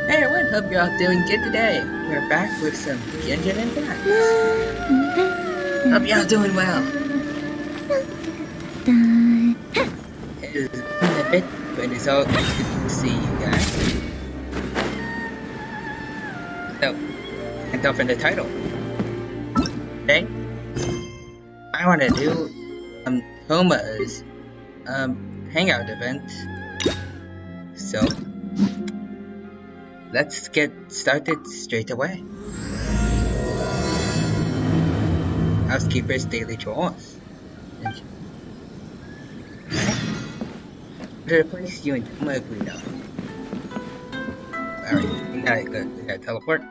Hey everyone, hope you're all doing good today. We're back with some Genshin Impact. Hope you're all doing well. It's been a bit, but it's all good to see you guys. So, and off in the title. Today, I want to do Toma's hangout event. So, let's get started straight away. Housekeeper's daily chores. To place you in Toma agreed on. Alright, we gotta teleport.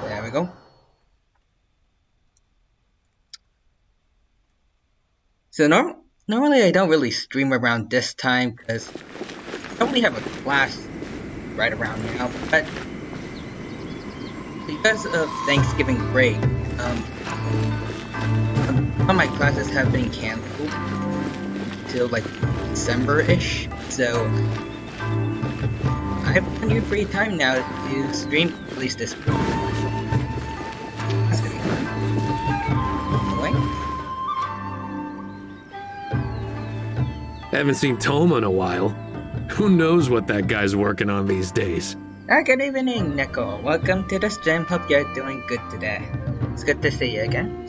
There we go. So normally I don't really stream around this time because probably have a class right around now, but because of Thanksgiving break, some of my classes have been canceled till like December-ish, so I have plenty of free time now to stream at least this week. That's gonna be fun. Haven't seen Toma in a while. Who knows what that guy's working on these days? Good evening, Nicole. Welcome to the stream. Hope you're doing good today. It's good to see you again.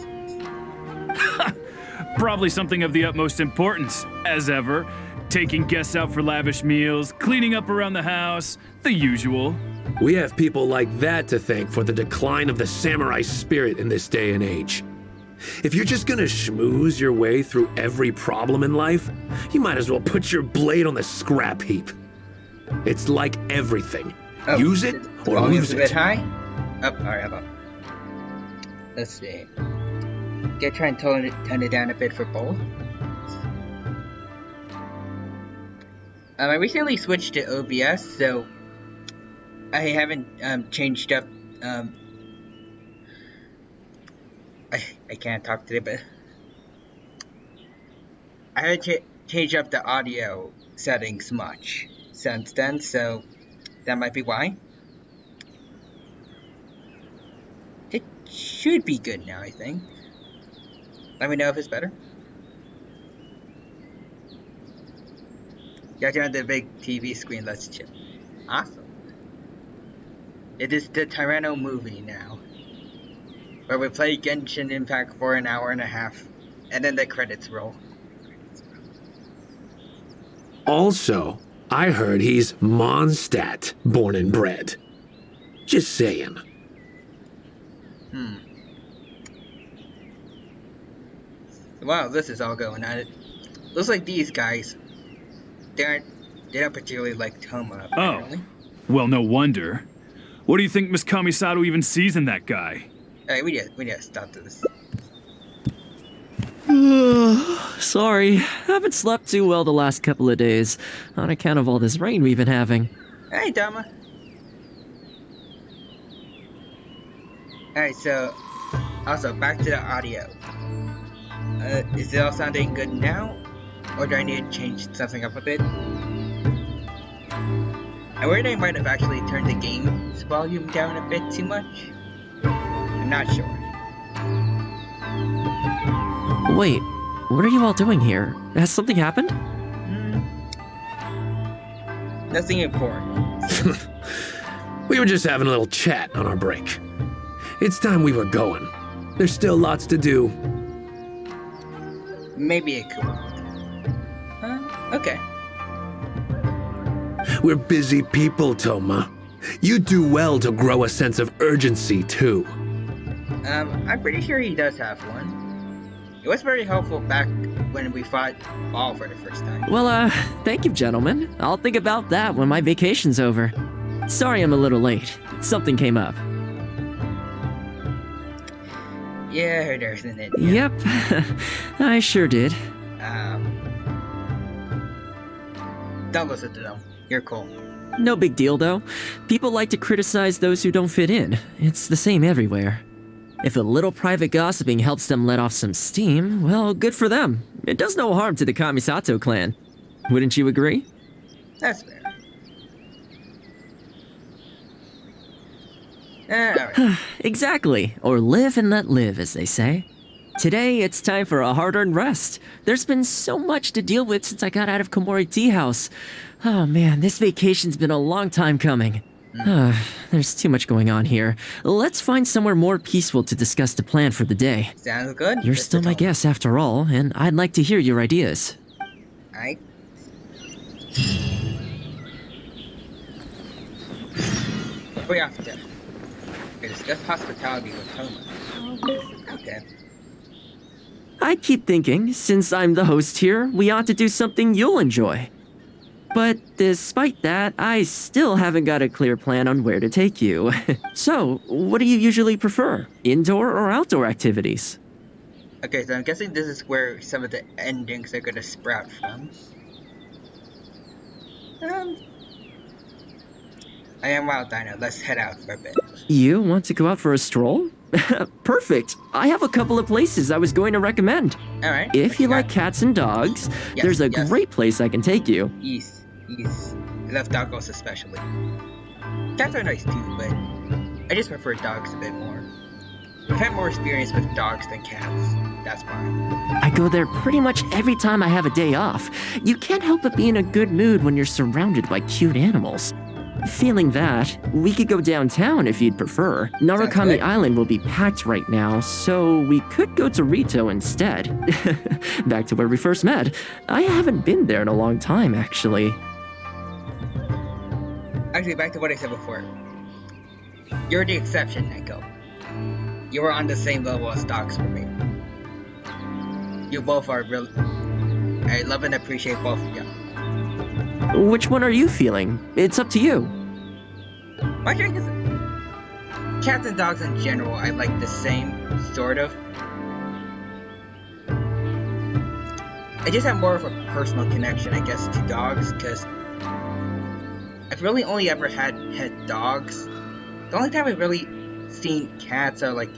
Probably something of the utmost importance, as ever. Taking guests out for lavish meals, cleaning up around the house, the usual. We have people like that to thank for the decline of the samurai spirit in this day and age. If you're just gonna schmooze your way through every problem in life, you might as well put your blade on the scrap heap. It's like everything. Oh, use it or lose a bit it. high? Oh, alright, hold on. Let's see. Okay, try and tone it down a bit for both. I recently switched to OBS, so I haven't changed up. I can't talk today, but I haven't changed up the audio settings much since then, so that might be why. It should be good now, I think. Let me know if it's better. Got you on the big TV screen, let's chill. Awesome. It is the Tyranno movie now, where we play Genshin Impact for an hour and a half, and then the credits roll. Also, I heard he's Mondstadt, born and bred. Just saying. Wow, this is all going on. It looks like these guys, they don't particularly like Toma, apparently. Oh, well, no wonder. What do you think Miss Kamisato even sees in that guy? Alright, we need to stop this. Sorry, haven't slept too well the last couple of days, on account of all this rain we've been having. Hey, Toma. Alright, so, also, back to the audio. Is it all sounding good now? Or do I need to change something up a bit? I worried I might have actually turned the game's volume down a bit too much. I'm not sure. Wait, what are you all doing here? Has something happened? Nothing important. We were just having a little chat on our break. It's time we were going. There's still lots to do. Maybe it could. Okay. We're busy people, Toma. You do well to grow a sense of urgency, too. I'm pretty sure he does have one. It was very helpful back when we fought Ball for the first time. Well, thank you, gentlemen. I'll think about that when my vacation's over. Sorry I'm a little late. Something came up. Yeah, there's an it. Yep, I sure did. Don't listen to them. You're cool. No big deal, though. People like to criticize those who don't fit in. It's the same everywhere. If a little private gossiping helps them let off some steam, well, good for them. It does no harm to the Kamisato clan. Wouldn't you agree? That's fair. Alright. Exactly. Or live and let live, as they say. Today, it's time for a hard-earned rest. There's been so much to deal with since I got out of Komori Tea House. Oh man, this vacation's been a long time coming. There's too much going on here. Let's find somewhere more peaceful to discuss the plan for the day. Sounds good. You're still my guest after all, and I'd like to hear your ideas. Alright. What are we after? Okay, discuss hospitality with Toma. Okay. I keep thinking, since I'm the host here, we ought to do something you'll enjoy. But despite that, I still haven't got a clear plan on where to take you. So, what do you usually prefer? Indoor or outdoor activities? Okay, so I'm guessing this is where some of the endings are gonna sprout from. Um, I am Wild Dino. Let's head out for a bit. You want to go out for a stroll? Perfect. I have a couple of places I was going to recommend. Alright. If you like cats and dogs, Yes, there's a yes. great place I can take you. Yes. I love doggos especially. Cats are nice too, but I just prefer dogs a bit more. I've had more experience with dogs than cats. That's why. I go there pretty much every time I have a day off. You can't help but be in a good mood when you're surrounded by cute animals. Feeling that, we could go downtown if you'd prefer. Narukami good. Island will be packed right now, so we could go to Rito instead. Back to where we first met. I haven't been there in a long time, actually. Actually, back to what I said before. You're the exception, Neko. You are on the same level as dogs for me. You both are really... I love and appreciate both of you. Which one are you feeling? It's up to you. My drink is... Cats and dogs in general, I like the same, sort of. I just have more of a personal connection, I guess, to dogs, because I've really only ever had dogs. The only time I've really seen cats are like,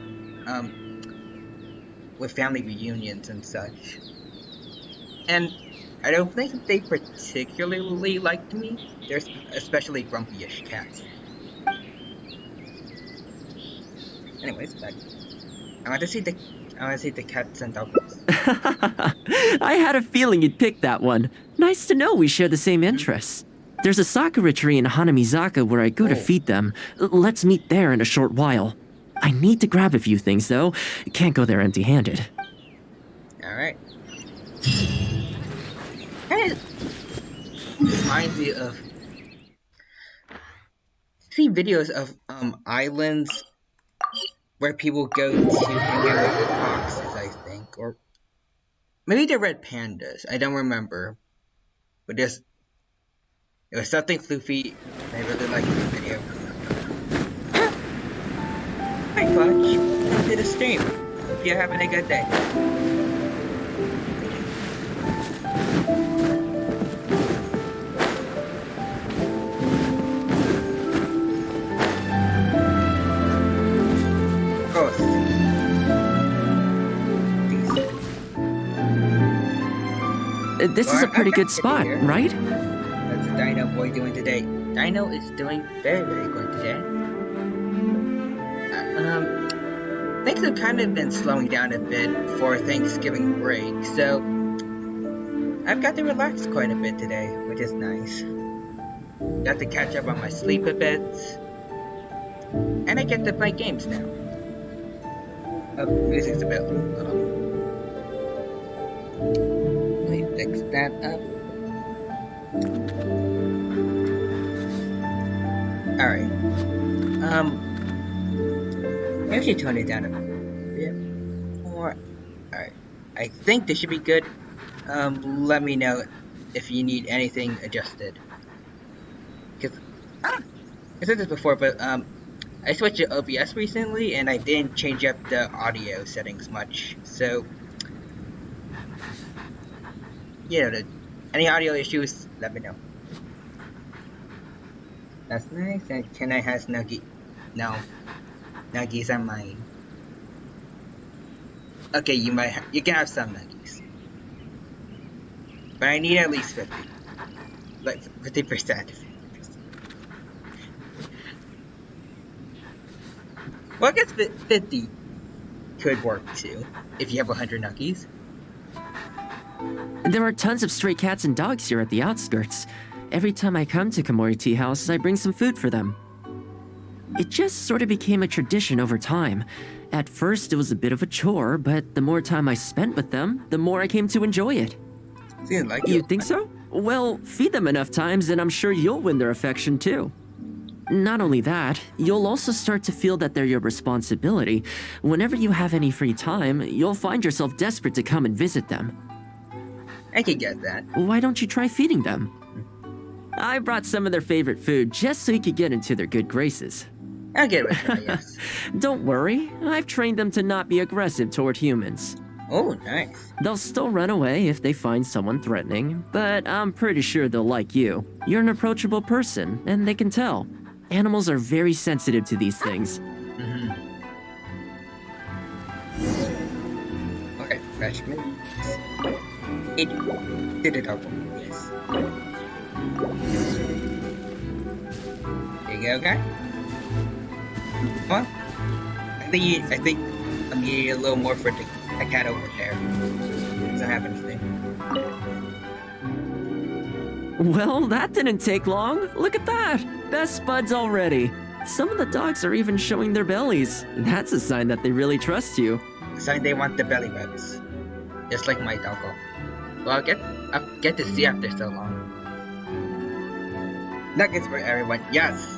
with family reunions and such. And I don't think they particularly liked me. They're especially grumpy-ish cats. Anyways, back. I want to see the cats and dogs. I had a feeling you'd pick that one. Nice to know we share the same interests. There's a sakura tree in Hanamizaka where I go to feed them. Let's meet there in a short while. I need to grab a few things, though. Can't go there empty-handed. Alright. Kind of reminds me of... see videos of islands where people go to hang out with foxes, I think. Or maybe they're red pandas. I don't remember. But it was something floofy. I really liked the video. Hi, Fudge. Welcome to the stream. Hope you're having a good day. Ghost. This is a pretty good spot, right? What's the Dino boy doing today? Dino is doing very, very good today. Things have kind of been slowing down a bit for Thanksgiving break, so I've got to relax quite a bit today, which is nice. Got to catch up on my sleep a bit, and I get to play games now. Music's a bit low. Let me fix that up. Alright. Maybe I should tone it down a bit more. Alright. I think this should be good. Let me know if you need anything adjusted. Because I said this before, but I switched to OBS recently and I didn't change up the audio settings much. So yeah, any audio issues, let me know. That's nice. And can I have Nuggie? No. Nuggies are mine. Okay, you can have some Nuggies. But I need at least 50. Like 50%. Well, I guess 50 could work too, if you have 100 Nuggies. There are tons of stray cats and dogs here at the outskirts. Every time I come to Komori Tea House, I bring some food for them. It just sort of became a tradition over time. At first, it was a bit of a chore, but the more time I spent with them, the more I came to enjoy it. Seems like You think so? Well, feed them enough times and I'm sure you'll win their affection too. Not only that, you'll also start to feel that they're your responsibility. Whenever you have any free time, you'll find yourself desperate to come and visit them. I could get that. Why don't you try feeding them? I brought some of their favorite food just so you could get into their good graces. I'll give it a try, yes. Don't worry, I've trained them to not be aggressive toward humans. Oh, nice. They'll still run away if they find someone threatening, but I'm pretty sure they'll like you. You're an approachable person, and they can tell. Animals are very sensitive to these things. Mm-hmm. Okay, fetch me. It did it double. Yes. There you go, guy. Come on. I think I'm getting a little more for the cat over there. Doesn't have anything. Well, that didn't take long. Look at that. Best buds already. Some of the dogs are even showing their bellies. That's a sign that they really trust you. Sign they want the belly rubs. Just like my doggo. Well, I'll get to see after so long. Nuggets for everyone. Yes.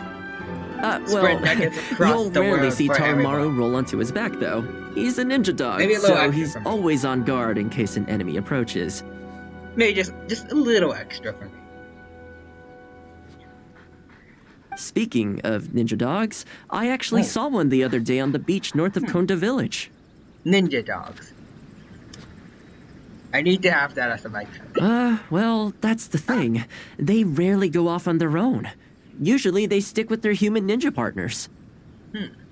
Spread nuggets across you'll the rarely world see for Tarumaru everyone. roll onto his back, though. He's a ninja dog, Maybe a little so extra he's for me. always on guard in case an enemy approaches. Maybe just a little extra for me. Speaking of ninja dogs, I actually saw one the other day on the beach north of Konda Village. Ninja dogs. I need to have that as a my pet. Well, that's the thing. They rarely go off on their own. Usually they stick with their human ninja partners.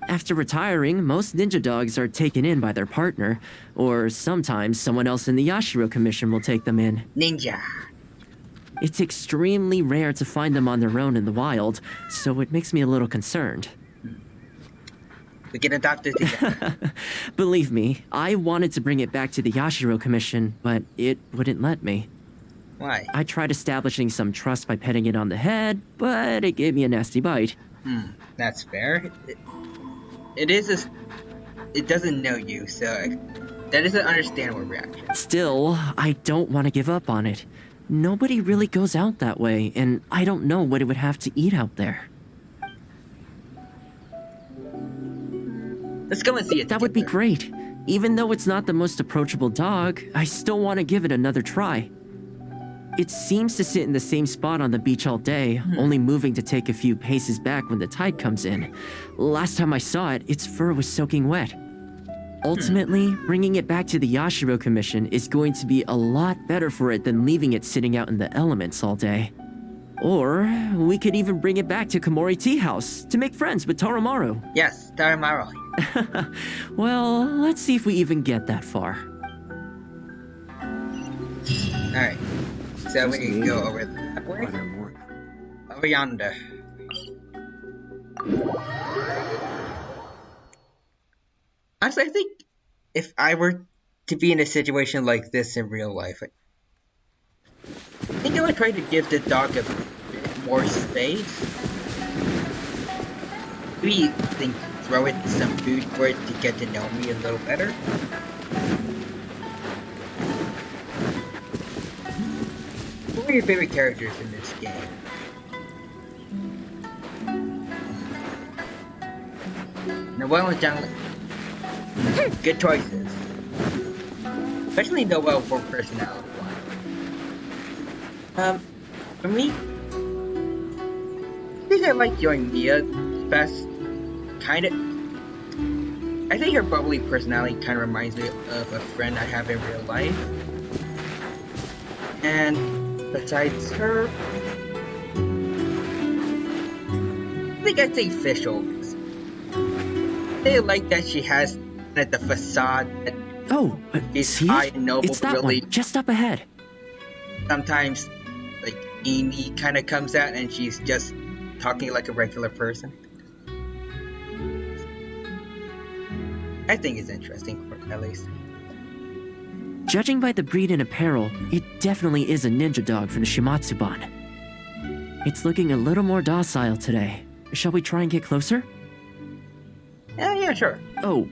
After retiring, most ninja dogs are taken in by their partner, or sometimes someone else in the Yashiro Commission will take them in. Ninja. It's extremely rare to find them on their own in the wild, so it makes me a little concerned. We can adopt it together. Believe me, I wanted to bring it back to the Yashiro Commission, but it wouldn't let me. Why? I tried establishing some trust by petting it on the head, but it gave me a nasty bite. That's fair. It doesn't know you, so that is an understandable reaction. Still, I don't want to give up on it. Nobody really goes out that way, and I don't know what it would have to eat out there. Let's go and see it. That would be together. great. Even though it's not the most approachable dog, I still want to give it another try. It seems to sit in the same spot on the beach all day, only moving to take a few paces back when the tide comes in. Last time I saw it, its fur was soaking wet. Ultimately, bringing it back to the Yashiro Commission is going to be a lot better for it than leaving it sitting out in the elements all day. Or we could even bring it back to Komori Tea House to make friends with Tarumaru. Yes, Tarumaru. Well, let's see if we even get that far. Alright. So we can go over that way. Over yonder. Honestly, I think if I were to be in a situation like this in real life, I think I would try to give the dog a bit more space. Maybe throw it some food for it to get to know me a little better. Who are your favorite characters in this game? Noelle and John. Good choices. Especially Noelle for personality. For me, I think I like Yoimiya best. I think her bubbly personality kind of reminds me of a friend I have in real life. And besides her, I think I'd say Fish Olds. They like that she has the facade that is see high it? and noble, It's that really. one, just up ahead. Sometimes, like, Amy kind of comes out and she's just talking like a regular person. I think it's interesting, at least. Judging by the breed and apparel, it definitely is a ninja dog from the Shimatsuban. It's looking a little more docile today. Shall we try and get closer? Yeah, sure. Oh,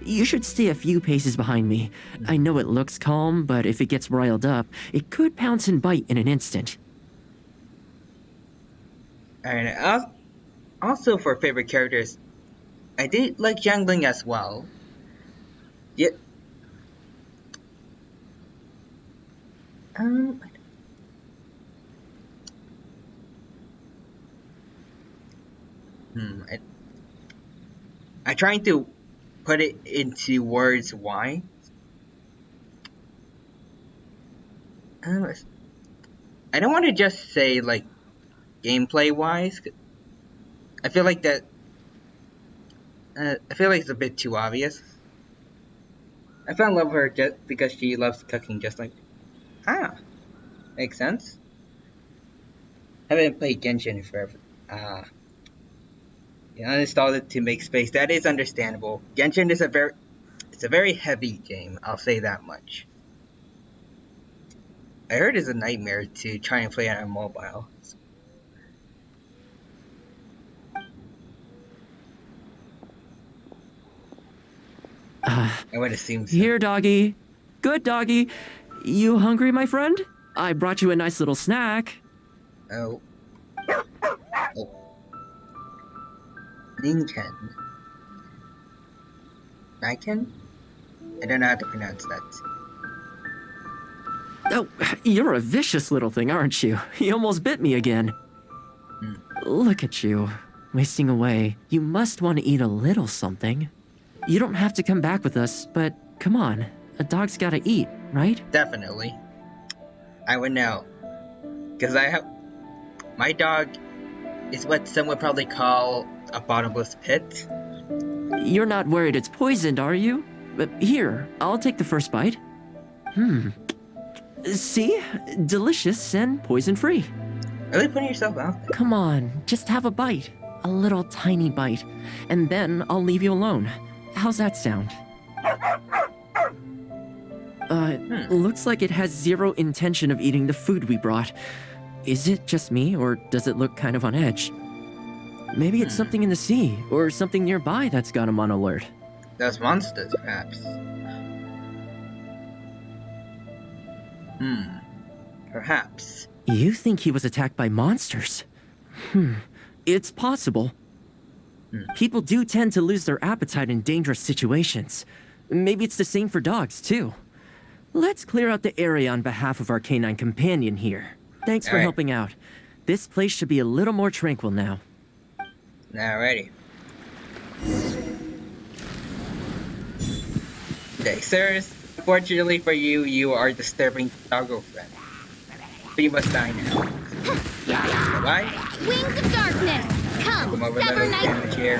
you should stay a few paces behind me. I know it looks calm, but if it gets riled up, it could pounce and bite in an instant. And also for favorite characters, I did like Jiangling as well. Yeah. I trying to put it into words why. Um, I don't want to just say like gameplay wise. I feel like that. I feel like it's a bit too obvious. I fell in love with her just because she loves cooking. Just like, makes sense. I haven't played Genshin in forever. You uninstalled it to make space. That is understandable. Genshin is it's a very heavy game. I'll say that much. I heard it's a nightmare to try and play it on mobile. I would assume so. Here, doggy. Good doggy. You hungry, my friend? I brought you a nice little snack. Oh. Ninken. Niken? I don't know how to pronounce that. Oh, you're a vicious little thing, aren't you? You almost bit me again. Look at you, wasting away. You must want to eat a little something. You don't have to come back with us, but come on. A dog's gotta eat, right? Definitely. I would know. Because my dog is what some would probably call a bottomless pit. You're not worried it's poisoned, are you? But here, I'll take the first bite. See? Delicious and poison-free. Really putting yourself out there. Come on, just have a bite. A little tiny bite. And then I'll leave you alone. How's that sound? Looks like it has zero intention of eating the food we brought. Is it just me, or does it look kind of on edge? Maybe it's something in the sea, or something nearby that's got him on alert. Those monsters, perhaps. Perhaps. You think he was attacked by monsters? It's possible. People do tend to lose their appetite in dangerous situations. Maybe it's the same for dogs, too. Let's clear out the area on behalf of our canine companion here. Thanks for helping out. This place should be a little more tranquil now. Alrighty. Okay, sirs. Unfortunately for you, you are disturbing doggo friend. So you must die now. Bye-bye. Wings of darkness! Come, over sever little night! damage here.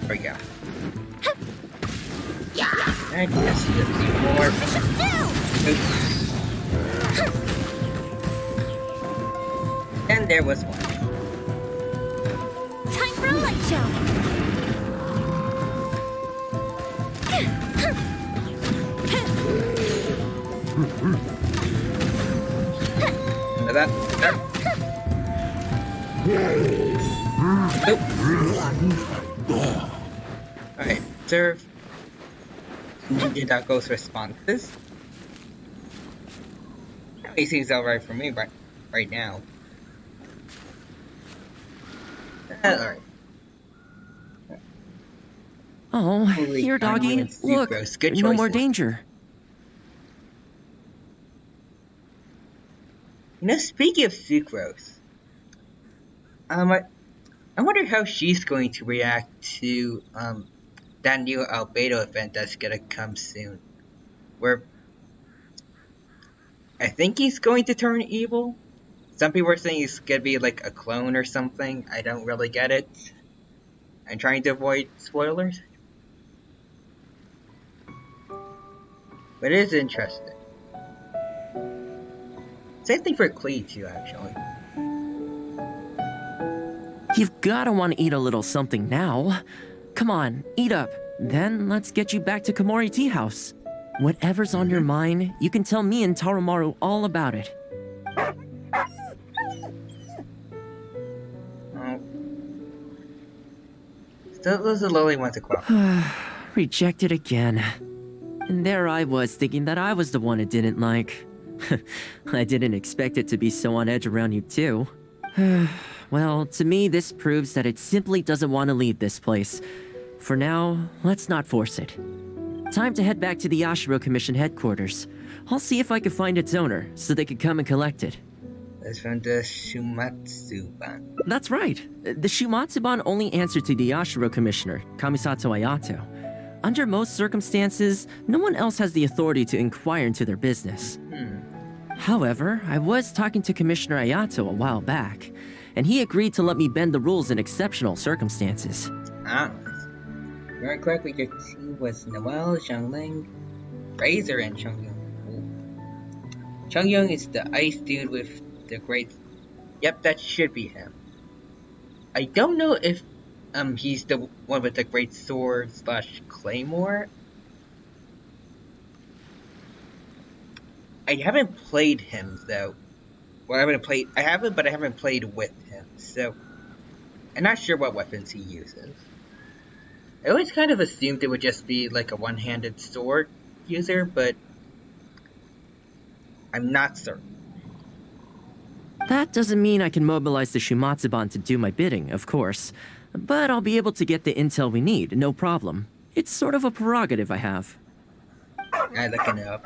There we go. And yes, more. And there was one. Time for a light show! Remember that? Alright, serve. Ninja Doggo's responses. He seems alright for me right now. Alright. Oh, Holy here, doggy. Sucrose. Look, Good no more choices. danger. You know, speaking of Sucrose, I wonder how she's going to react to that new Albedo event that's gonna come soon, where I think he's going to turn evil. Some people are saying he's gonna be like a clone or something. I don't really get it. I'm trying to avoid spoilers, but it is interesting. Same thing for Klee too, actually. You've gotta want to eat a little something now. Come on, eat up. Then let's get you back to Komori Tea House. Whatever's on your mind, you can tell me and Tarumaru all about it. Oh. Still, those are the lonely ones to quell. Rejected again. And there I was thinking that I was the one it didn't like. I didn't expect it to be so on edge around you too. Well, to me this proves that it simply doesn't want to leave this place. For now, let's not force it. Time to head back to the Yashiro Commission headquarters. I'll see if I can find its owner, so they can come and collect it. It's from the Shumatsuban. That's right. The Shumatsuban only answer to the Yashiro Commissioner, Kamisato Ayato. Under most circumstances, no one else has the authority to inquire into their business. However, I was talking to Commissioner Ayato a while back, and he agreed to let me bend the rules in exceptional circumstances. Ah. Very correctly, your team was Noel, Xiangling, Razor, and Chungyung. Chungyung is the ice dude with the great... Yep, that should be him. I don't know if he's the one with the great sword / claymore. I haven't played him though. Well, I haven't, but I haven't played with him, so I'm not sure what weapons he uses. I always kind of assumed it would just be like a one-handed sword user, but I'm not certain. That doesn't mean I can mobilize the Shumatsuban to do my bidding, of course. But I'll be able to get the intel we need, no problem. It's sort of a prerogative I have. I look it up.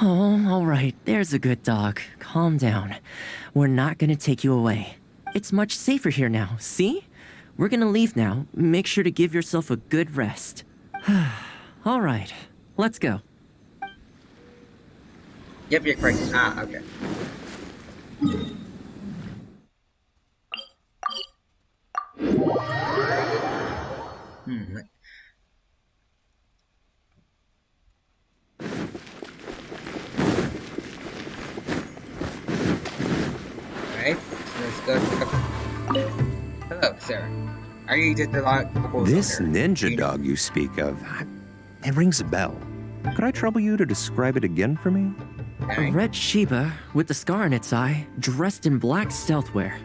Oh, alright, there's a good dog. Calm down. We're not gonna take you away. It's much safer here now, see? We're gonna leave now. Make sure to give yourself a good rest. Alright, let's go. Yep, you're correct. Ah, okay. Alright, so let's go. Hello, sir. Are you just a lot? This ninja dog you speak of, it rings a bell. Could I trouble you to describe it again for me? A red Shiba with a scar in its eye, dressed in black stealth wear.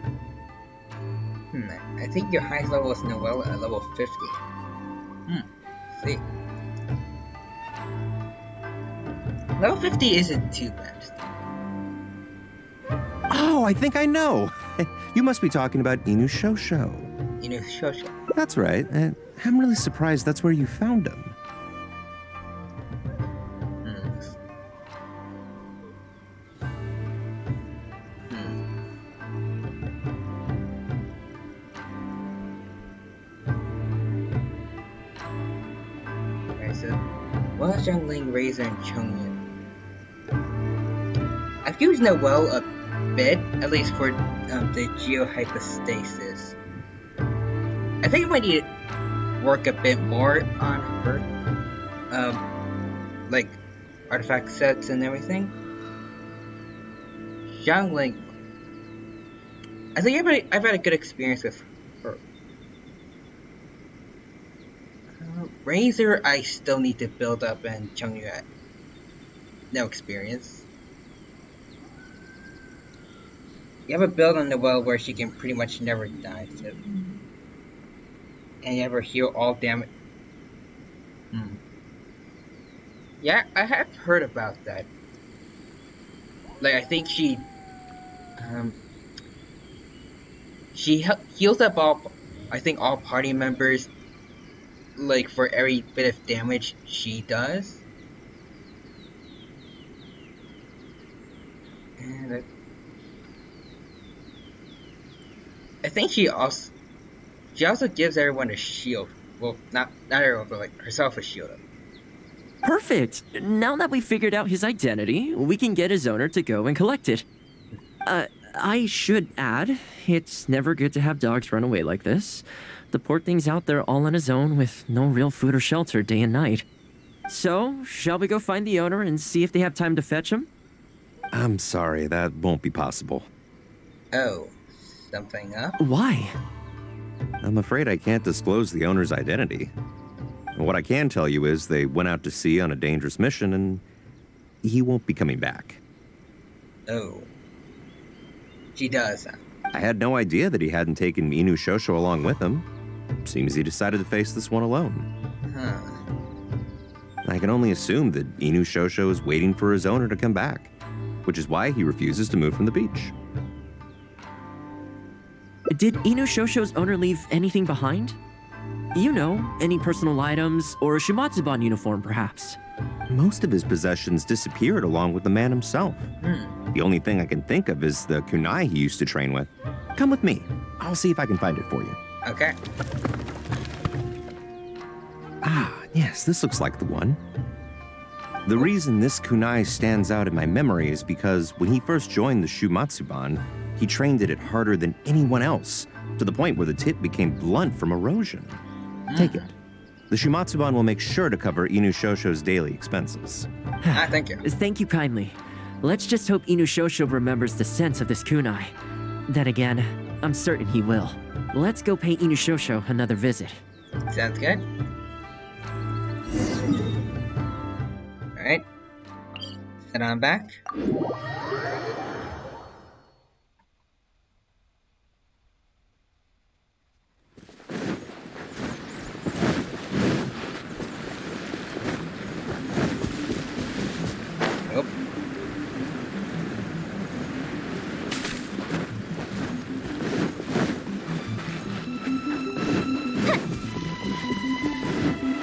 I think your highest level is Noel at level 50. See. Level 50 isn't too bad. Oh, I think I know. You must be talking about Inashosho. Inashosho. That's right. I'm really surprised that's where you found him. Xiangling, Razor, and Chungyun. I've used Noel a bit, at least for the geohypostasis. I think I might need to work a bit more on her, like artifact sets and everything. Xiangling, I think I've had a good experience with her. Razor, I still need to build up, and Chungyun, no experience. You have a build on the well where she can pretty much never die, so. And you ever heal all damage. Yeah, I have heard about that. Like, I think she heals up all party members, like, for every bit of damage she does. And I think she also gives everyone a shield. Well, not everyone, but like herself a shield. Perfect! Now that we figured out his identity, we can get his owner to go and collect it. I should add, it's never good to have dogs run away like this. The poor thing's out there all on his own with no real food or shelter day and night. So, shall we go find the owner and see if they have time to fetch him? I'm sorry, that won't be possible. Oh, something up? Why? I'm afraid I can't disclose the owner's identity. What I can tell you is they went out to sea on a dangerous mission and he won't be coming back. Oh. She does, huh? I had no idea that he hadn't taken Inu Shosho along with him. Seems he decided to face this one alone. I can only assume that Inu Shosho is waiting for his owner to come back, which is why he refuses to move from the beach. Did Inu Shosho's owner leave anything behind? You know, any personal items or a Shimatsuban uniform, perhaps. Most of his possessions disappeared along with the man himself. Hmm. The only thing I can think of is the kunai he used to train with. Come with me. I'll see if I can find it for you. Okay. Ah, yes, this looks like the one. The reason this kunai stands out in my memory is because when he first joined the Shumatsuban, he trained it harder than anyone else, to the point where the tip became blunt from erosion. Take it. The Shumatsuban will make sure to cover Inushosho's daily expenses. Thank you. Thank you kindly. Let's just hope Inushosho remembers the sense of this kunai. Then again, I'm certain he will. Let's go pay Inushosho another visit. Sounds good. Alright. Head on back. Nope.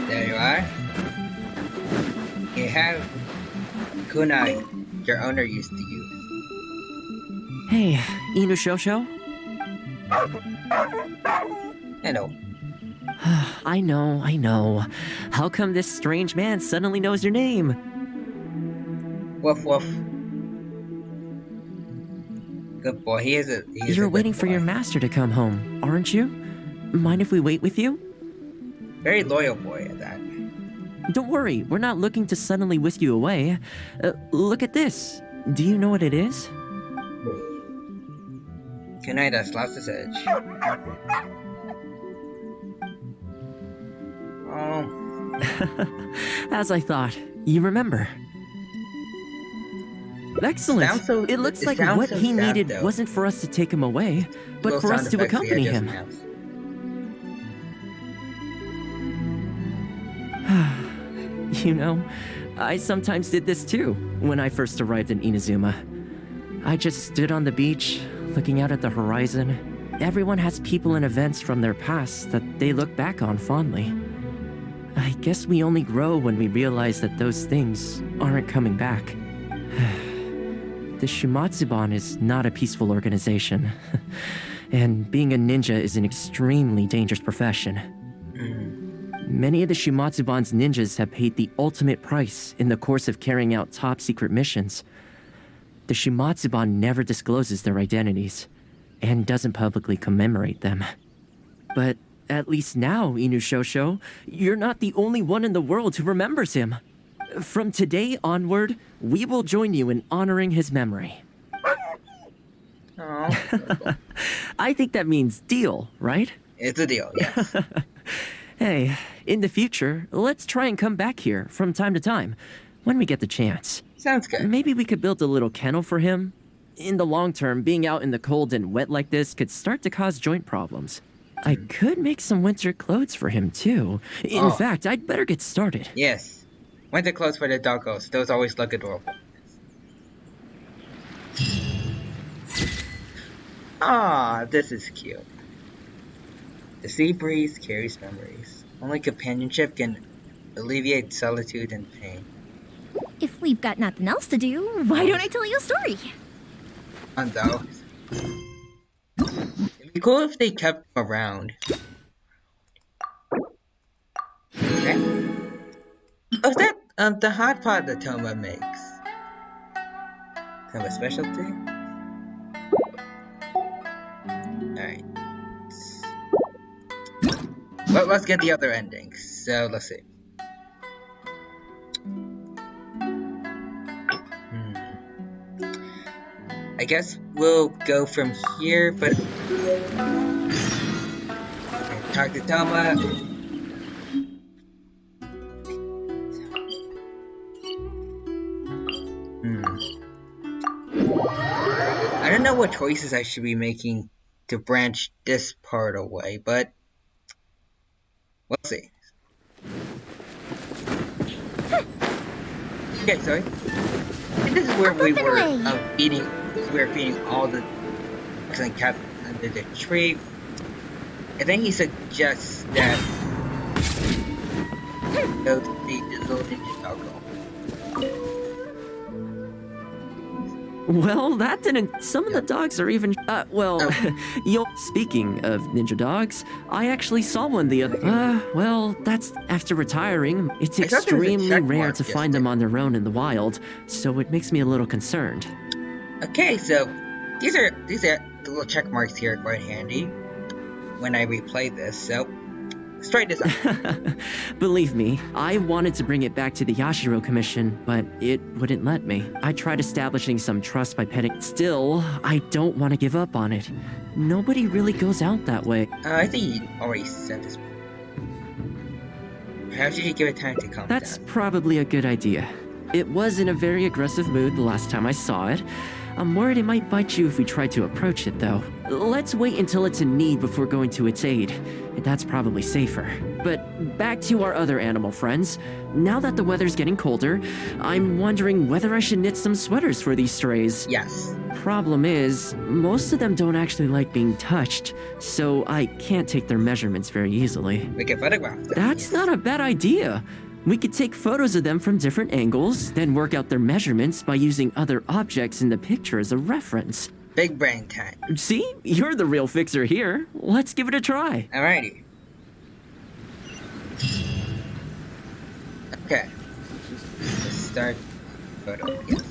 There you are. You have kunai your owner used to use. Hey, Inushosho? Hello. I know. How come this strange man suddenly knows your name? Woof woof. Good boy. He is a You're good waiting for boy. your master to come home, aren't you? Mind if we wait with you? Very loyal boy at that. Don't worry, we're not looking to suddenly whisk you away. Look at this. Do you know what it is? Kunai that's lost his edge. Oh, As I thought, you remember. Excellent. Sounds so- It looks it like sounds what so he sad, needed though. wasn't for us to take him away, but little for us sound to effects the accompany edge of him. the mouse. You know, I sometimes did this too when I first arrived in Inazuma. I just stood on the beach, looking out at the horizon. Everyone has people and events from their past that they look back on fondly. I guess we only grow when we realize that those things aren't coming back. The Shumatsuban is not a peaceful organization, and being a ninja is an extremely dangerous profession. Many of the Shumatsuban's ninjas have paid the ultimate price in the course of carrying out top-secret missions. The Shumatsuban never discloses their identities, and doesn't publicly commemorate them. But at least now, Inushosho, you're not the only one in the world who remembers him. From today onward, we will join you in honoring his memory. Oh, I think that means deal, right? it's a deal. Yes. Hey, in the future, let's try and come back here from time to time, when we get the chance. Sounds good. Maybe we could build a little kennel for him. In the long term, being out in the cold and wet like this could start to cause joint problems. I could make some winter clothes for him, too. In Oh. fact, I'd better get started. Yes. Winter clothes for the doggos. Those always look adorable. Ah, this is cute. The sea breeze carries memories. Only companionship can alleviate solitude and pain. If we've got nothing else to do, why don't I tell you a story? And those. It'd be cool if they kept them around. Okay. Oh, is that the hot pot that Toma makes? Kind of a specialty? Alright. Well, let's get the other endings. So, let's see. I guess we'll go from here, but... Talk to Toma. I don't know what choices I should be making to branch this part away, but... we'll see. Okay, sorry. And this is where we were feeding all the dogs and cats under the tree. And then he suggests that Go to the little ninja doggo. Well, that didn't. Some of the dogs are even. Speaking of ninja dogs, I actually saw one the other. Well, that's after retiring. It's I thought there was a extremely check rare mark to find them on their own in the wild, so it makes me a little concerned. Okay, so these are the little check marks here are quite handy when I replay this. So let's try this out. Believe me, I wanted to bring it back to the Yashiro Commission, but it wouldn't let me. I tried establishing some trust by petting. Still, I don't want to give up on it. Nobody really goes out that way. I think you already said this. Perhaps you should give it time to calm That's down. probably a good idea. It was in a very aggressive mood the last time I saw it. I'm worried it might bite you if we try to approach it, though. Let's wait until it's in need before going to its aid. That's probably safer. But back to our other animal friends. Now that the weather's getting colder, I'm wondering whether I should knit some sweaters for these strays. Yes. Problem is, most of them don't actually like being touched, so I can't take their measurements very easily. We can photograph them. That's yes. not a bad idea. We could take photos of them from different angles, then work out their measurements by using other objects in the picture as a reference. Big brain time. See? You're the real fixer here. Let's give it a try. Alrighty. Okay. Let's start photo. Yes.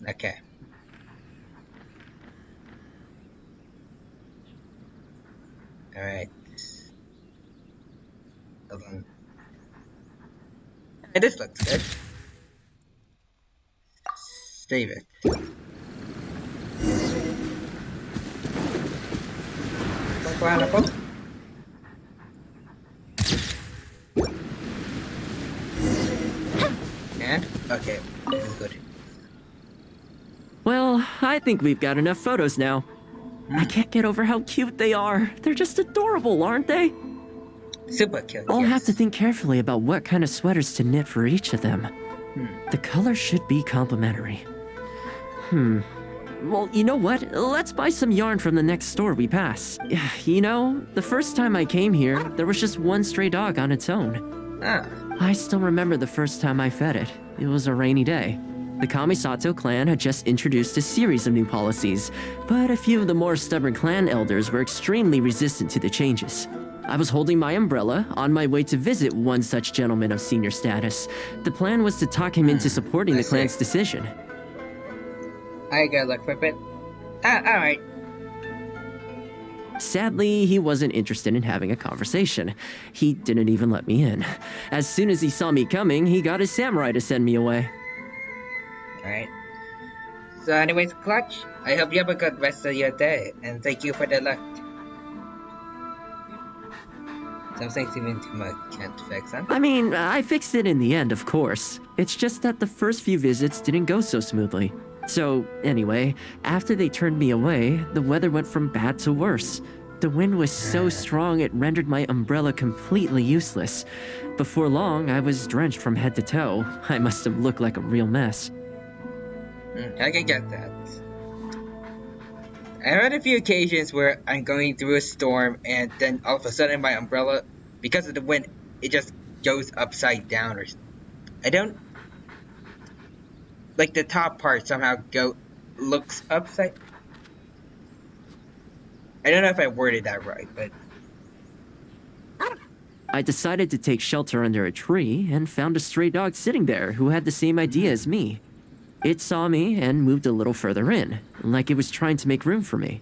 Okay. Alright. Hold on. Hey, this looks good. Save it. Pineapple. And okay, this is good. Well, I think we've got enough photos now. I can't get over how cute they are. They're just adorable, aren't they? Super cute. I'll yes. have to think carefully about what kind of sweaters to knit for each of them. The color should be complementary. Well, you know what? Let's buy some yarn from the next store we pass. You know, the first time I came here, there was just one stray dog on its own. Ah, I still remember the first time I fed it. It was a rainy day. The Kamisato clan had just introduced a series of new policies, but a few of the more stubborn clan elders were extremely resistant to the changes. I was holding my umbrella on my way to visit one such gentleman of senior status. The plan was to talk him into supporting I the see. clan's decision. I gotta look for a bit. Alright. Sadly, he wasn't interested in having a conversation. He didn't even let me in. As soon as he saw me coming, he got his samurai to send me away. Alright. So anyways, Clutch, I hope you have a good rest of your day, and thank you for the lift. Something seeming too much can't fix, huh? I mean, I fixed it in the end, of course. It's just that the first few visits didn't go so smoothly. So, anyway, after they turned me away, the weather went from bad to worse. The wind was so strong it rendered my umbrella completely useless. Before long, I was drenched from head to toe. I must have looked like a real mess. I can get that. I've had a few occasions where I'm going through a storm and then all of a sudden my umbrella, because of the wind, it just goes upside down or I don't... Like the top part somehow looks upside... I don't know if I worded that right, but... I decided to take shelter under a tree and found a stray dog sitting there who had the same idea as me. It saw me and moved a little further in, like it was trying to make room for me.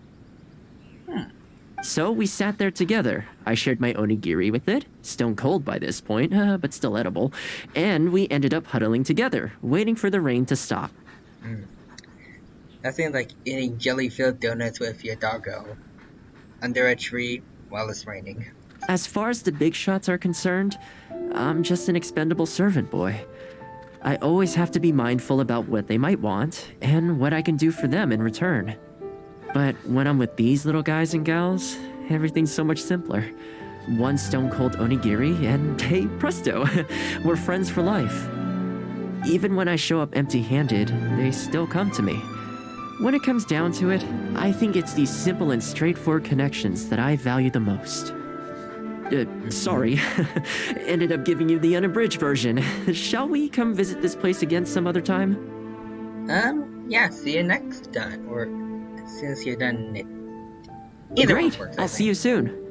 So we sat there together. I shared my onigiri with it, stone cold by this point, but still edible, and we ended up huddling together, waiting for the rain to stop. That seems like eating jelly-filled donuts with your doggo under a tree while it's raining. As far as the big shots are concerned, I'm just an expendable servant boy. I always have to be mindful about what they might want and what I can do for them in return. But when I'm with these little guys and gals, everything's so much simpler. One stone-cold onigiri and, hey, presto, we're friends for life. Even when I show up empty-handed, they still come to me. When it comes down to it, I think it's these simple and straightforward connections that I value the most. sorry. Ended up giving you the unabridged version. Shall we come visit this place again some other time? Yeah, see you next time, or as soon as you're done it. Either Great, one works, I'll see you soon.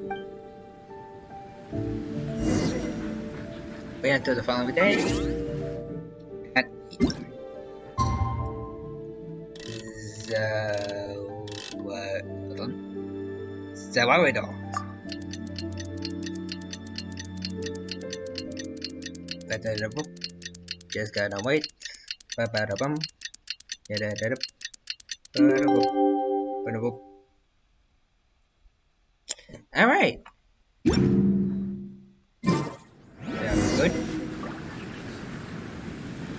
Wait until the following day. At hold on. Zawaridol. Just gotta wait. Ba-ba-da-bum. Da-da-da-da. Ba-da-boop. Ba-da-boop. Alright. That was good.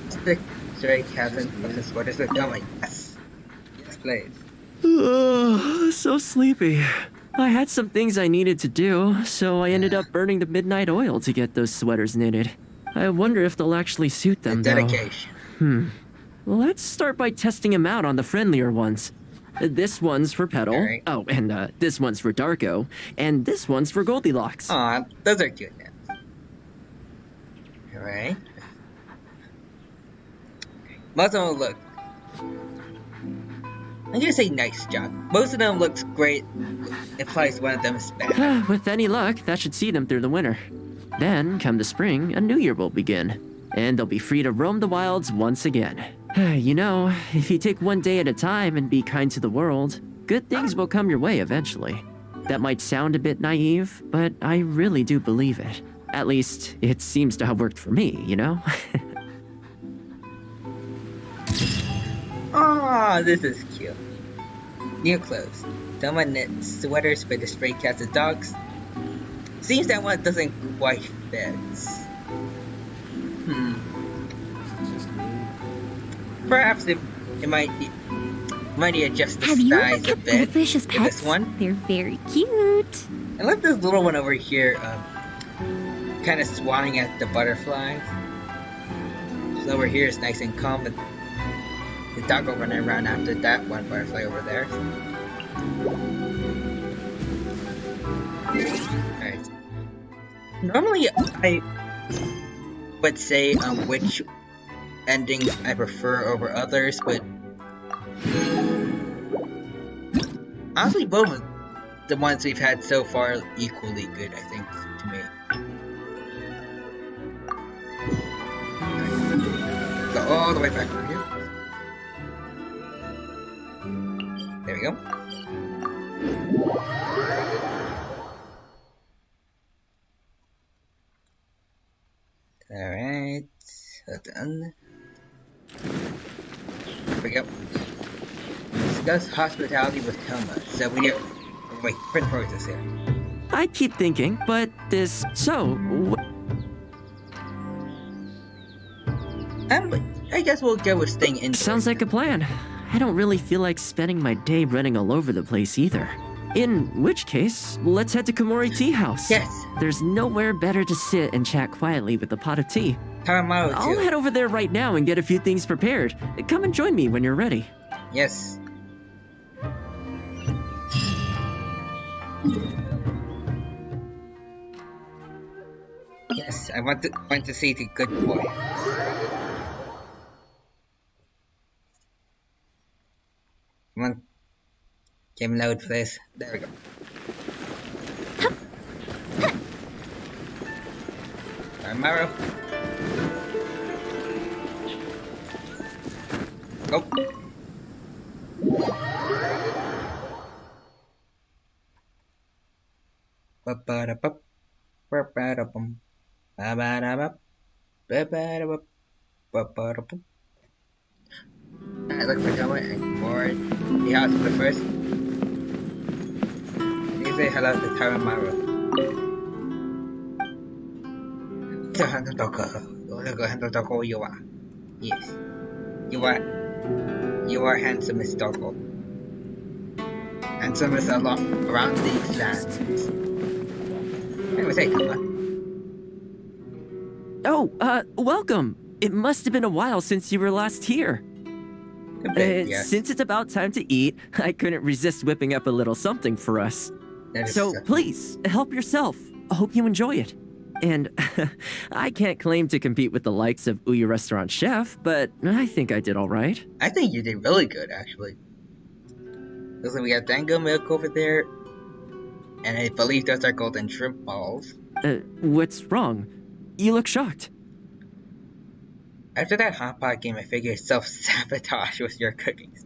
Stick straight, Captain. What is it coming? Yes. Yes, please. So sleepy. I had some things I needed to do, so I ended up burning the midnight oil to get those sweaters knitted. I wonder if they'll actually suit them, The dedication. though. Let's start by testing them out on the friendlier ones. This one's for Petal. Alright. Oh, and this one's for Darko. And this one's for Goldilocks. Aw, those are cute now. Alright. Most of them look... I'm gonna say nice job. Most of them looks great. Implies one of them is bad. With any luck, that should see them through the winter. Then, come the spring, a new year will begin. And they'll be free to roam the wilds once again. You know, if you take one day at a time and be kind to the world, good things will come your way eventually. That might sound a bit naive, but I really do believe it. At least, it seems to have worked for me, you know? Aw, this is cute. New clothes. Someone knit sweaters for the stray cats and dogs. Seems that one doesn't quite fit. Perhaps it might need to adjust the Have you ever size a kept bit. goldfish as For pets? this one. They're very cute. I like this little one over here, kind of swatting at the butterflies. This over here is nice and calm, but the dog will run around after that one butterfly over there. Alright. Normally, I would say which endings I prefer over others, but honestly, both of the ones we've had so far equally good, I think, to me. Go all the way back over here. There we go. Alright, so done. There we go. Discuss hospitality with Thelma. So we need... Wait, print process here. I keep thinking, but this... So, I guess we'll go with staying in. sounds like a plan. I don't really feel like spending my day running all over the place either. In which case, let's head to Komori Tea House. Yes. There's nowhere better to sit and chat quietly with a pot of tea. Taramaro I'll too. head over there right now and get a few things prepared. Come and join me when you're ready. Yes. Yes, I want to see the good boy. Come on. Game load, please. There we go. Taramaro. Go. Ba-ba-da-bum. Ba-ba-da-bum. Ba-ba-da-bum. Ba-ba-da-bum. Ba-ba-da-bum. I look for someone and board the house for the first. Please say hello to Taramaro. So handle Doko. Go handle Doko you are. Yes. You are handsome as Doko. Handsome as around these lands. Anyway, say Tama. Oh, welcome. It must have been a while since you were last here. A bit, yes. Since it's about time to eat, I couldn't resist whipping up a little something for us. That is So please, help yourself. Hope you enjoy it. And I can't claim to compete with the likes of Ouya Restaurant Chef, but I think I did all right. I think you did really good, actually. Looks like we got dango milk over there, and I believe those are golden shrimp balls. What's wrong? You look shocked. After that hot pot game, I figured self-sabotage was your cookies.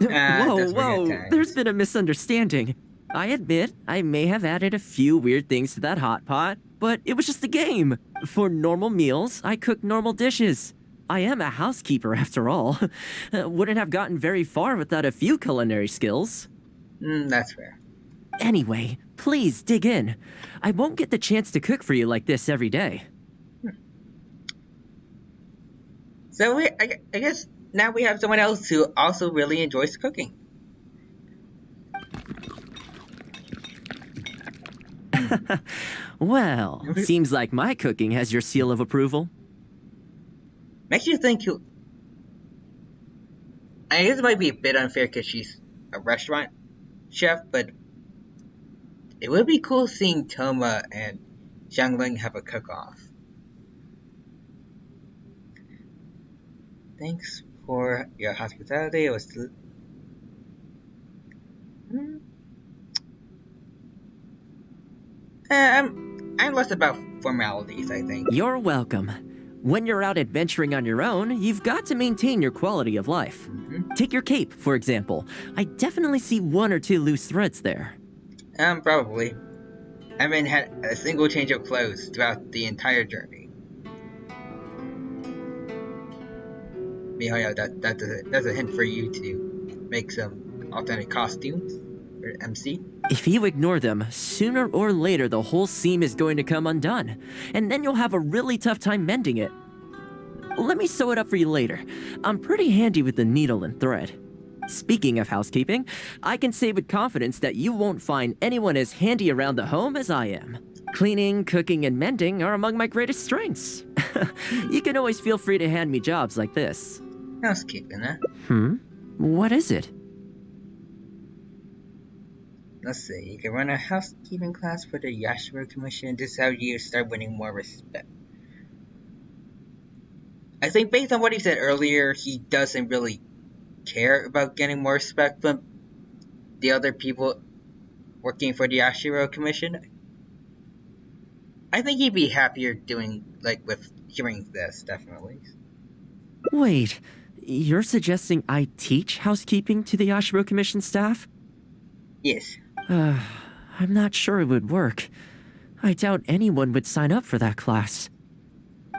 Whoa, there's been a misunderstanding. I admit, I may have added a few weird things to that hot pot, but it was just a game. For normal meals, I cook normal dishes. I am a housekeeper after all. Wouldn't have gotten very far without a few culinary skills. That's fair. Anyway, please dig in. I won't get the chance to cook for you like this every day. So I guess now we have someone else who also really enjoys cooking. Well, seems like my cooking has your seal of approval. Makes you think who... I guess it might be a bit unfair because she's a restaurant chef, but it would be cool seeing Toma and Xiangling have a cook-off. Thanks for your hospitality. It was... I'm less about formalities, I think. You're welcome. When you're out adventuring on your own, you've got to maintain your quality of life. Take your cape, for example. I definitely see one or two loose threads there. Probably. I haven't had a single change of clothes throughout the entire journey. Mihoyo, that's a hint for you to make some alternate costumes for MC. If you ignore them, sooner or later the whole seam is going to come undone, and then you'll have a really tough time mending it. Let me sew it up for you later. I'm pretty handy with the needle and thread. Speaking of housekeeping, I can say with confidence that you won't find anyone as handy around the home as I am. Cleaning, cooking, and mending are among my greatest strengths. You can always feel free to hand me jobs like this. Housekeeping, huh? What is it? Let's see, you can run a housekeeping class for the Yashiro Commission. This is how you start winning more respect. I think based on what he said earlier, he doesn't really care about getting more respect from the other people working for the Yashiro Commission. I think he'd be happier doing, with hearing this, definitely. Wait, you're suggesting I teach housekeeping to the Yashiro Commission staff? Yes. I'm not sure it would work. I doubt anyone would sign up for that class.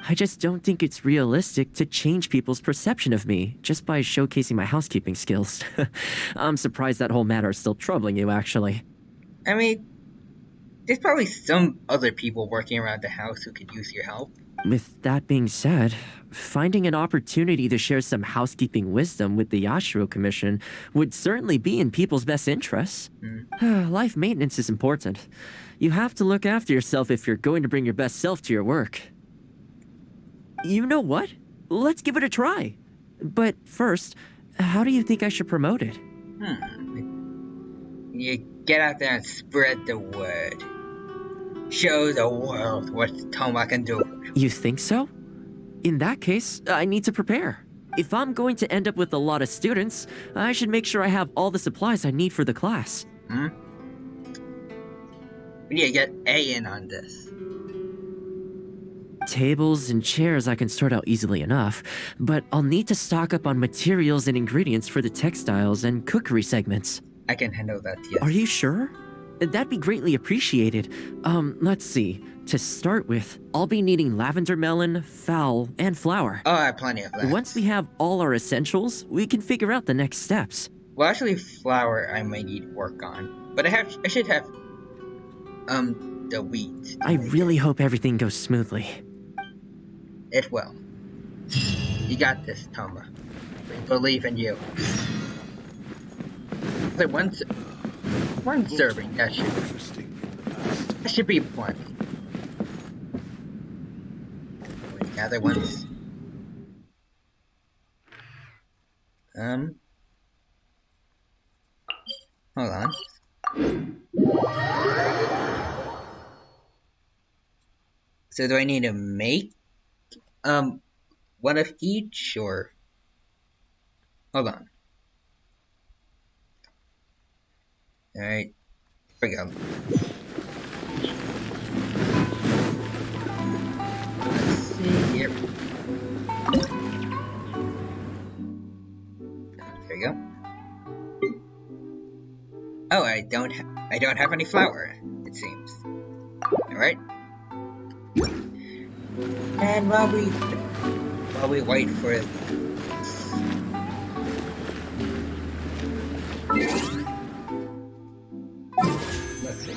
I just don't think it's realistic to change people's perception of me just by showcasing my housekeeping skills. I'm surprised that whole matter is still troubling you, actually. I mean, there's probably some other people working around the house who could use your help. With that being said, finding an opportunity to share some housekeeping wisdom with the Yashiro Commission would certainly be in people's best interests. Life maintenance is important. You have to look after yourself if you're going to bring your best self to your work. You know what? Let's give it a try. But first, how do you think I should promote it? You get out there and spread the word. Show the world what Toma can do. You think so? In that case, I need to prepare. If I'm going to end up with a lot of students, I should make sure I have all the supplies I need for the class. We need to get A in on this. Tables and chairs I can sort out easily enough, but I'll need to stock up on materials and ingredients for the textiles and cookery segments. I can handle that, yes. Are you sure? That'd be greatly appreciated. Let's see. To start with, I'll be needing lavender melon, fowl, and flour. Oh, I have plenty of that. Once we have all our essentials, we can figure out the next steps. Well, actually, flour I might need work on. But I should have, the wheat. I really hope everything goes smoothly. It will. You got this, Toma. We believe in you. So one serving, that should be plenty. The other ones. Hold on. So do I need to make one of each, or hold on? All right, here we go. Let's see here. There we go. Oh, I don't have any flour, it seems. All right. And while we wait for it. Let's see.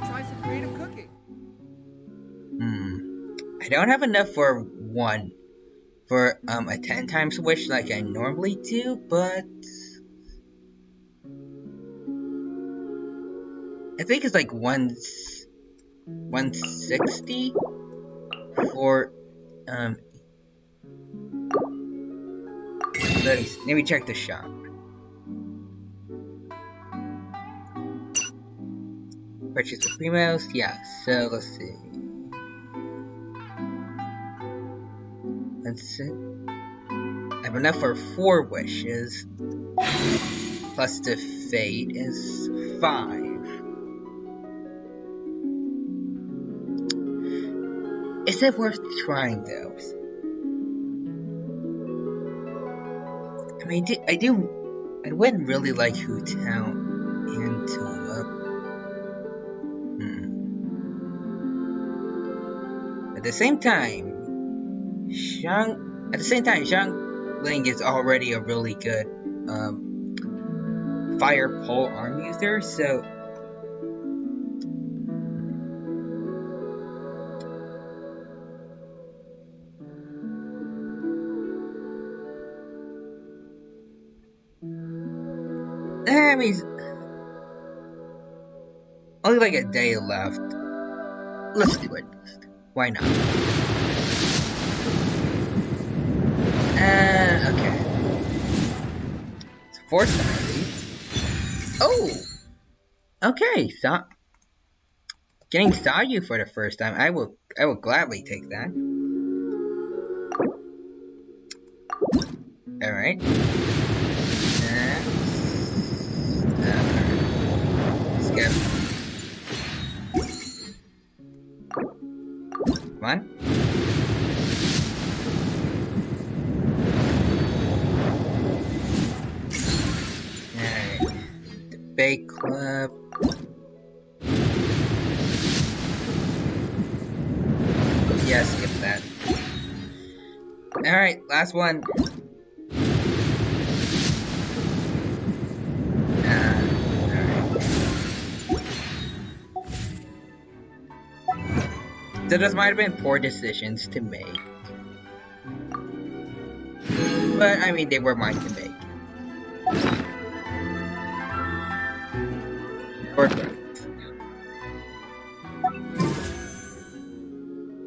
Try some creative cooking. I don't have enough for a 10 times wish like I normally do, but I think it's like 160 for let me check the shop. Purchase the primos, yeah, so let's see. That's it. I have enough for 4 wishes. Plus the fate is 5. Is it worth trying those? I mean, I wouldn't really like Hootown and Tulip. At the same time, Xiangling is already a really good fire pole arm user, so I mean, only like a day left. Let's do it. Why not? Okay. It's 4 stars. Oh! Okay, getting Sayu for the first time. I will gladly take that. Alright. Skip. Come on. Bake Club. Yeah, skip that. Alright, last one. Alright. So those might have been poor decisions to make. But, I mean, they were mine to make.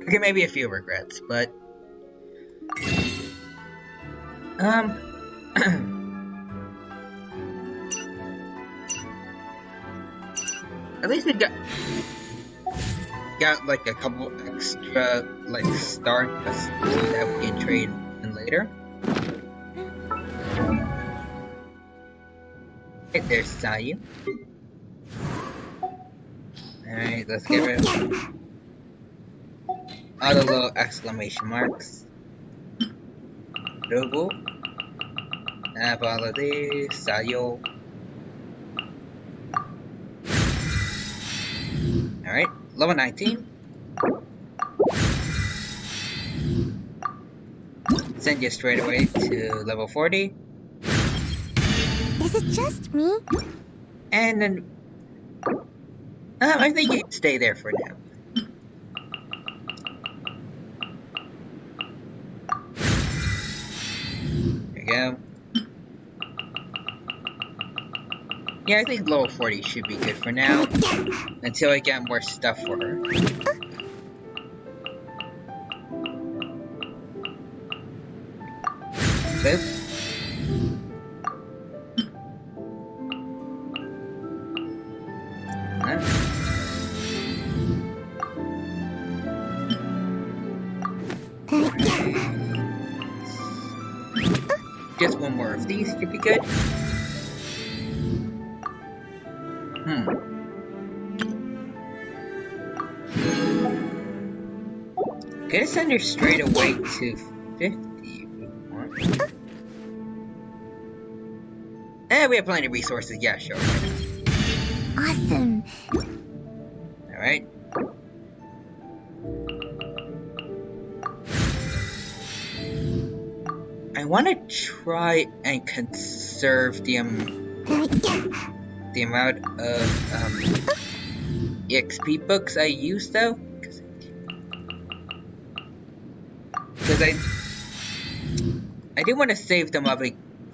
Okay, maybe a few regrets, but at least we got like a couple extra like stardust that we can trade in later. Right, there's Sayu. Alright, let's get rid of all the little exclamation marks. Robo. Have all of these. Sayo. Alright, level 19. Send you straight away to level 40. Is it just me? And then I think you can stay there for now. There you go. Yeah, I think level 40 should be good for now. Until I get more stuff for her. Boop. just one more of these should be good. Gonna send her straight away to 50 if we want. We have plenty of resources, yeah, sure. Awesome. Alright. I want to try and conserve the amount of EXP books I use though, because I do want to save them up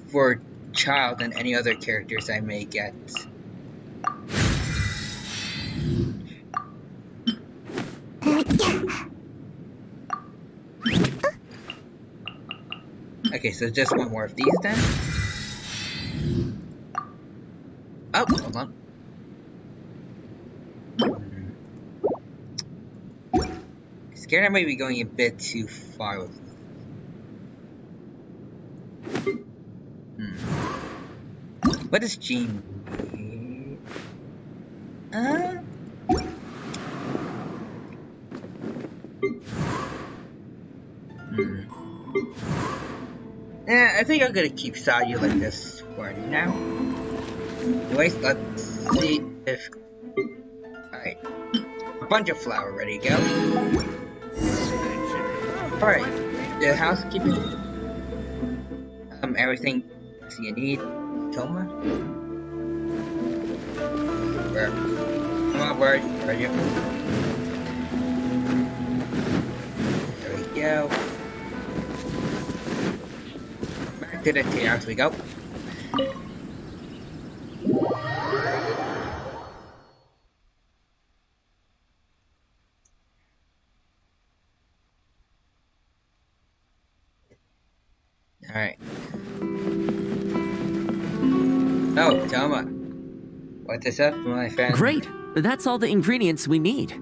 for Child and any other characters I may get. Okay, so just one more of these then. Oh, hold on. Scared I might be going a bit too far with What does Gene need? I think I'm gonna keep Sayu like this for now. Anyways, let's see if... Alright. A bunch of flour ready to go. Alright. The housekeeping. Everything you need. Toma? Where? Come on, bird. Where are you? There we go. Back to the tea house we go. Alright. Oh, Toma. What's this up, my friend? Great! That's all the ingredients we need.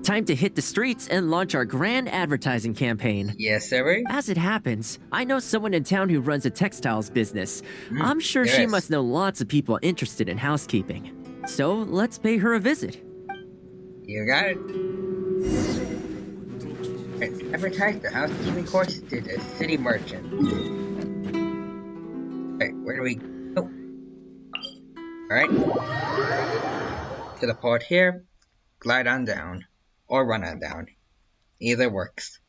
Time to hit the streets and launch our grand advertising campaign. Yes, sir. As it happens, I know someone in town who runs a textiles business. I'm sure she must know lots of people interested in housekeeping. So let's pay her a visit. You got it. Advertise the housekeeping course to the city merchant. Alright, where do we go? Alright. To the port here. Glide on down. Or run on down. Either works.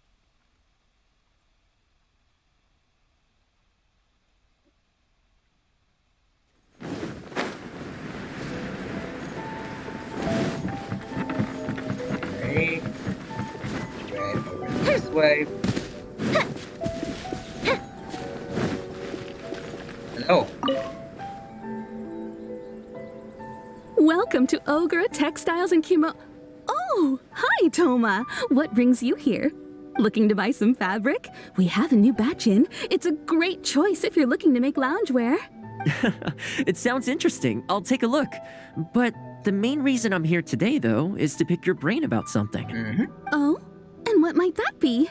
Right. Right over this way. Hello. Welcome to Ogre Textiles and Kimo... Oh, hi, Toma. What brings you here? Looking to buy some fabric? We have a new batch in. It's a great choice if you're looking to make loungewear. It sounds interesting. I'll take a look. But the main reason I'm here today, though, is to pick your brain about something. Oh? And what might that be?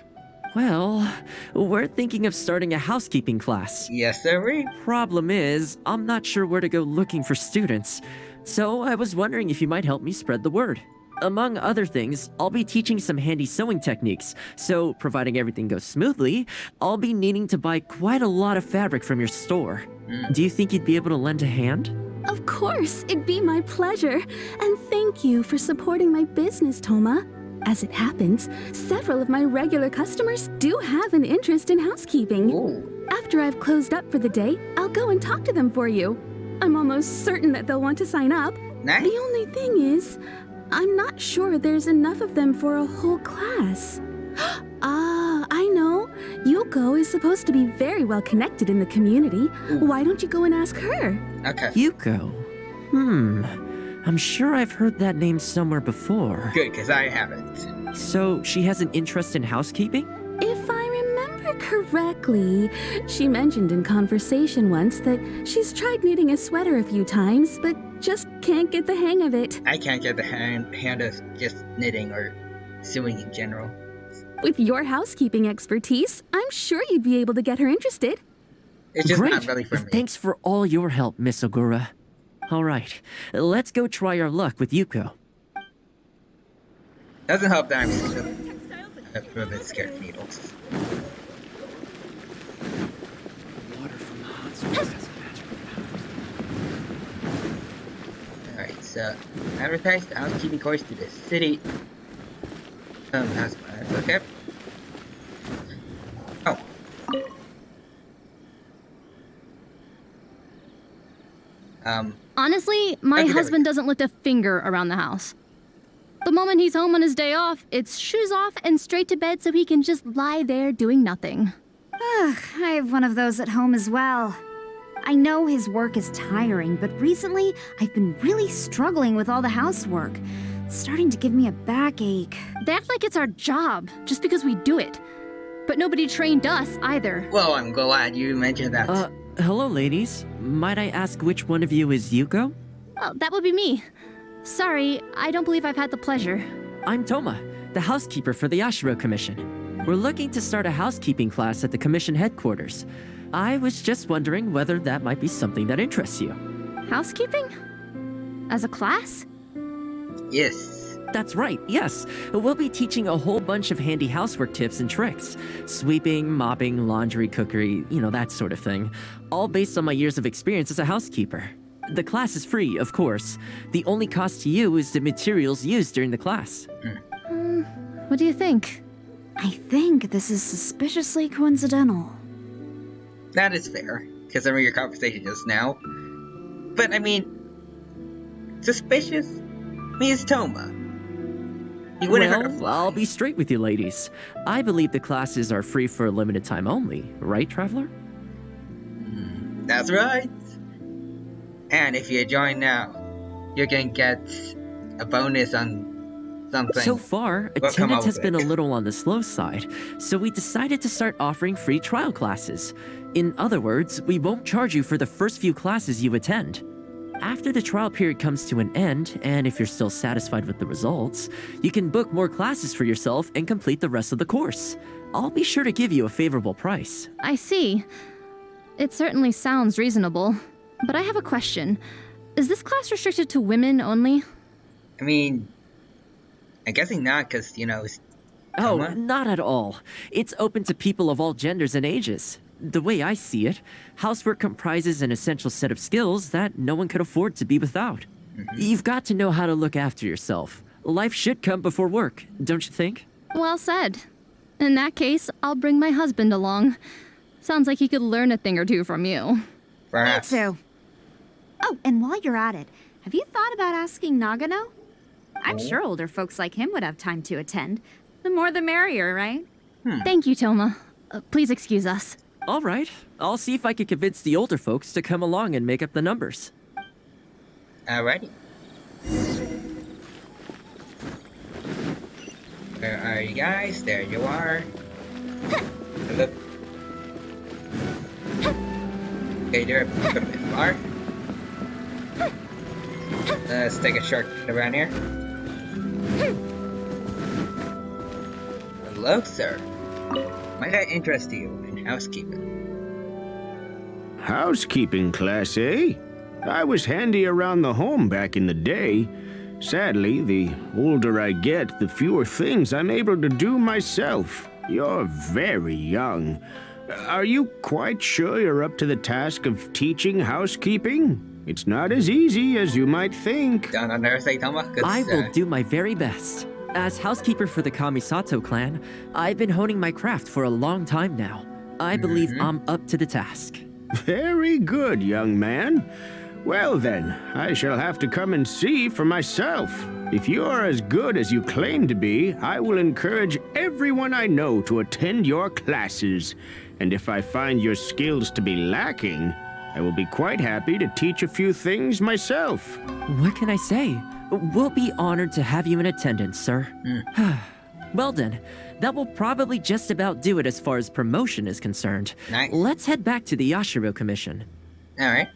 Well, we're thinking of starting a housekeeping class. Yes, sir. Problem is, I'm not sure where to go looking for students. So I was wondering if you might help me spread the word. Among other things, I'll be teaching some handy sewing techniques, so providing everything goes smoothly, I'll be needing to buy quite a lot of fabric from your store. Do you think you'd be able to lend a hand? Of course, it'd be my pleasure. And thank you for supporting my business, Toma. As it happens, several of my regular customers do have an interest in housekeeping. Ooh. After I've closed up for the day, I'll go and talk to them for you. I'm almost certain that they'll want to sign up. Nice. The only thing is, I'm not sure there's enough of them for a whole class. Ah, I know. Yuko is supposed to be very well connected in the community. Why don't you go and ask her? Okay. Yuko. I'm sure I've heard that name somewhere before. Good, because I haven't. So she has an interest in housekeeping? If I remember correctly, she mentioned in conversation once that she's tried knitting a sweater a few times, but just can't get the hang of it. I can't get the hand of just knitting or sewing in general. With your housekeeping expertise, I'm sure you'd be able to get her interested. It's just Great. not really for me. Thanks for all your help, Miss Ogura. All right, let's go try our luck with Yuko. Doesn't help that I'm still a little bit scared of needles. Water from the hot springs has magical powers. Alright, so advertised housekeeping course to the city. That's okay. Oh. Honestly, my Okay, husband doesn't lift a finger around the house. The moment he's home on his day off, it's shoes off and straight to bed so he can just lie there doing nothing. Ugh, I have one of those at home as well. I know his work is tiring, but recently I've been really struggling with all the housework. It's starting to give me a backache. They act like it's our job, just because we do it. But nobody trained us either. Well, I'm glad you mentioned that. Hello, ladies. Might I ask which one of you is Yuko? Oh, that would be me. Sorry, I don't believe I've had the pleasure. I'm Toma, the housekeeper for the Yashiro Commission. We're looking to start a housekeeping class at the Commission headquarters. I was just wondering whether that might be something that interests you. Housekeeping? As a class? Yes. That's right, yes. We'll be teaching a whole bunch of handy housework tips and tricks. Sweeping, mopping, laundry, cookery, that sort of thing. All based on my years of experience as a housekeeper. The class is free, of course. The only cost to you is the materials used during the class. What do you think? I think this is suspiciously coincidental. That is fair, considering your conversation just now. But, I mean, suspicious? It's Toma. He wouldn't hurt a Well, fly. I'll be straight with you ladies. I believe the classes are free for a limited time only, right, Traveler? That's right. And if you join now, you're gonna get a bonus on something. So far, We'll come attendance up has with been it. a little on the slow side, so we decided to start offering free trial classes. In other words, we won't charge you for the first few classes you attend. After the trial period comes to an end, and if you're still satisfied with the results, you can book more classes for yourself and complete the rest of the course. I'll be sure to give you a favorable price. I see. It certainly sounds reasonable. But I have a question. Is this class restricted to women only? I mean, I'm guessing not, because, it's Oh, Toma? not at all. It's open to people of all genders and ages. The way I see it, housework comprises an essential set of skills that no one could afford to be without. You've got to know how to look after yourself. Life should come before work, don't you think? Well said. In that case, I'll bring my husband along. Sounds like he could learn a thing or two from you. Perhaps. Mitsu. Oh, and while you're at it, have you thought about asking Nagano? I'm sure older folks like him would have time to attend. The more the merrier, right? Thank you, Toma. Please excuse us. All right, I'll see if I can convince the older folks to come along and make up the numbers. Alrighty. Where are you guys? There you are. Hello. Okay, they're a bit far. Let's take a shortcut around here. Hello, sir. Might I interest you in housekeeping? Housekeeping class, eh? I was handy around the home back in the day. Sadly, the older I get, the fewer things I'm able to do myself. You're very young. Are you quite sure you're up to the task of teaching housekeeping? It's not as easy as you might think. Don't underestimate Toma, 'cause, I will do my very best. As housekeeper for the Kamisato clan, I've been honing my craft for a long time now. I believe I'm up to the task. Very good, young man. Well then, I shall have to come and see for myself. If you're as good as you claim to be, I will encourage everyone I know to attend your classes. And if I find your skills to be lacking, I will be quite happy to teach a few things myself. What can I say? We'll be honored to have you in attendance, sir. Well then, that will probably just about do it as far as promotion is concerned. Nice. Let's head back to the Yashiro Commission. Alright.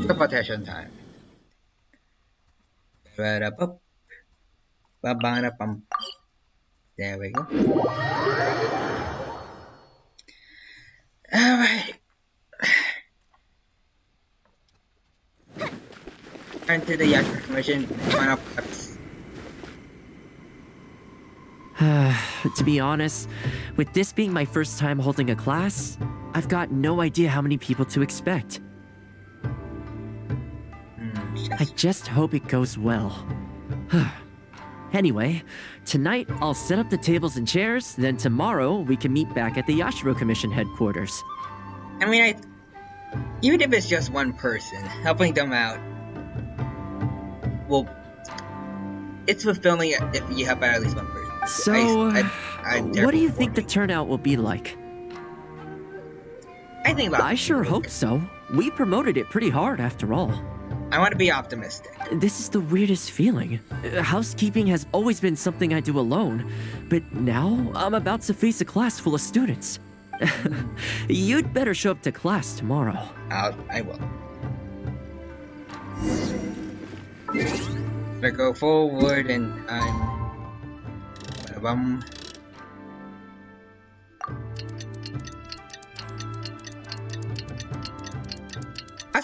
Competition time. Ba-da-bum. Ba-ba-da-bum. There we go. to the Yashiro Commission, final preps. To be honest, with this being my first time holding a class, I've got no idea how many people to expect. I just hope it goes well. Anyway, tonight I'll set up the tables and chairs, then tomorrow we can meet back at the Yashiro Commission headquarters. I mean, even if it's just one person, helping them out, well, it's fulfilling if you help out at least one person. So, what do you think the turnout will be like? I think I sure hope so. We promoted it pretty hard after all. I want to be optimistic. This is the weirdest feeling. Housekeeping has always been something I do alone, but now I'm about to face a class full of students. You'd better show up to class tomorrow. I will. I go forward and I'm...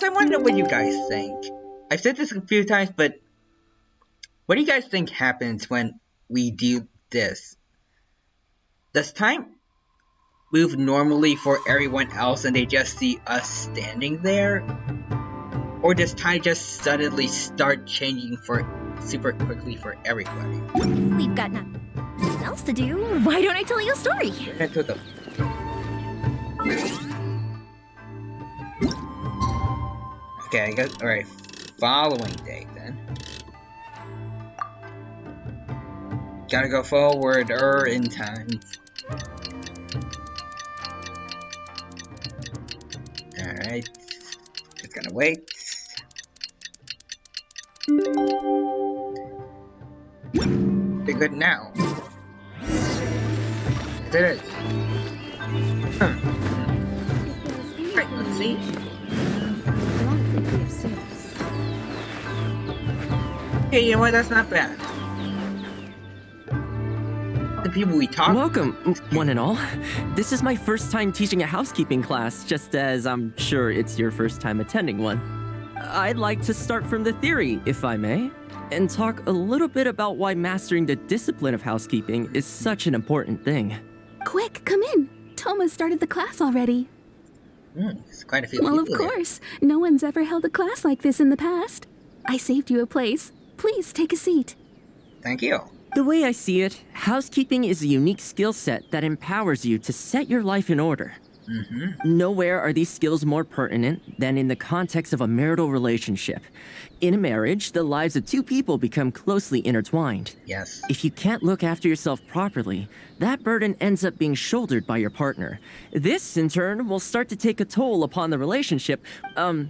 I want to know what you guys think. I've said this a few times, but what do you guys think happens when we do this? Does time move normally for everyone else and they just see us standing there? Or does time just suddenly start changing for super quickly for everybody? We've got nothing else to do. Why don't I tell you a story? Okay, I guess, alright, following day then. Gotta go forward in time. Alright, just gonna wait. Be good now. Did it. Right, let's see. Hey, you know what? That's not bad. The people we talk. Welcome, one and all. This is my first time teaching a housekeeping class, just as I'm sure it's your first time attending one. I'd like to start from the theory, if I may, and talk a little bit about why mastering the discipline of housekeeping is such an important thing. Quick, come in. Toma started the class already. It's quite a few Well, of people course. No one's ever held a class like this in the past. I saved you a place. Please take a seat. Thank you. The way I see it, housekeeping is a unique skill set that empowers you to set your life in order. Nowhere are these skills more pertinent than in the context of a marital relationship. In a marriage, the lives of two people become closely intertwined. Yes. If you can't look after yourself properly, that burden ends up being shouldered by your partner. This, in turn, will start to take a toll upon the relationship. What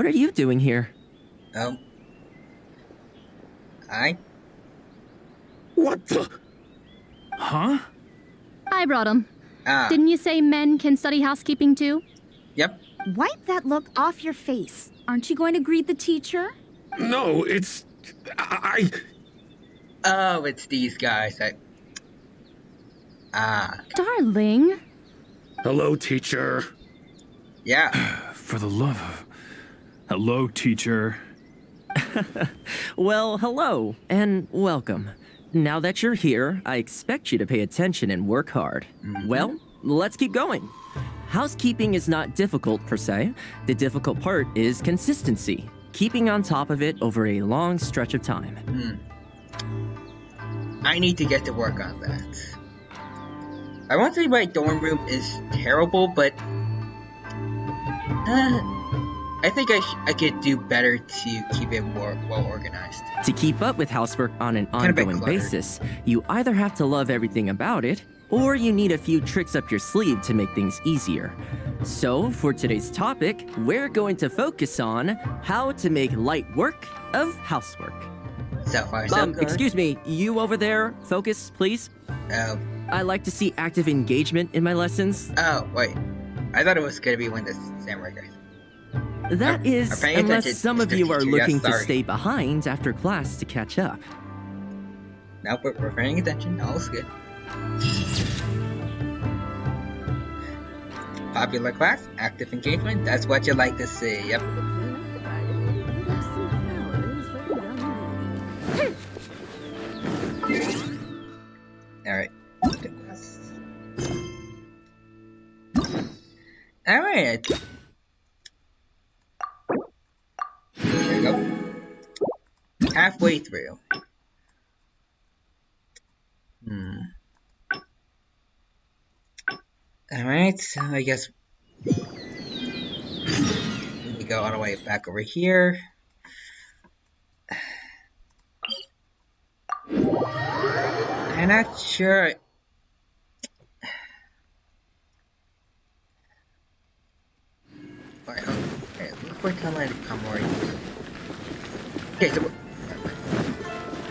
are you doing here? What the? Huh? I brought him. Didn't you say men can study housekeeping too? Yep. Wipe that look off your face. Aren't you going to greet the teacher? No, it's... Oh, it's these guys. Darling. Hello, teacher. Yeah. For the love of... Hello, teacher. Well, hello, and welcome. Now that you're here, I expect you to pay attention and work hard. Well, let's keep going. Housekeeping is not difficult per se. The difficult part is consistency, keeping on top of it over a long stretch of time. I need to get to work on that. I won't say my dorm room is terrible, but I think I could do better to keep it more well organized. To keep up with housework on an ongoing basis, you either have to love everything about it, or you need a few tricks up your sleeve to make things easier. So, for today's topic, we're going to focus on how to make light work of housework. So far, so good. Excuse me, you over there, focus, please. I like to see active engagement in my lessons. Oh, wait. I thought it was gonna be one of the samurai guys. That is, unless some of you are looking to stay behind after class to catch up. Now we're paying attention. All's good. Popular class, active engagement. That's what you like to see. Yep. halfway through. Alright, so I guess we go all the way back over here. I'm not sure. Alright, look for Toma to come over here. Okay, so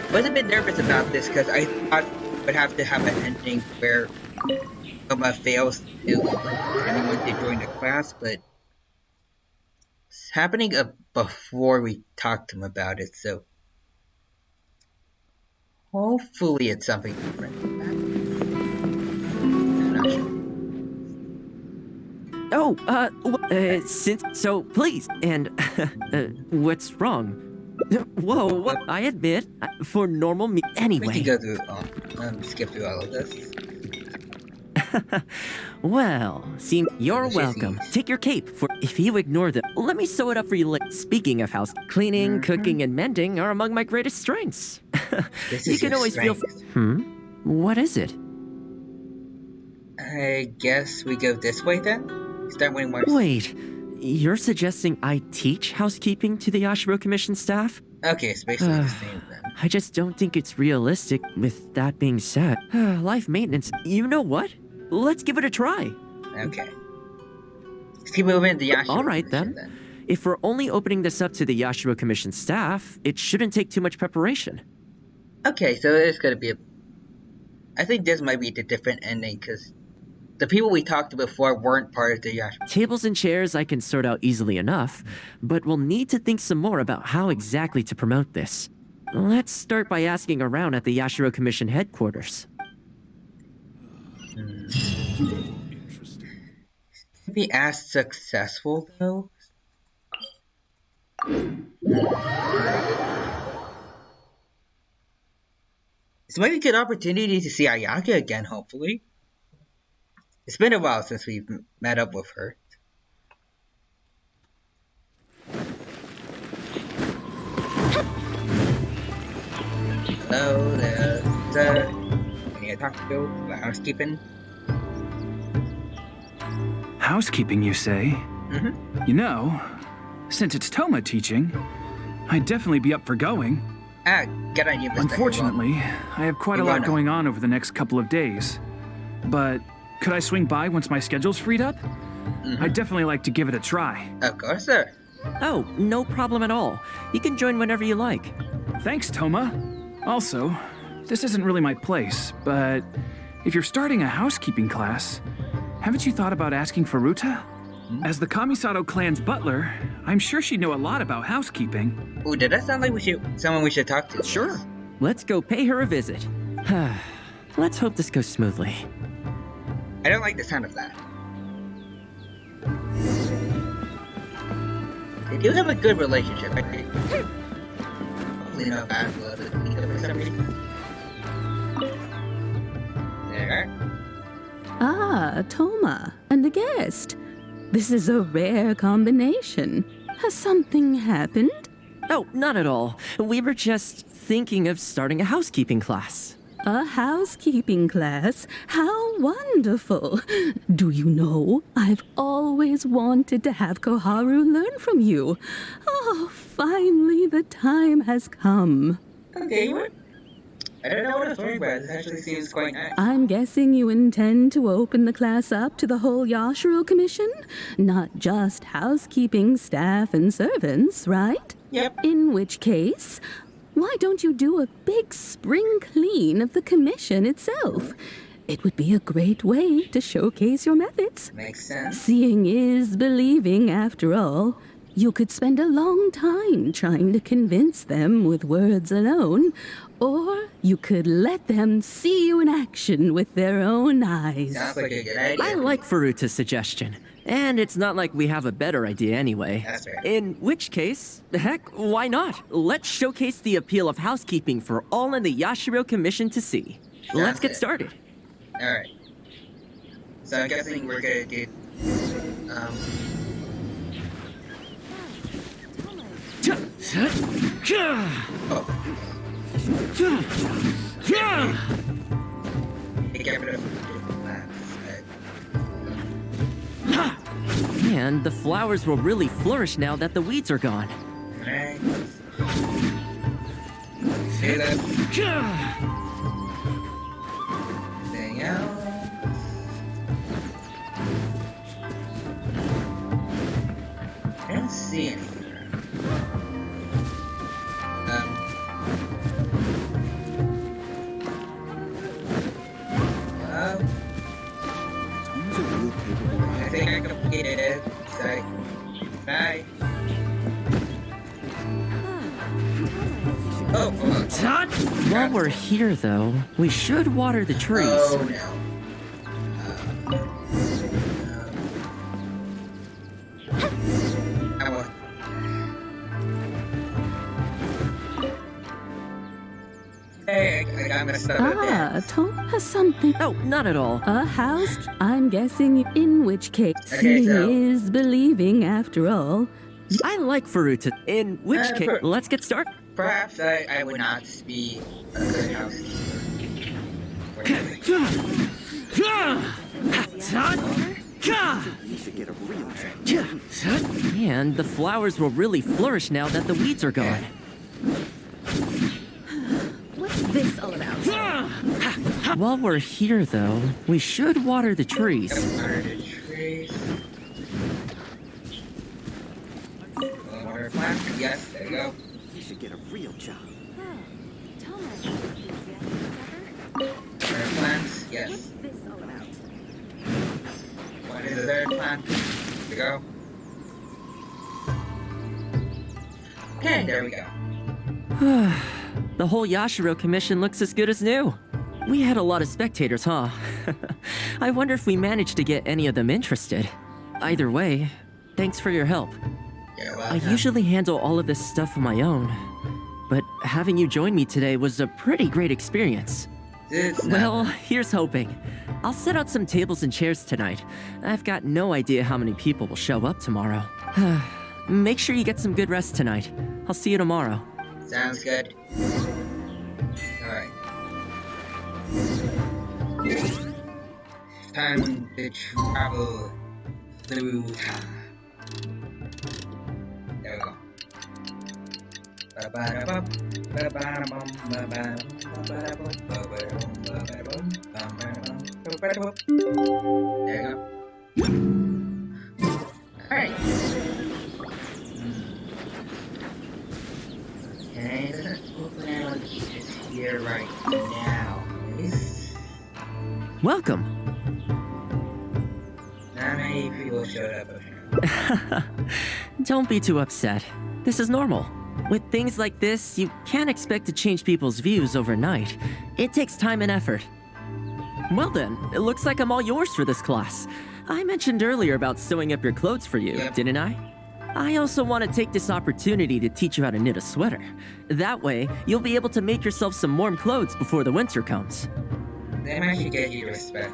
I was a bit nervous about this because I thought I would have to have an ending where Toma fails to anyone to join the class, but it's happening before we talk to him about it, so hopefully it's something different. I'm not sure. Oh, so please, and, what's wrong? Whoa, I admit, for normal me, anyway. We can go through, skip through all of this. Well, you're welcome. Easy. Take your cape, for if you ignore them, let me sew it up for you later. Speaking of house, cleaning, cooking, and mending are among my greatest strengths. This You is can your always strength. What is it? I guess we go this way then? Start winning more. Wait, you're suggesting I teach housekeeping to the Yashiro Commission staff? Okay, it's basically the same then. I just don't think it's realistic. With that being said, life maintenance, you know what? Let's give it a try. Okay. Let's keep moving to Yashiro. All right then. If we're only opening this up to the Yashiro Commission staff, it shouldn't take too much preparation. Okay, so it's gonna be I think this might be the different ending, because the people we talked to before weren't part of the Yashiro. Tables and chairs I can sort out easily enough, but we'll need to think some more about how exactly to promote this. Let's start by asking around at the Yashiro Commission headquarters. Be as successful though. This might be a good opportunity to see Ayaka again, hopefully. It's been a while since we've met up with her. Hello, there's I need to talk to you about housekeeping. Housekeeping, you say? You know, since it's Toma teaching, I'd definitely be up for going. Get on you, Mr. Unfortunately, I have quite a lot going on over the next couple of days. But could I swing by once my schedule's freed up? I'd definitely like to give it a try. Of course, sir. Oh, no problem at all. You can join whenever you like. Thanks, Toma. Also, this isn't really my place, but if you're starting a housekeeping class, haven't you thought about asking Furuta? As the Kamisato clan's butler, I'm sure she'd know a lot about housekeeping. Ooh, did that sound like someone we should talk to? Sure. Let's go pay her a visit. Let's hope this goes smoothly. I don't like the sound of that. They do have a good relationship, I think. Hopefully not bad blood for some reason. There. Ah, Toma, and a guest. This is a rare combination. Has something happened? Oh, not at all. We were just thinking of starting a housekeeping class. A housekeeping class? How wonderful! Do you know, I've always wanted to have Koharu learn from you. Oh, finally the time has come. Okay, I don't know what a story about. This actually seems quite nice. I'm guessing you intend to open the class up to the whole Yashiro Commission? Not just housekeeping staff and servants, right? Yep. In which case, why don't you do a big spring clean of the commission itself? It would be a great way to showcase your methods. Makes sense. Seeing is believing, after all. You could spend a long time trying to convince them with words alone, or you could let them see you in action with their own eyes. Sounds like a good idea. I like Furuta's suggestion. And it's not like we have a better idea anyway. That's fair. In which case, heck, why not? Let's showcase the appeal of housekeeping for all in the Yashiro Commission to see. Let's get started. Alright. So I'm guessing we're gonna do, Get rid of plants. And the flowers will really flourish now that the weeds are gone. Right. See that? Anything else? I don't see anything. Well, I think I completed it. So, bye. Oh, hold on. While we're here, though, we should water the trees. Oh no. I will. Hey, I messed up a bit. Tom has something. Oh, not at all. A house? I'm guessing, in which case, Okay, seeing so- is believing after all. I like Faruta, in which Uh, case, for- let's get started. Perhaps I would not be a good housekeeper. And the flowers will really flourish now that the weeds are gone. What's this all about? While we're here, though, we should water the trees. Water the trees. Water plant. Yes, there you go. You should get a real job. Water plants. Yes. This all about? What is the third plant? There we go. Okay, there we go. The whole Yashiro commission looks as good as new. We had a lot of spectators, huh? I wonder if we managed to get any of them interested. Either way, thanks for your help. You're I welcome. usually handle all of this stuff on my own, but having you join me today was a pretty great experience. It's not- Well, here's hoping. I'll set out some tables and chairs tonight. I've got no idea how many people will show up tomorrow. Make sure you get some good rest tonight. I'll see you tomorrow. Sounds good. Alright. Time to travel through time. There we go. Ba-ba-da-bum, ba-ba-da-bum, ba-ba-dum, ba-ba-da-bum, ba-ba-da-bum, ba-ba-da-bum, ba-ba-da-bum, ba-ba-da-bum. There you go. Alright. Okay, doesn't look like it's here right now. Welcome. Not many people showed up apparently. Don't be too upset. This is normal. With things like this, you can't expect to change people's views overnight. It takes time and effort. Well then, it looks like I'm all yours for this class. I mentioned earlier about sewing up your clothes for you, Yep. didn't I? I also want to take this opportunity to teach you how to knit a sweater. That way, you'll be able to make yourself some warm clothes before the winter comes. They might should get you respect.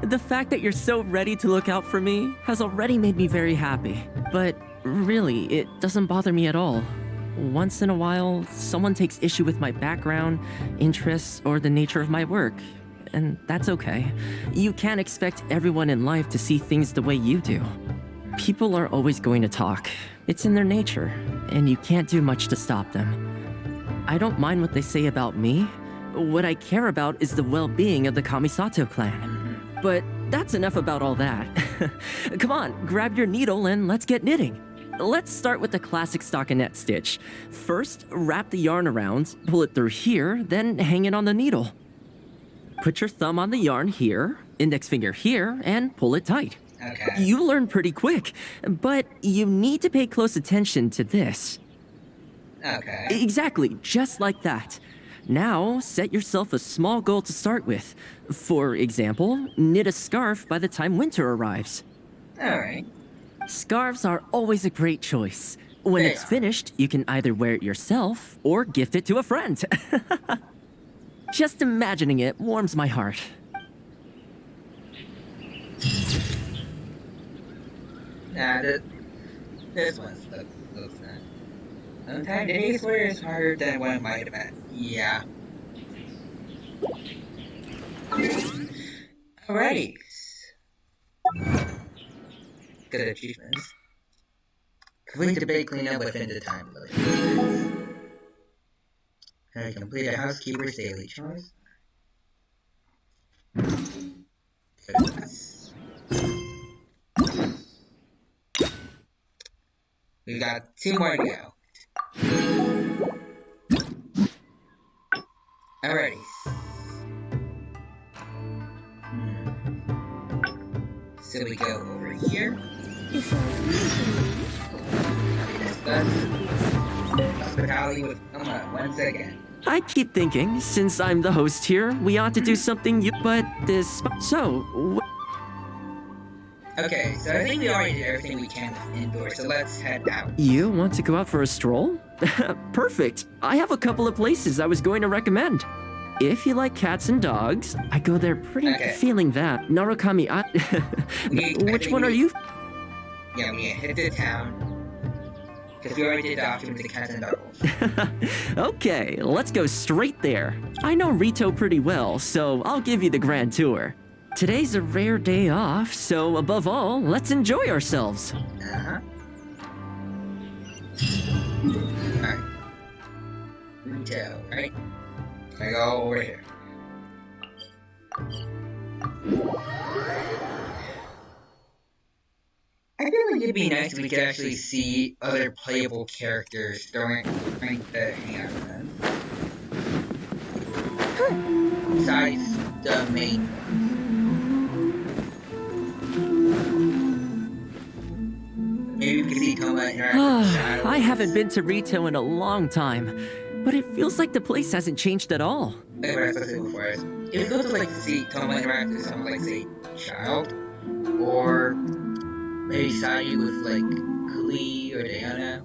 The fact that you're so ready to look out for me has already made me very happy. But really, it doesn't bother me at all. Once in a while, someone takes issue with my background, interests, or the nature of my work. And that's okay. You can't expect everyone in life to see things the way you do. People are always going to talk. It's in their nature, and you can't do much to stop them. I don't mind what they say about me. What I care about is the well-being of the Kamisato clan. But that's enough about all that. Come on, grab your needle and let's get knitting. Let's start with the classic stockinette stitch. First, wrap the yarn around, pull it through here, then hang it on the needle. Put your thumb on the yarn here, index finger here, and pull it tight. Okay. You learn pretty quick, but you need to pay close attention to this. Okay. Exactly, just like that. Now, set yourself a small goal to start with. For example, knit a scarf by the time winter arrives. Alright. Scarves are always a great choice. When They it's are. finished, you can either wear it yourself or gift it to a friend. Just imagining it warms my heart. Nah, this one's looks nice. Sometimes any swear is harder than one might imagine. Yeah. Alrighty. Good achievements. Complete the big cleanup within the time limit. Complete a housekeeper's daily chores. Goodness. We got 2 more to go. Alrighty. So we go over here. Hospitality with once again. I keep thinking, since I'm the host here, we ought to do something but this... So, Okay, so I think we already did everything we can indoors, so let's head out. You want to go out for a stroll? Perfect. I have a couple of places I was going to recommend. If you like cats and dogs, I go there pretty feeling that. Narukami, which one are you? Yeah, we hit the town. Because we already did document the cats and dogs. Okay, let's go straight there. I know Rito pretty well, so I'll give you the grand tour. Today's a rare day off, so above all, let's enjoy ourselves. Alright. Rito, right? I go over here. I feel like it'd be nice if we could actually see other playable characters during the hangout event. Besides the main one. Maybe we can see Toma interact with Shadow. I haven't been to Rito in a long time, but it feels like the place hasn't changed at all. Like what I was saying before, it would go to like to see Toma interact with someone like, say, Child, or maybe Sayu with like Klee or Diana,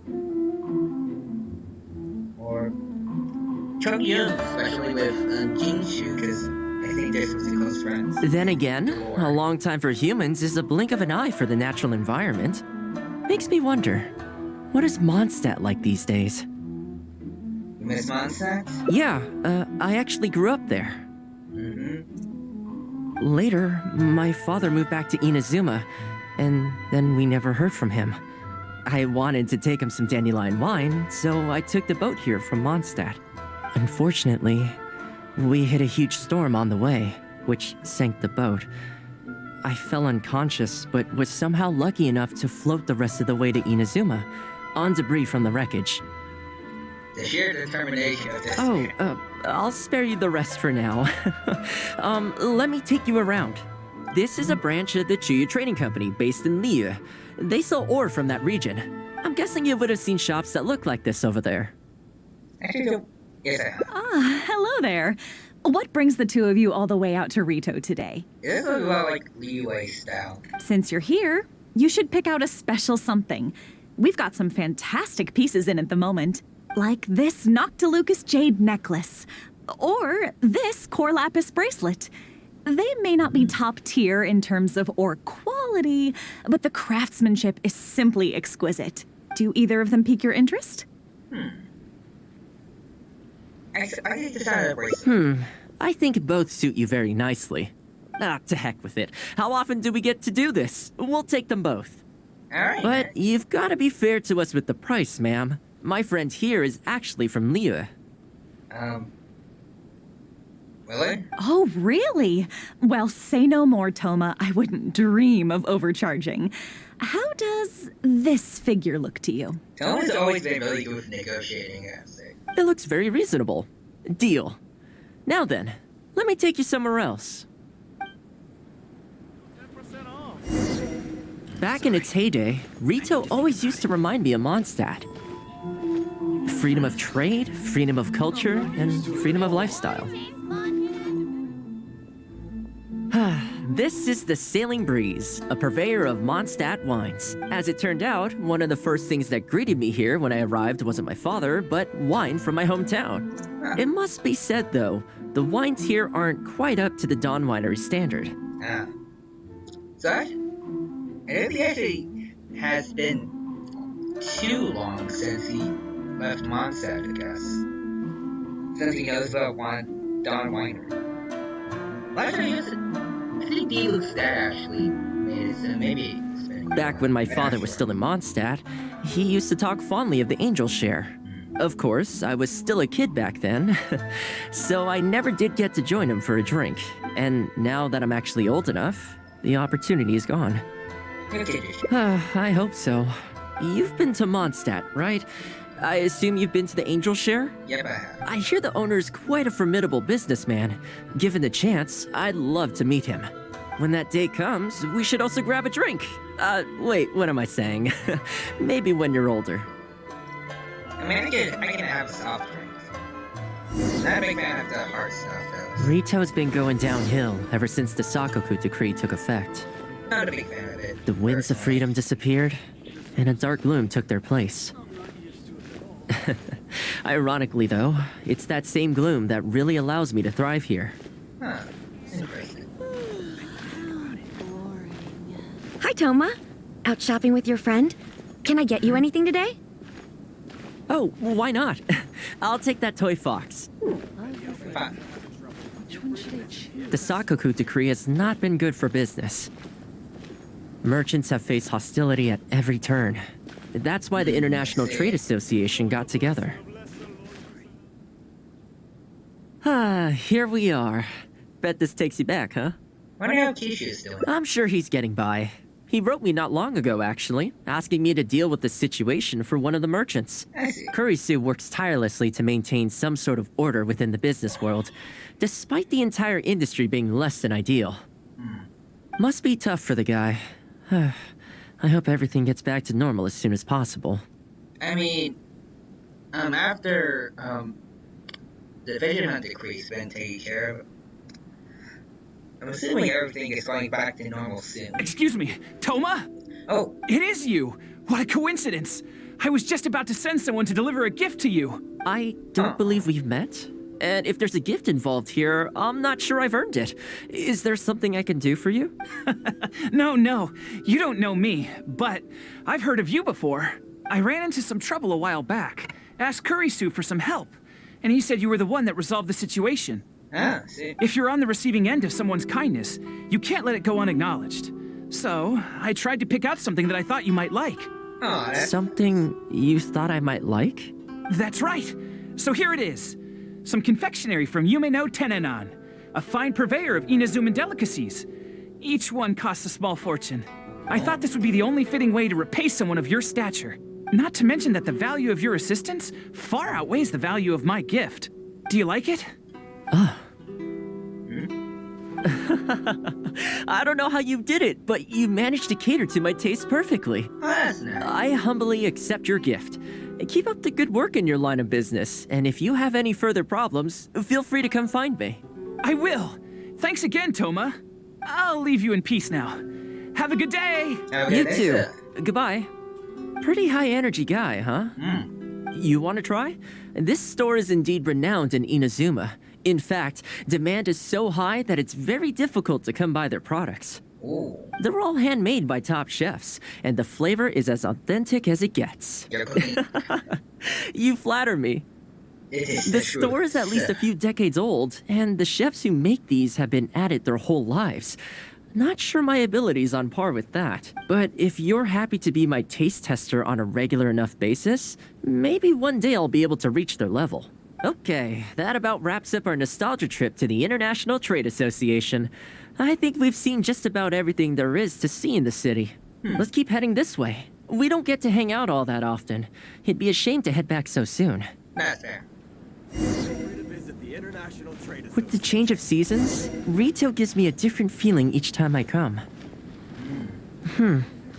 or Chunkyun, especially with Jinshu, because I think they're supposed to be close friends. Then again, a long time for humans is a blink of an eye for the natural environment. Makes me wonder, what is Mondstadt like these days? You miss Mondstadt? Yeah, I actually grew up there. Later, my father moved back to Inazuma, and then we never heard from him. I wanted to take him some dandelion wine, so I took the boat here from Mondstadt. Unfortunately, we hit a huge storm on the way, which sank the boat. I fell unconscious, but was somehow lucky enough to float the rest of the way to Inazuma, on debris from the wreckage. The sheer determination of this. I'll spare you the rest for now. Let me take you around. This is a branch of the Chuyu Trading Company based in Liu. They sell ore from that region. I'm guessing you would have seen shops that look like this over there. Actually, yes, I have. Hello there. What brings the two of you all the way out to Rito today? This is a lot like Liyue style. Since you're here, you should pick out a special something. We've got some fantastic pieces in at the moment, like this Noctilucus jade necklace, or this core lapis bracelet. They may not be top tier in terms of ore quality, but the craftsmanship is simply exquisite. Do either of them pique your interest? I think the sound of the bracelet. I think both suit you very nicely. To heck with it. How often do we get to do this? We'll take them both. Alright. But you've got to be fair to us with the price, ma'am. My friend here is actually from Liu. Really? Oh, really? Well, say no more, Toma. I wouldn't dream of overcharging. How does this figure look to you? Toma's always been really good with negotiating, I have to say. It looks very reasonable. Deal. Now then, let me take you somewhere else. Back in its heyday, Rito always used to remind me of Mondstadt. Freedom of trade, freedom of culture, and freedom of lifestyle. This is the Sailing Breeze, a purveyor of Mondstadt wines. As it turned out, one of the first things that greeted me here when I arrived wasn't my father, but wine from my hometown. It must be said, though, the wines here aren't quite up to the Dawn Winery standard. So, I don't think it actually has been too long since he left Mondstadt, I guess. Since he knows about Don Weiner. Last time he was... I think Luke's dad actually made it, so maybe... Back when my father was still in Mondstadt, he used to talk fondly of the angel share. Of course, I was still a kid back then, so I never did get to join him for a drink. And now that I'm actually old enough, the opportunity is gone. I hope so. You've been to Mondstadt, right? I assume you've been to the angel share? Yep, I have. I hear the owner's quite a formidable businessman. Given the chance, I'd love to meet him. When that day comes, we should also grab a drink. Wait, what am I saying? Maybe when you're older. I mean, I can have soft drinks. Not a big fan of the hard stuff, though. Rito's been going downhill ever since the Sakoku decree took effect. Not a big fan of it. The winds of freedom disappeared, and a dark gloom took their place. Ironically, though, it's that same gloom that really allows me to thrive here. Huh. Interesting. Hi, Toma. Out shopping with your friend? Can I get you anything today? Oh, why not? I'll take that toy fox. The Sakoku decree has not been good for business. Merchants have faced hostility at every turn. That's why the International Trade Association got together. Here we are. Bet this takes you back, huh? Wonder how Kishu's doing. I'm sure he's getting by. He wrote me not long ago, actually, asking me to deal with the situation for one of the merchants. I see. Kurisu works tirelessly to maintain some sort of order within the business world, despite the entire industry being less than ideal. Must be tough for the guy. I hope everything gets back to normal as soon as possible. I mean, after, the Vision Hunt decree's been taken care of, I'm assuming everything is going back to normal soon. Excuse me, Toma? Oh. It is you! What a coincidence! I was just about to send someone to deliver a gift to you. I don't believe we've met. And if there's a gift involved here, I'm not sure I've earned it. Is there something I can do for you? No, you don't know me, but I've heard of you before. I ran into some trouble a while back, asked Kurisu for some help, and he said you were the one that resolved the situation. See. If you're on the receiving end of someone's kindness, you can't let it go unacknowledged. So, I tried to pick out something that I thought you might like. Something you thought I might like? That's right! So here it is. Some confectionery from Yume no Tenenan, a fine purveyor of Inazuman delicacies. Each one costs a small fortune. I thought this would be the only fitting way to repay someone of your stature. Not to mention that the value of your assistance far outweighs the value of my gift. Do you like it? I don't know how you did it, but you managed to cater to my taste perfectly. Oh, that's nice. I humbly accept your gift. Keep up the good work in your line of business, and if you have any further problems, feel free to come find me. I will. Thanks again, Toma. I'll leave you in peace now. Have a good day. Okay, You too. Goodbye. Pretty high energy guy, huh? You want to try? This store is indeed renowned in Inazuma. In fact, demand is so high that it's very difficult to come by their products. Ooh. They're all handmade by top chefs, and the flavor is as authentic as it gets. You're cooking. You flatter me. It is The store is at least a few decades old, and the chefs who make these have been at it their whole lives. Not sure my ability's on par with that, but if you're happy to be my taste tester on a regular enough basis, maybe one day I'll be able to reach their level. Okay, that about wraps up our nostalgia trip to the International Trade Association. I think we've seen just about everything there is to see in the city. Let's keep heading this way. We don't get to hang out all that often. It'd be a shame to head back so soon. That's fair. With the change of seasons, retail gives me a different feeling each time I come.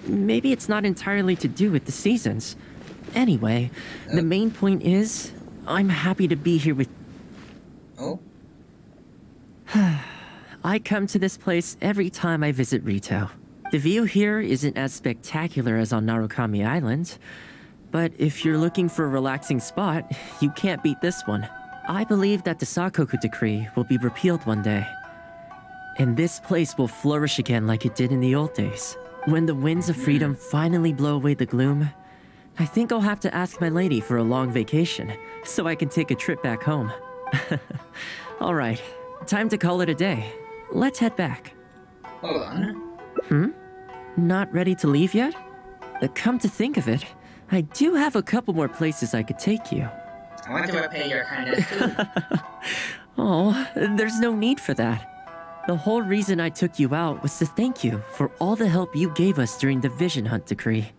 Maybe it's not entirely to do with the seasons. Anyway, the main point is, I'm happy to be here with... Oh? I come to this place every time I visit Rito. The view here isn't as spectacular as on Narukami Island, but if you're looking for a relaxing spot, you can't beat this one. I believe that the Sakoku decree will be repealed one day, and this place will flourish again like it did in the old days. When the winds of freedom finally blow away the gloom, I think I'll have to ask my lady for a long vacation, so I can take a trip back home. Alright, time to call it a day. Let's head back. Hold on. Not ready to leave yet? Come to think of it, I do have a couple more places I could take you. I want to repay your kindness too. Oh, there's no need for that. The whole reason I took you out was to thank you for all the help you gave us during the Vision Hunt decree.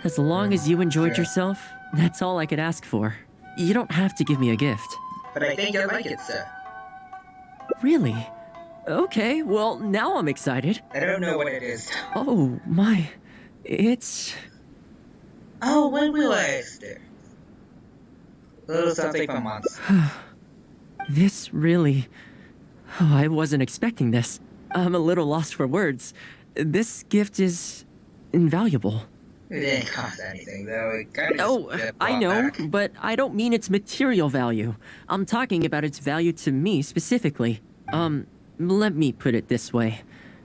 As long as you enjoyed yourself, that's all I could ask for. You don't have to give me a gift. But I think you'll like it, sir. Really? Okay, well, now I'm excited. I don't know what it is. Oh, my. It's... Oh, when will I there? A little something from months. This really... Oh, I wasn't expecting this. I'm a little lost for words. This gift is... invaluable. It didn't cost anything, though. It kind of Oh, I know, but I don't mean its material value. I'm talking about its value to me specifically. Let me put it this way.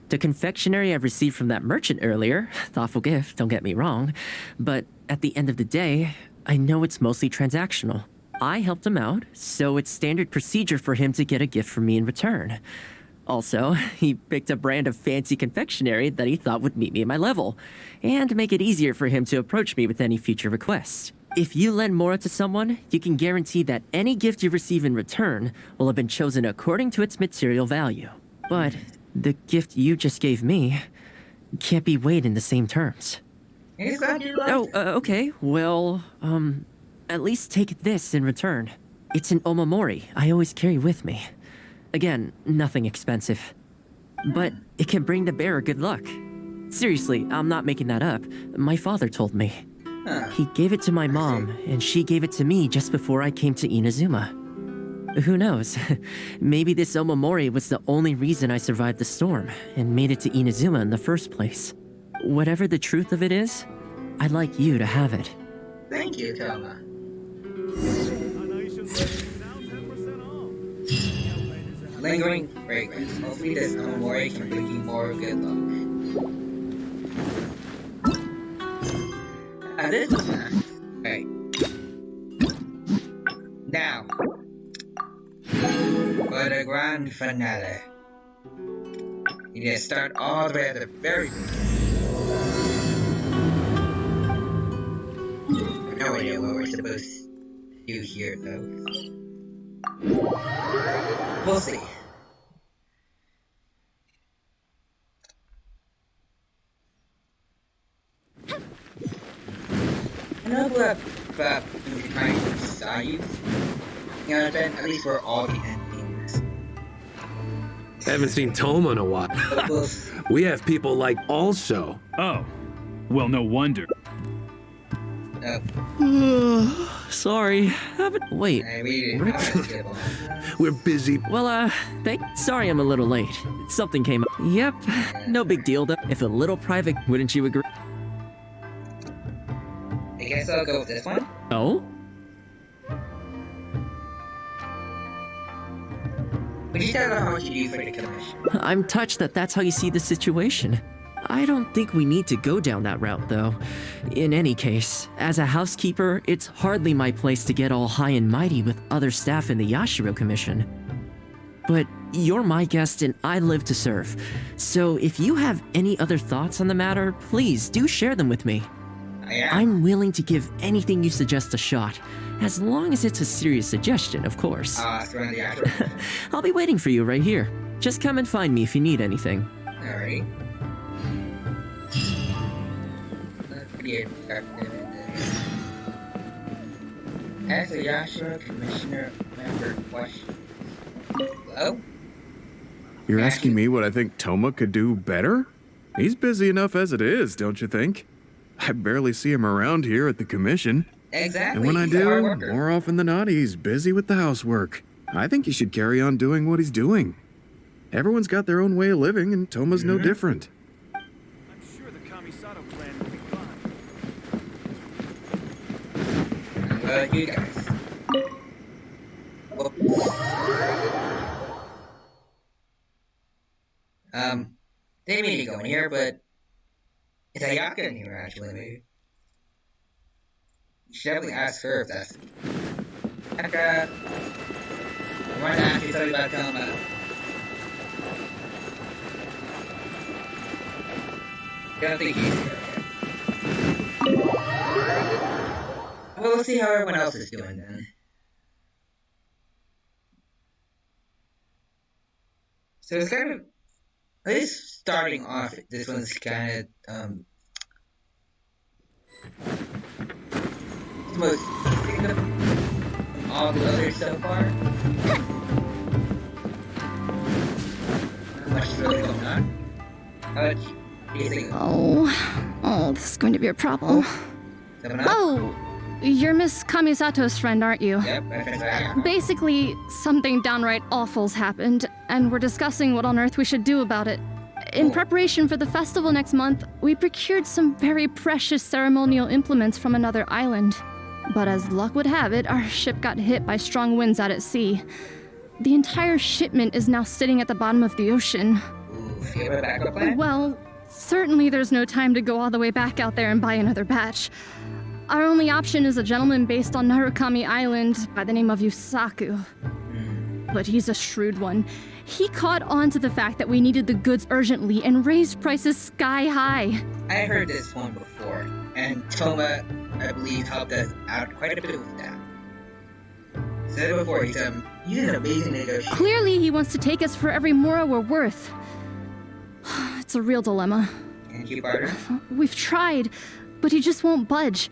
The confectionery I received from that merchant earlier, thoughtful gift, don't get me wrong, but at the end of the day, I know it's mostly transactional. I helped him out, so it's standard procedure for him to get a gift from me in return. Also, he picked a brand of fancy confectionery that he thought would meet me at my level, and make it easier for him to approach me with any future requests. If you lend Mora to someone, you can guarantee that any gift you receive in return will have been chosen according to its material value. But the gift you just gave me can't be weighed in the same terms. He's glad you liked Oh, okay, well, at least take this in return. It's an omamori I always carry with me. Again, nothing expensive. But it can bring the bearer good luck. Seriously, I'm not making that up. My father told me. He gave it to my mom, and she gave it to me just before I came to Inazuma. Who knows? Maybe this omamori was the only reason I survived the storm and made it to Inazuma in the first place. Whatever the truth of it is, I'd like you to have it. Thank you, Toma. Lingering fragrance. Hopefully this omamori can bring you more good luck. This is nice. Right. Now, for the grand finale. You need to start all the way at the very beginning. I have no idea what we're supposed to do here, though. We'll see. I know what trying to decide. You know, then at least we're all the endings. Haven't seen Toma in a while. We have people like also. Oh, well, no wonder. Sorry, wait. We're busy. Well, sorry I'm a little late. Something came up. Yep, no big deal though. If a little private, wouldn't you agree? I guess I'll go with this one. Oh? Would you tell her how much you do for the commission? I'm touched that that's how you see the situation. I don't think we need to go down that route, though. In any case, as a housekeeper, it's hardly my place to get all high and mighty with other staff in the Yashiro Commission. But you're my guest and I live to serve. So if you have any other thoughts on the matter, please do share them with me. I'm willing to give anything you suggest a shot, as long as it's a serious suggestion, of course. I'll be waiting for you right here. Just come and find me if you need anything. Alright. As a Yashiro Commissioner member question. Hello? You're asking me what I think Toma could do better? He's busy enough as it is, don't you think? I barely see him around here at the commission. Exactly. And when I do, more often than not, he's busy with the housework. I think he should carry on doing what he's doing. Everyone's got their own way of living, and Toma's no different. I'm sure the Kamisato clan will be fine. You guys. Didn't mean to go in here, but it's a Yaka in here, actually, maybe. You should definitely ask her if that's... Becca... I wanted to ask you something about Toma. I don't think he's here. Well, we'll see how everyone else is doing then. So it's kind of... At least starting off, this one's kind of, the most interesting of all the others so far. Not much is really going on. How much do you think? Oh, this is going to be a problem. Oh, you're Miss Kamisato's friend, aren't you? Yep, my friend's right. Basically, something downright awful's happened, and we're discussing what on earth we should do about it. In preparation for the festival next month, we procured some very precious ceremonial implements from another island. But as luck would have it, our ship got hit by strong winds out at sea. The entire shipment is now sitting at the bottom of the ocean. Ooh, do you have a backup plan? Well, certainly there's no time to go all the way back out there and buy another batch. Our only option is a gentleman based on Narukami Island by the name of Yusaku. But he's a shrewd one. He caught on to the fact that we needed the goods urgently and raised prices sky high. I heard this one before, and Toma, I believe, helped us out quite a bit with that. Said it before, he's an amazing negotiator. Clearly he wants to take us for every mora we're worth. It's a real dilemma. Can't you barter? We've tried, but he just won't budge.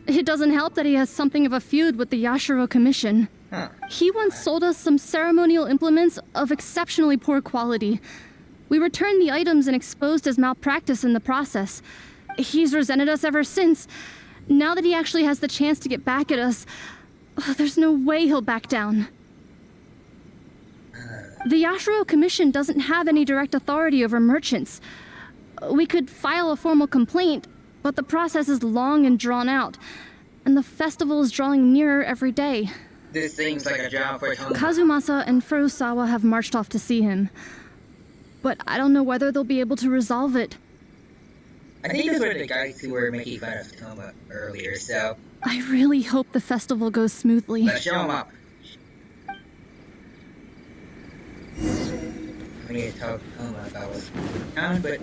It doesn't help that he has something of a feud with the Yashiro Commission. Huh. He once sold us some ceremonial implements of exceptionally poor quality. We returned the items and exposed his malpractice in the process. He's resented us ever since. Now that he actually has the chance to get back at us, there's no way he'll back down. The Yashiro Commission doesn't have any direct authority over merchants. We could file a formal complaint, but the process is long and drawn out, and the festival is drawing nearer every day. This seems like a job for Toma. Kazumasa and Furusawa have marched off to see him, but I don't know whether they'll be able to resolve it. I think those were the guys who were making fun of Toma earlier, so... I really hope the festival goes smoothly. Let's show him up. We need to tell Toma about what's going on, but...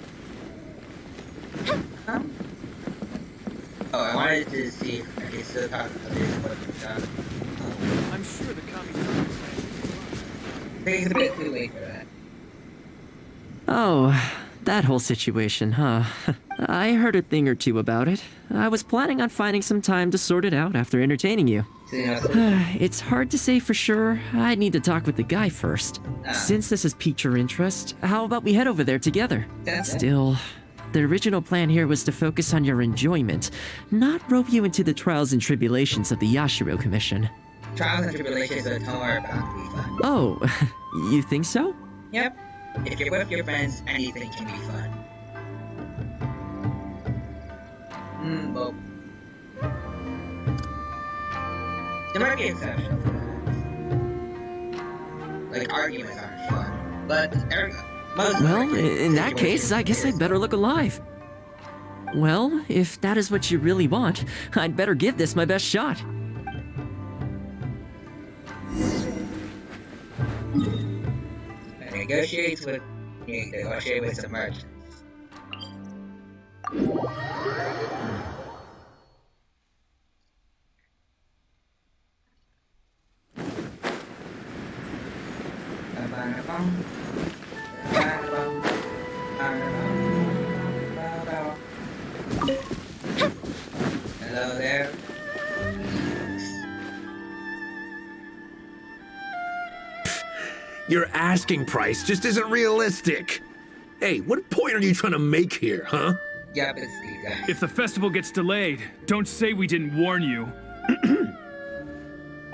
Oh, I wanted to see if I could still talk to others about the job. I'm sure the Kamisado I think it's a bit too late for that. Oh, that whole situation, huh? I heard a thing or two about it. I was planning on finding some time to sort it out after entertaining you. It's hard to say for sure. I'd need to talk with the guy first. Since this has piqued your interest, how about we head over there together? Still, the original plan here was to focus on your enjoyment, not rope you into the trials and tribulations of the Yashiro Commission. Trials and tribulations of Toma are bound to be fun. Oh, you think so? Yep. If you're with your friends, anything can be fun. Well... There might be exceptions to that. Like, arguments aren't fun, but most... Well, in that case, I guess I'd better look alive. Well, if that is what you really want, I'd better give this my best shot. Negotiate with some merchants. Hello there. Your asking price just isn't realistic. Hey, what point are you trying to make here, huh? Yeah, but it's these guys. If the festival gets delayed, don't say we didn't warn you.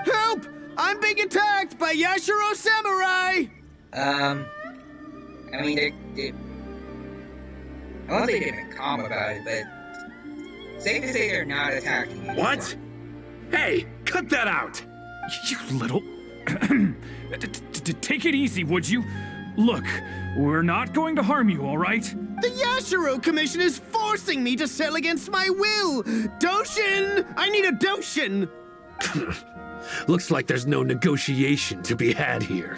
Help! I'm being attacked by Yashiro Samurai! I mean, I won't say they've been calm about it, but safe to say they're not attacking you. What? Hey, cut that out! You little... Take it easy, would you? Look, we're not going to harm you, all right? The Yashiro Commission is for forcing me to sell against my will! Doshin! I need a Doshin! Looks like there's no negotiation to be had here.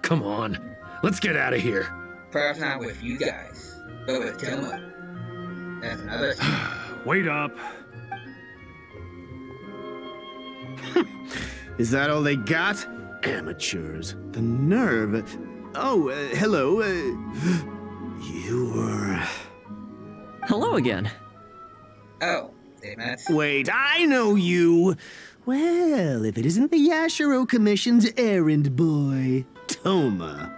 Come on, let's get out of here. Perhaps not with you guys, but with Toma. That's another story. Wait up. Is that all they got? Amateurs. The nerve. Oh, hello. You were... Hello again. Oh, they met. Wait, I know you! Well, if it isn't the Yashiro Commission's errand boy, Toma.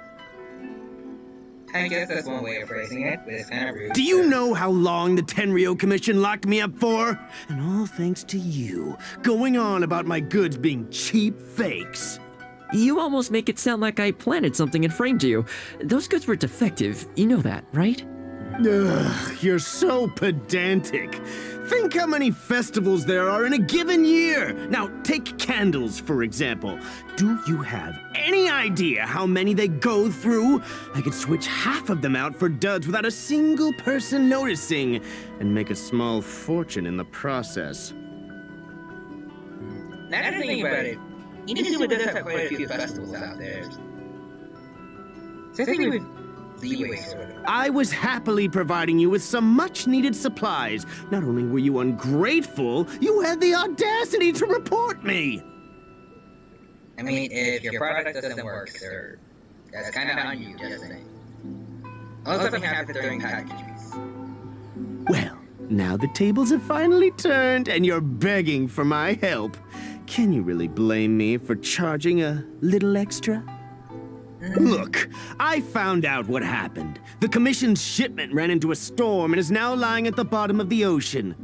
I guess that's one way of phrasing it, but it's kind of rude. Do you know how long the Tenryo Commission locked me up for? And all thanks to you, going on about my goods being cheap fakes. You almost make it sound like I planted something and framed you. Those goods were defective. You know that, right? Ugh, you're so pedantic. Think how many festivals there are in a given year. Now, take candles, for example. Do you have any idea how many they go through? I could switch half of them out for duds without a single person noticing, and make a small fortune in the process. Now that I think about it, Inazuma does have quite a few festivals out there. So I think we would leeway, sort of. I was happily providing you with some much-needed supplies. Not only were you ungrateful, you had the audacity to report me! I mean, if your product doesn't work, sir, that's kind of on you, just saying. Also, something happened during packages. Well, now the tables have finally turned and you're begging for my help. Can you really blame me for charging a little extra? Look, I found out what happened. The Commission's shipment ran into a storm and is now lying at the bottom of the ocean.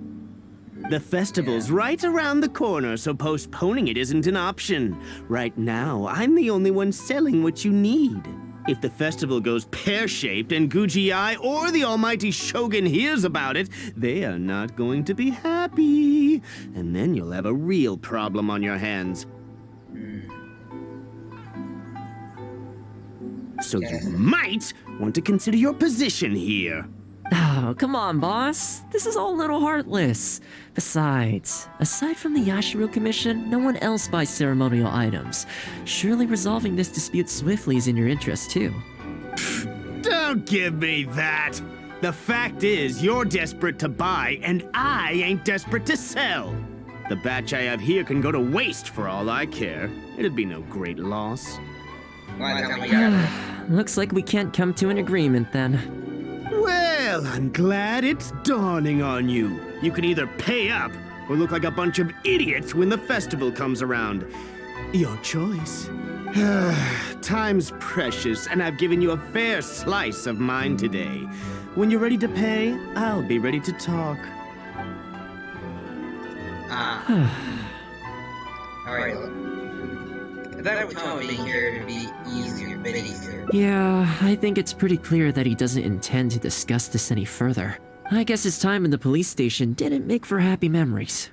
The festival's right around the corner, so postponing it isn't an option. Right now, I'm the only one selling what you need. If the festival goes pear-shaped and Guji-ai or the almighty Shogun hears about it, they are not going to be happy. And then you'll have a real problem on your hands. So you might want to consider your position here. Oh, come on, boss. This is all a little heartless. Besides, aside from the Yashiro Commission, no one else buys ceremonial items. Surely resolving this dispute swiftly is in your interest, too. Don't give me that! The fact is, you're desperate to buy, and I ain't desperate to sell. The batch I have here can go to waste for all I care. It'd be no great loss. Looks like we can't come to an agreement, then. Well, I'm glad it's dawning on you. You can either pay up or look like a bunch of idiots when the festival comes around. Your choice. Time's precious, and I've given you a fair slice of mine today. When you're ready to pay, I'll be ready to talk. Alright, look. I thought it was Toma being here to be easier, a bit easier. Yeah, I think it's pretty clear that he doesn't intend to discuss this any further. I guess his time in the police station didn't make for happy memories.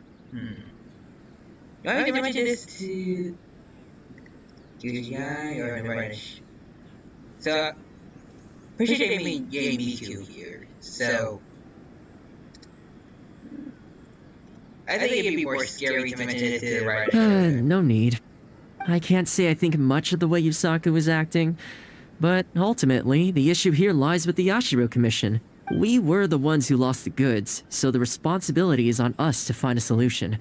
Why would you mention this to... Guji-ai or Narish? So, appreciate me getting me two here, so... I think it'd be more scary to mention it to the writer. No need. I can't say I think much of the way Yusaku was acting, but ultimately, the issue here lies with the Yashiro Commission. We were the ones who lost the goods, so the responsibility is on us to find a solution.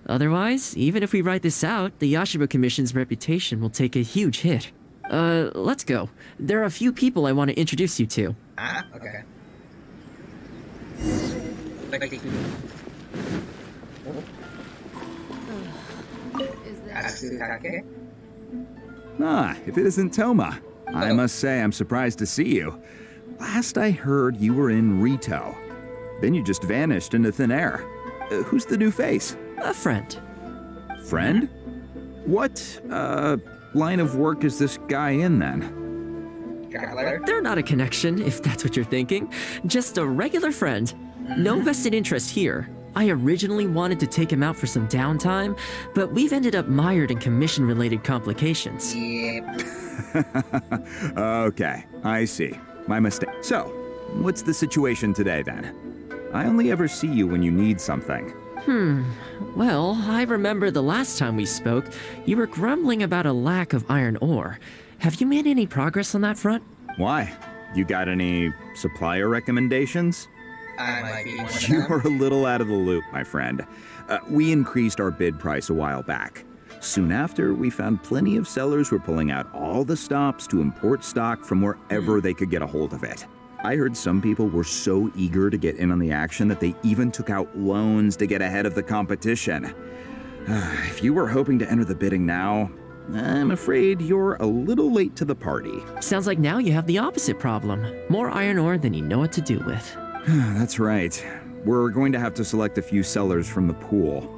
Otherwise, even if we write this out, the Yashiro Commission's reputation will take a huge hit. Let's go. There are a few people I want to introduce you to. Okay. If it isn't Toma. I must say I'm surprised to see you. Last I heard, you were in Rito. Then you just vanished into thin air. Who's the new face? A friend. Friend? What, line of work is this guy in then? They're not a connection, if that's what you're thinking. Just a regular friend. No vested interest here. I originally wanted to take him out for some downtime, but we've ended up mired in commission-related complications. Okay, I see. My mistake. So, what's the situation today then? I only ever see you when you need something. Well, I remember the last time we spoke, you were grumbling about a lack of iron ore. Have you made any progress on that front? Why? You got any supplier recommendations? I might be one of You're them. a little out of the loop, my friend. We increased our bid price a while back. Soon after, we found plenty of sellers were pulling out all the stops to import stock from wherever they could get a hold of it. I heard some people were so eager to get in on the action that they even took out loans to get ahead of the competition. If you were hoping to enter the bidding now, I'm afraid you're a little late to the party. Sounds like now you have the opposite problem. More iron ore than you know what to do with. That's right. We're going to have to select a few sellers from the pool.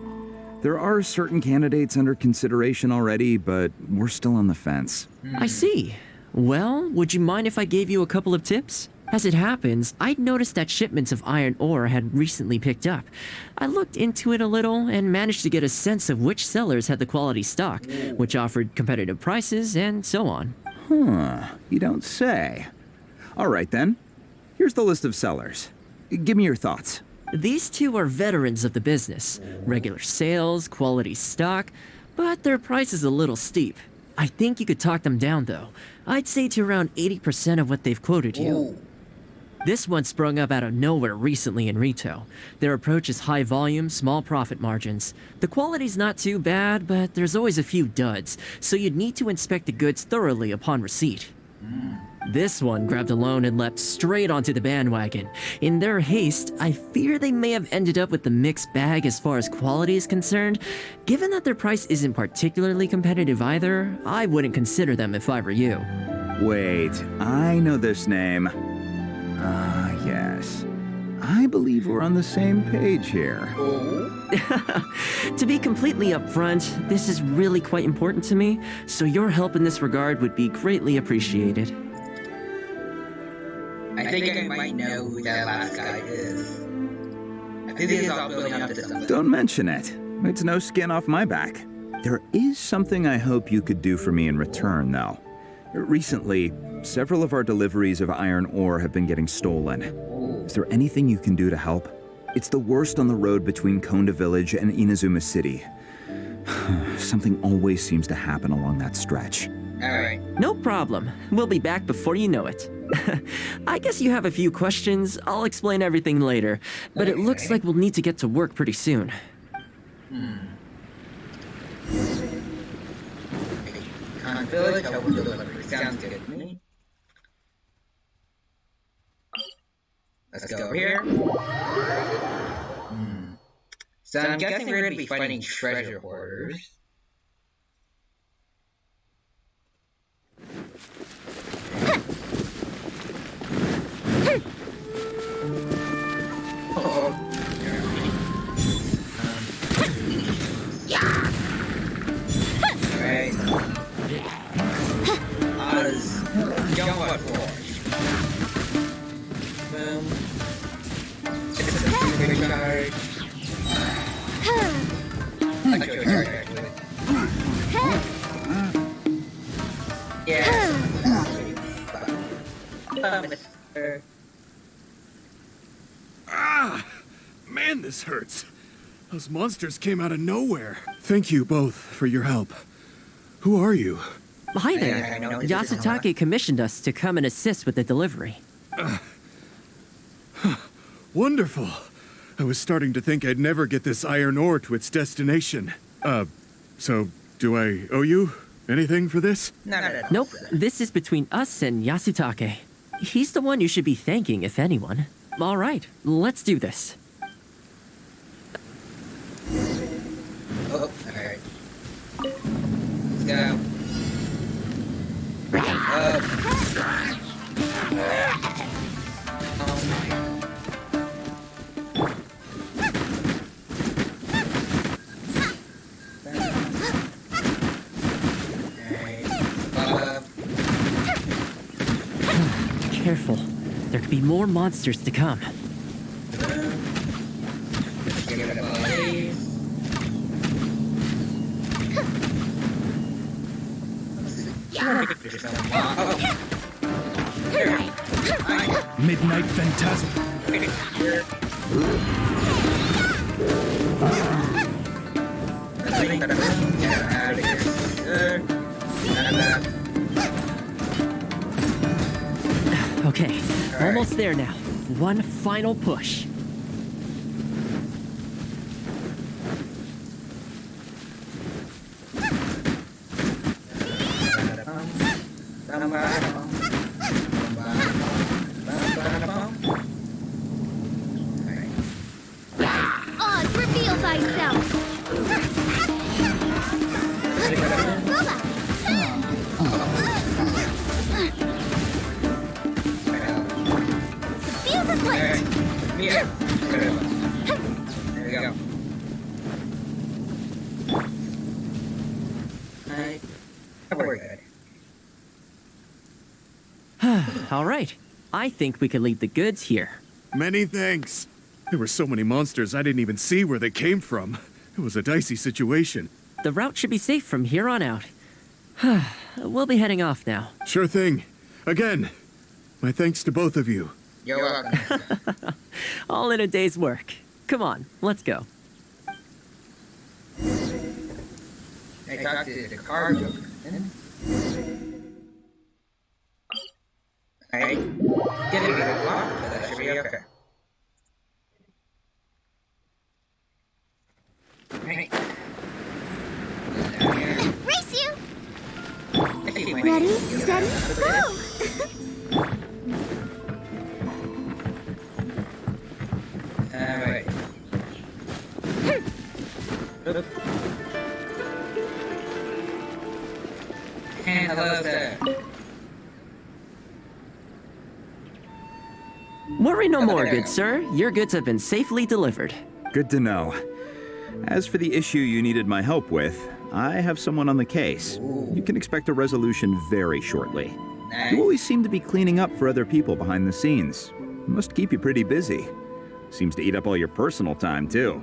There are certain candidates under consideration already, but we're still on the fence. I see. Well, would you mind if I gave you a couple of tips? As it happens, I'd noticed that shipments of iron ore had recently picked up. I looked into it a little and managed to get a sense of which sellers had the quality stock, which offered competitive prices, and so on. You don't say. All right then. Here's the list of sellers. Give me your thoughts. These two are veterans of the business. Regular sales, quality stock, but their price is a little steep. I think you could talk them down though. I'd say to around 80% of what they've quoted you. This one sprung up out of nowhere recently in retail. Their approach is high volume, small profit margins. The quality's not too bad, but there's always a few duds, so you'd need to inspect the goods thoroughly upon receipt. This one grabbed a loan and leapt straight onto the bandwagon. In their haste, I fear they may have ended up with the mixed bag as far as quality is concerned. Given that their price isn't particularly competitive either, I wouldn't consider them if I were you. Wait, I know this name. Yes. I believe we're on the same page here. To be completely upfront, this is really quite important to me, so your help in this regard would be greatly appreciated. I think I might know who that last guy is. I think this is all building up to something. Don't mention it. It's no skin off my back. There is something I hope you could do for me in return, though. Recently, several of our deliveries of iron ore have been getting stolen. Is there anything you can do to help? It's the worst on the road between Konda Village and Inazuma City. Something always seems to happen along that stretch. Alright. No problem. We'll be back before you know it. I guess you have a few questions. I'll explain everything later. But it looks like we'll need to get to work pretty soon. Village, I will deliver. Sounds good to me. Let's go over here. So I'm guessing we're going to be fighting treasure hoarders. Alright. Jump what for? Boom. Big charge. Like your charge, actually. Yeah. Man, this hurts. Those monsters came out of nowhere. Thank you both for your help. Who are you? Hi there. Yasutake commissioned us to come and assist with the delivery. Wonderful. I was starting to think I'd never get this iron ore to its destination. So do I owe you anything for this? No. Nope. This is between us and Yasutake. He's the one you should be thanking, if anyone. All right, let's do this. Oh, alright. Let's go. Careful. There could be more monsters to come. Midnight Phantasm. Okay, almost there now. One final push. Oz, reveal thyself! The fuse is lit! There we go. We're good. All right, I think we could leave the goods here. Many thanks. There were so many monsters I didn't even see where they came from. It was a dicey situation. The route should be safe from here on out. We'll be heading off now. Sure thing. Again, my thanks to both of you. You're welcome. All in a day's work. Come on, let's go. I talked to the car joker. Alright. Getting a good walk, but that should be okay. Alright. Race you! Ready, steady, go! Alright. And hello there. Worry no more, good sir. Your goods have been safely delivered. Good to know. As for the issue you needed my help with, I have someone on the case. You can expect a resolution very shortly. You always seem to be cleaning up for other people behind the scenes. Must keep you pretty busy. Seems to eat up all your personal time, too.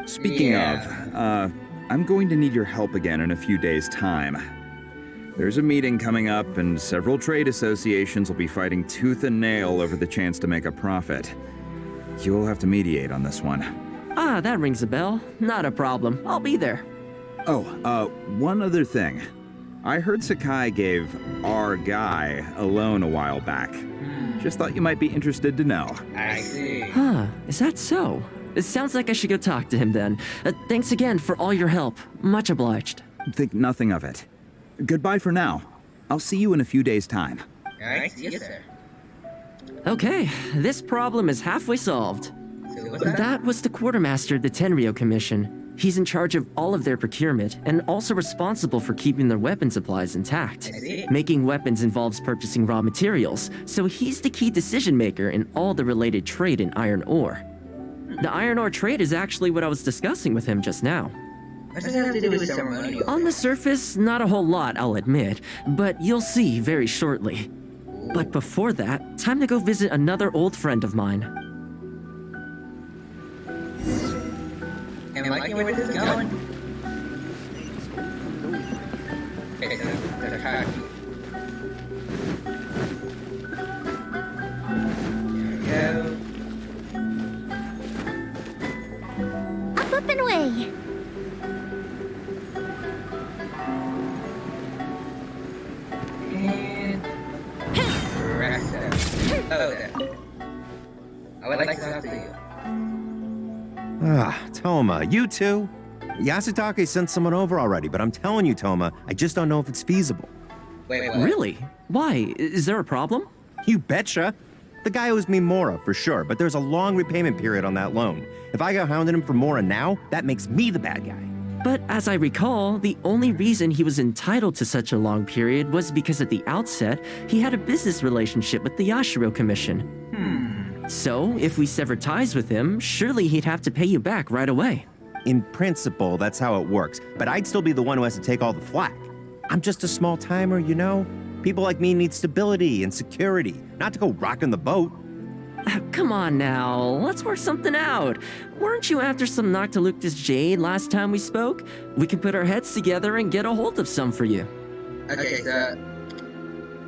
Speaking of, I'm going to need your help again in a few days' time. There's a meeting coming up, and several trade associations will be fighting tooth and nail over the chance to make a profit. You'll have to mediate on this one. Ah, that rings a bell. Not a problem. I'll be there. Oh, one other thing. I heard Sakai gave our guy a loan a while back. Just thought you might be interested to know. I see. Huh, is that so? It sounds like I should go talk to him then. Thanks again for all your help. Much obliged. Think nothing of it. Goodbye for now. I'll see you in a few days' time. Alright, see you, sir. Okay, this problem is halfway solved. So what's that? That was the quartermaster of the Tenryo Commission. He's in charge of all of their procurement and also responsible for keeping their weapon supplies intact. I see. Making weapons involves purchasing raw materials, so he's the key decision maker in all the related trade in iron ore. The iron ore trade is actually what I was discussing with him just now. What does that have to do with ceremonial? On the surface, not a whole lot, I'll admit, but you'll see very shortly. But before that, time to go visit another old friend of mine. Am I liking where this is going? Okay, so the car. There we go. Up and away! And rest out. Oh, there. I would like to talk to you. Ah, Toma, you two? Yasutake sent someone over already, but I'm telling you, Toma, I just don't know if it's feasible. Wait, what? Really? Why? Is there a problem? You betcha. The guy owes me Mora, for sure, but there's a long repayment period on that loan. If I go hounding him for Mora now, that makes me the bad guy. But as I recall, the only reason he was entitled to such a long period was because at the outset, he had a business relationship with the Yashiro Commission. So, if we sever ties with him, surely he'd have to pay you back right away. In principle, that's how it works, but I'd still be the one who has to take all the flack. I'm just a small timer, you know? People like me need stability and security, not to go rocking the boat. Come on now, let's work something out. Weren't you after some Noctiluctus jade last time we spoke? We can put our heads together and get a hold of some for you. Okay, so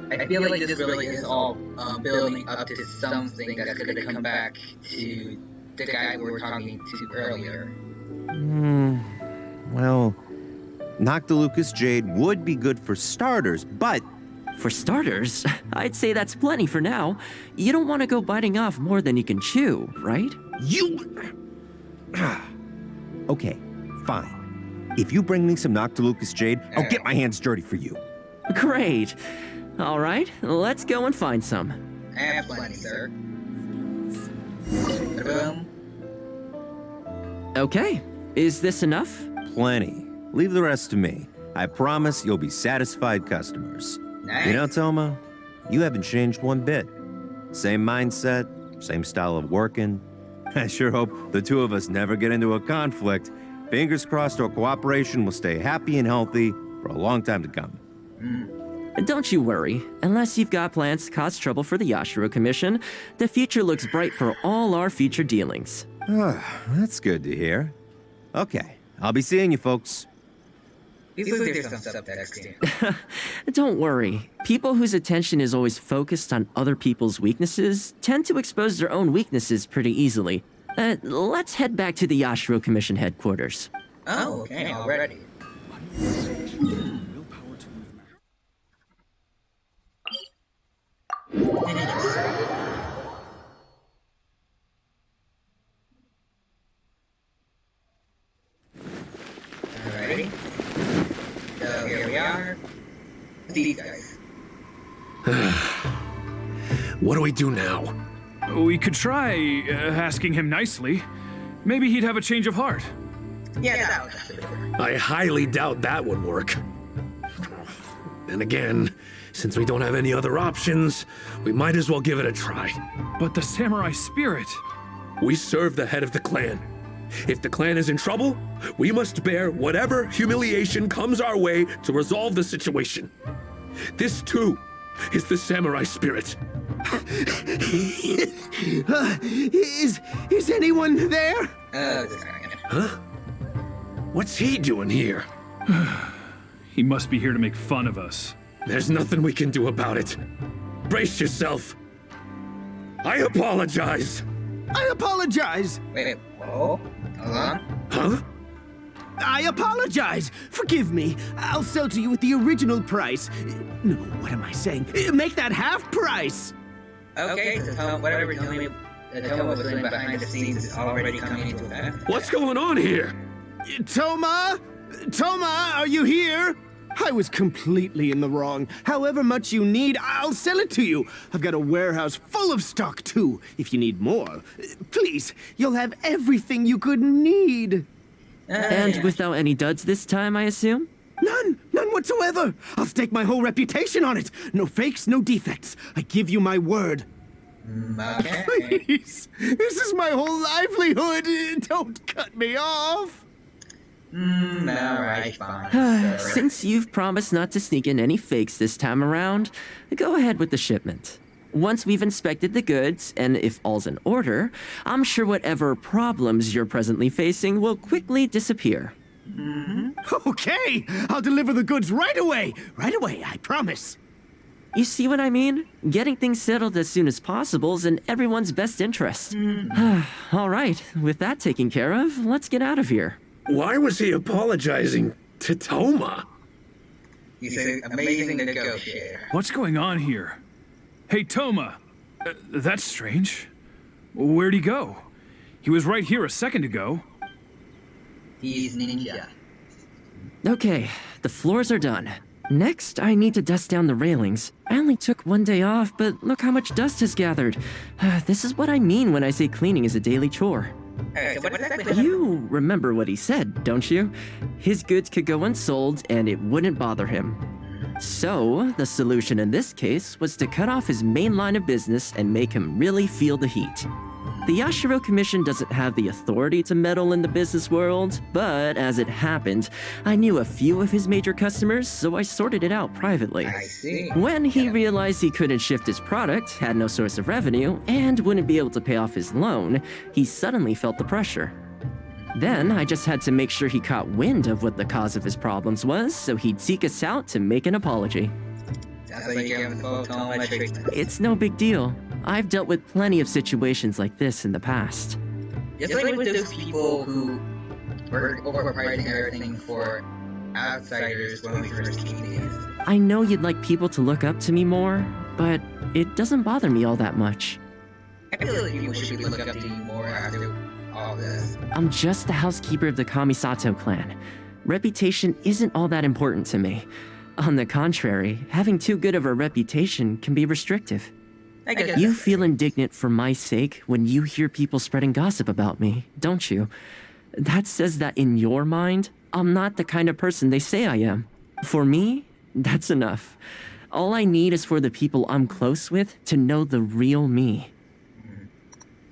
I feel like this really is all building up to something that's going to come back to the guy we were talking to earlier. Well, Noctilucous Jade would be good for starters, but... For starters, I'd say that's plenty for now. You don't want to go biting off more than you can chew, right? Okay, fine. If you bring me some Noctilucous Jade, I'll get my hands dirty for you. Great. All right, let's go and find some. I have plenty, sir. Boom. Okay, is this enough? Plenty. Leave the rest to me. I promise you'll be satisfied customers. Nice. You know, Toma, you haven't changed one bit. Same mindset, same style of working. I sure hope the two of us never get into a conflict. Fingers crossed our cooperation will stay happy and healthy for a long time to come. Don't you worry. Unless you've got plans to cause trouble for the Yashiro Commission, the future looks bright for all our future dealings. That's good to hear. Okay, I'll be seeing you folks. There's some subtext here. Don't worry. People whose attention is always focused on other people's weaknesses tend to expose their own weaknesses pretty easily. Let's head back to the Yashiro Commission headquarters. Oh, okay, already. Alrighty. So here we are. These guys. What do we do now? We could try asking him nicely. Maybe he'd have a change of heart. Yeah, that would definitely work. I highly doubt that would work. And again, since we don't have any other options, we might as well give it a try. But the samurai spirit... We serve the head of the clan. If the clan is in trouble, we must bear whatever humiliation comes our way to resolve the situation. This, too, is the samurai spirit. Is anyone there? This guy again. Huh? What's he doing here? He must be here to make fun of us. There's nothing we can do about it. Brace yourself. I apologize. I apologize. Wait, whoa. Hold on. Huh? I apologize. Forgive me. I'll sell to you at the original price. No, what am I saying? Make that half price. Okay, so whatever Toma was doing behind the scenes is already coming into effect. What's going on here? Toma? Toma, are you here? I was completely in the wrong. However much you need, I'll sell it to you. I've got a warehouse full of stock, too, if you need more. Please, you'll have everything you could need. And without any duds this time, I assume? None whatsoever. I'll stake my whole reputation on it. No fakes, no defects. I give you my word. Okay. Please, this is my whole livelihood. Don't cut me off. Alright, fine. Since you've promised not to sneak in any fakes this time around, go ahead with the shipment. Once we've inspected the goods, and if all's in order, I'm sure whatever problems you're presently facing will quickly disappear. Okay, I'll deliver the goods right away. Right away, I promise. You see what I mean? Getting things settled as soon as possible is in everyone's best interest. All right, with that taken care of, let's get out of here. Why was he apologizing to Toma? He's an amazing negotiator. What's going on here? Hey, Toma! That's strange. Where'd he go? He was right here a second ago. He's ninja. Okay, the floors are done. Next, I need to dust down the railings. I only took one day off, but look how much dust has gathered. This is what I mean when I say cleaning is a daily chore. Alright, so what exactly You remember what he said, don't you? His goods could go unsold and it wouldn't bother him. So, the solution in this case was to cut off his main line of business and make him really feel the heat. The Yashiro Commission doesn't have the authority to meddle in the business world, but as it happened, I knew a few of his major customers, so I sorted it out privately. I see. When he realized he couldn't shift his product, had no source of revenue, and wouldn't be able to pay off his loan, he suddenly felt the pressure. Then I just had to make sure he caught wind of what the cause of his problems was, so he'd seek us out to make an apology. That's why you have the full Toma treatment. It's no big deal. I've dealt with plenty of situations like this in the past. Just like with those people who were overpricing everything for outsiders when we first came in. I know you'd like people to look up to me more, but it doesn't bother me all that much. I feel like people should be looking up to you more after all this. I'm just the housekeeper of the Kamisato clan. Reputation isn't all that important to me. On the contrary, having too good of a reputation can be restrictive. I guess You feel indignant for my sake when you hear people spreading gossip about me, don't you? That says that in your mind, I'm not the kind of person they say I am. For me, that's enough. All I need is for the people I'm close with to know the real me.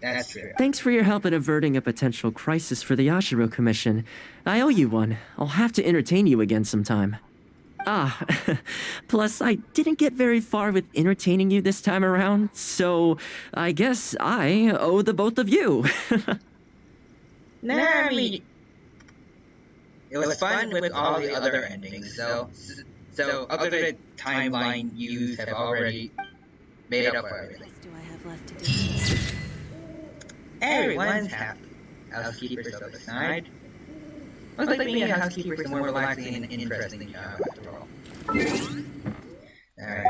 That's true. Thanks for your help in averting a potential crisis for the Yashiro Commission. I owe you one. I'll have to entertain you again sometime. Ah, plus I didn't get very far with entertaining you this time around, so I guess I owe the both of you. Nah, I mean, it was fun with all the other endings, so other timeline views have already made up for everything. What do I have left to do? Everyone's happy. Housekeepers on the side. Looks like being a housekeeper is a more relaxing and interesting job after all. Alright.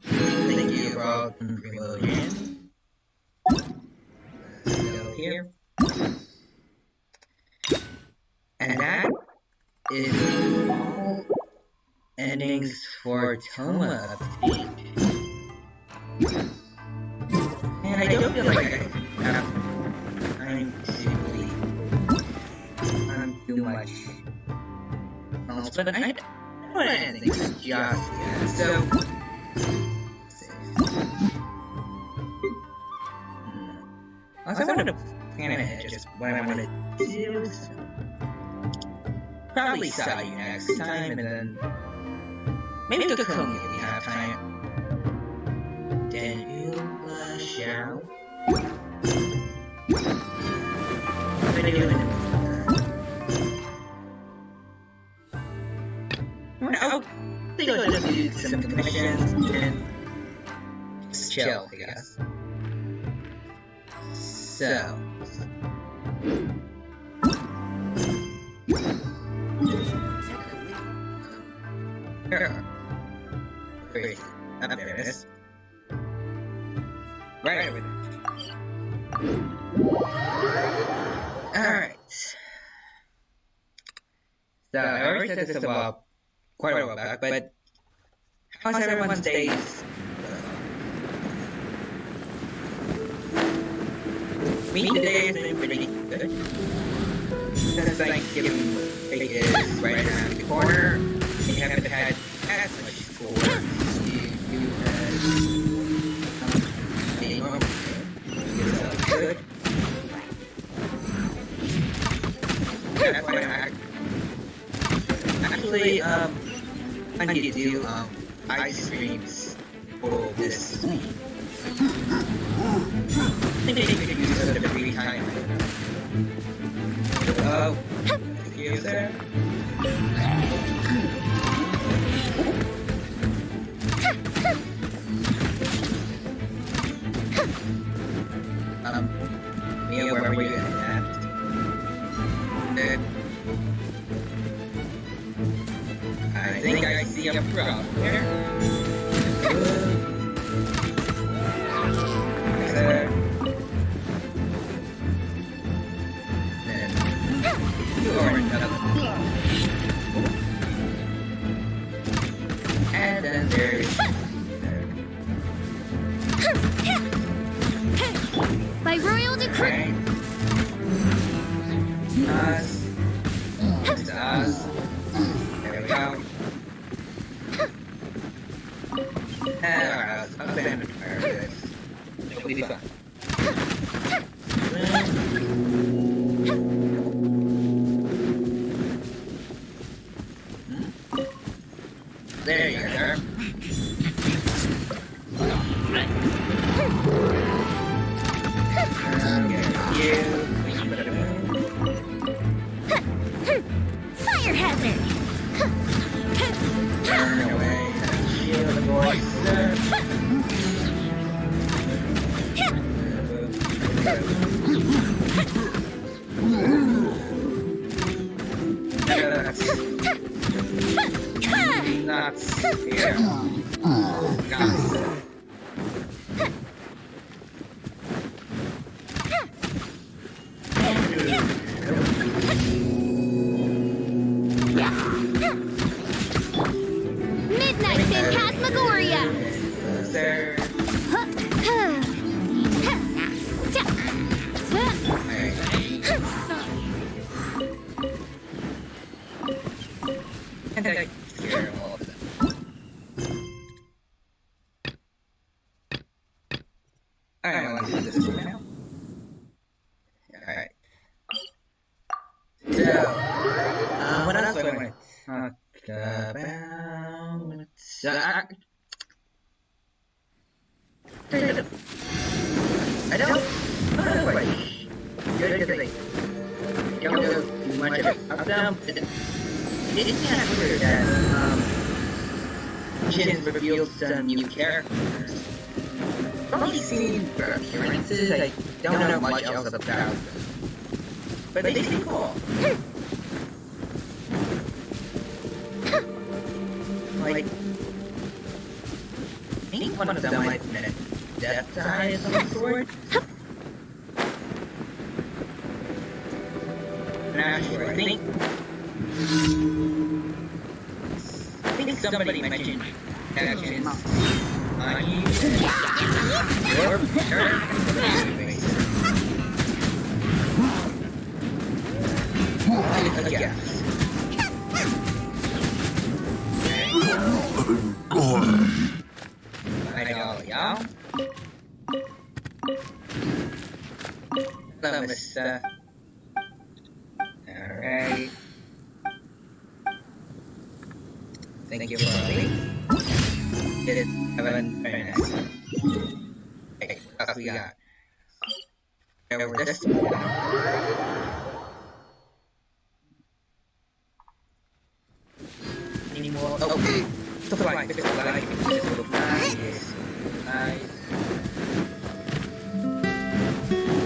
Thank you for all the promotion. Let's go here. And that is all endings for Toma update. And I don't feel like I have time to too much else, but I don't want to end things just yet, so also, I want to plan ahead just what I want to do, so probably saw you next time, and then maybe go home if we have time. Then you shall. What are you doing? I think I'll just do some commissions and just chill, I guess. So. Crazy. Up there it is. Right over there. Alright. So, I already said this quite a while back, but how's everyone's days? Me today has been pretty good. Since Thanksgiving break is right around the corner, we haven't had as much school as you good. That's why actually, I need to do ice creams for this week. I think they could use it at a free time. Oh, excuse there. Mia, where were you at? I think I see a problem here. You are another. And then there's by royal decree. Us. It's us. There we go. And our house. Abandoned paradise. It'll be fun. There you go, sir. Fire hazard! Turn away. Shield the voice, sir. Nuts. Yeah. Guys. Midnight Phantasmagoria! There. And I scare all of them. Alright, let's do this one now. Alright. So, what else do I want to talk about? I don't know what good because I don't know too much of it. It's kind of weird that Jin revealed some new characters. I've only seen their appearances, I don't know much else about them. But they seem cool. Like, I think one of them might have been a death eye of some sort. Not sure, I think somebody mentioned actions on you. Or yes. I know, y'all. Hello, Mister. Alright. Thank you for waiting. It is very nice. Okay, what else we got? Over this one. Any more? Oh, supply. Nice.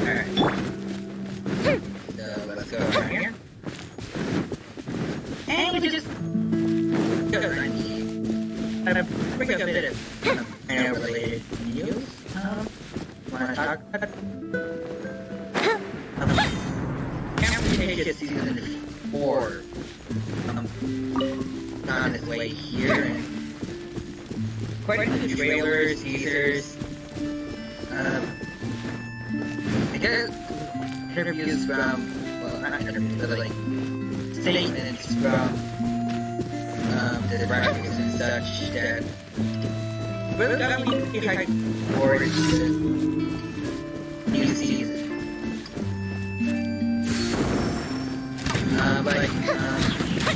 Alright. So let's go around here. And we just go around here. Bring a bit of related news. Wanna talk about it? Camtasia Season 4 on its way here, and quite a few trailers, teasers, I guess interviews from, well, not interviews, but like statements from the graphics and such that really got me pretty hyped for the new season.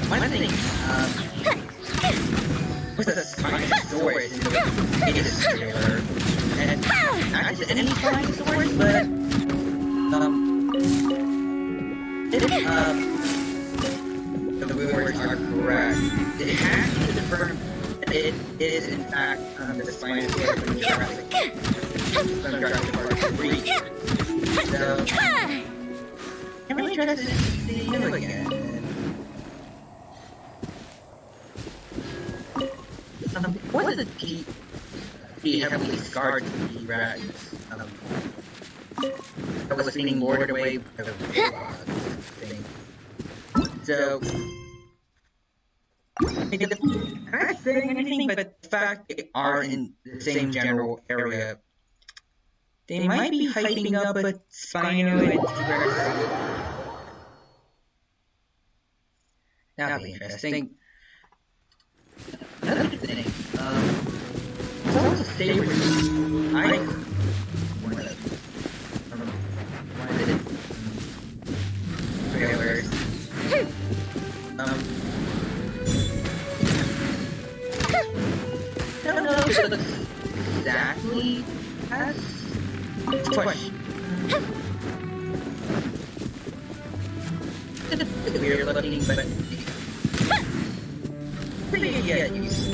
One thing, was the Spinosaurus in this trailer, and not just any Spinosaurus, but the rumors are correct. It has to confirm that it is in fact the Spinosaurus from Jurassic Park 3. So, I'm really interested to see him again. What is the heavily scarred T-Rex? I was being lured away by the thing. So, I'm not saying anything, but the fact they are in the same general area, they might be hyping up a Spino and T-Rex. That'll be interesting. Another thing, it's also favorite. I one of the trailers. I don't know if it looks exactly as question. It's a bit weird looking, but pretty good use.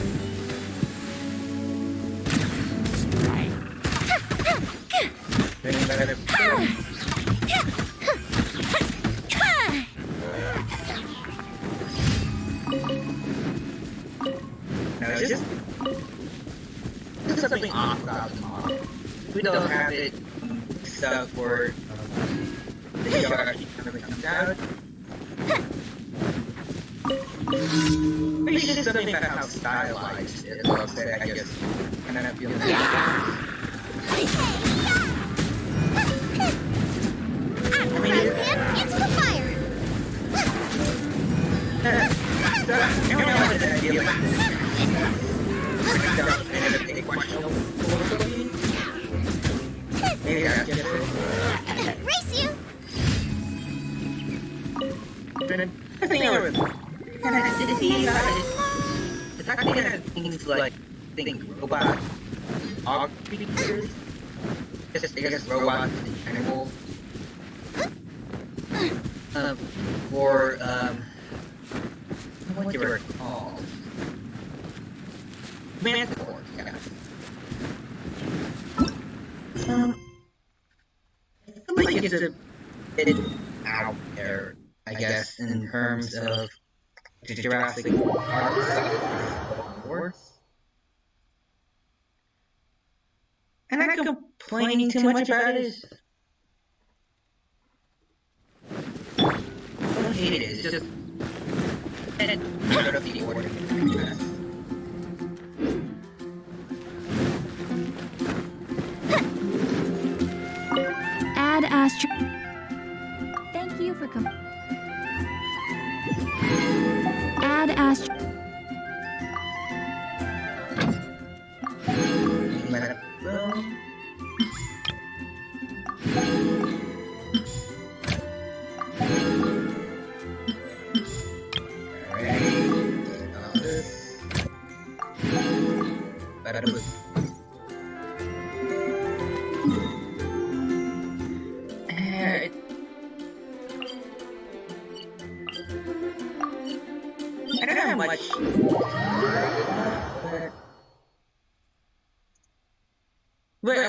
Bring better. just something off about the model. We don't have it stuck for the hierarchy when it comes out. Maybe it's just something about how stylized it looks that I just kind of feel that. It's the fire! Race you! I think I would the fact that it has things like robot hog creatures, I guess robots and animals. For what they were called? Manticores, yeah. Like it's a bit out there, I guess, in terms of Jurassic Park of course. I'm not complaining too much about it. I don't hate it, it's just out of the order. Add Astro. Thank you for coming. Add Astro. I don't have much, but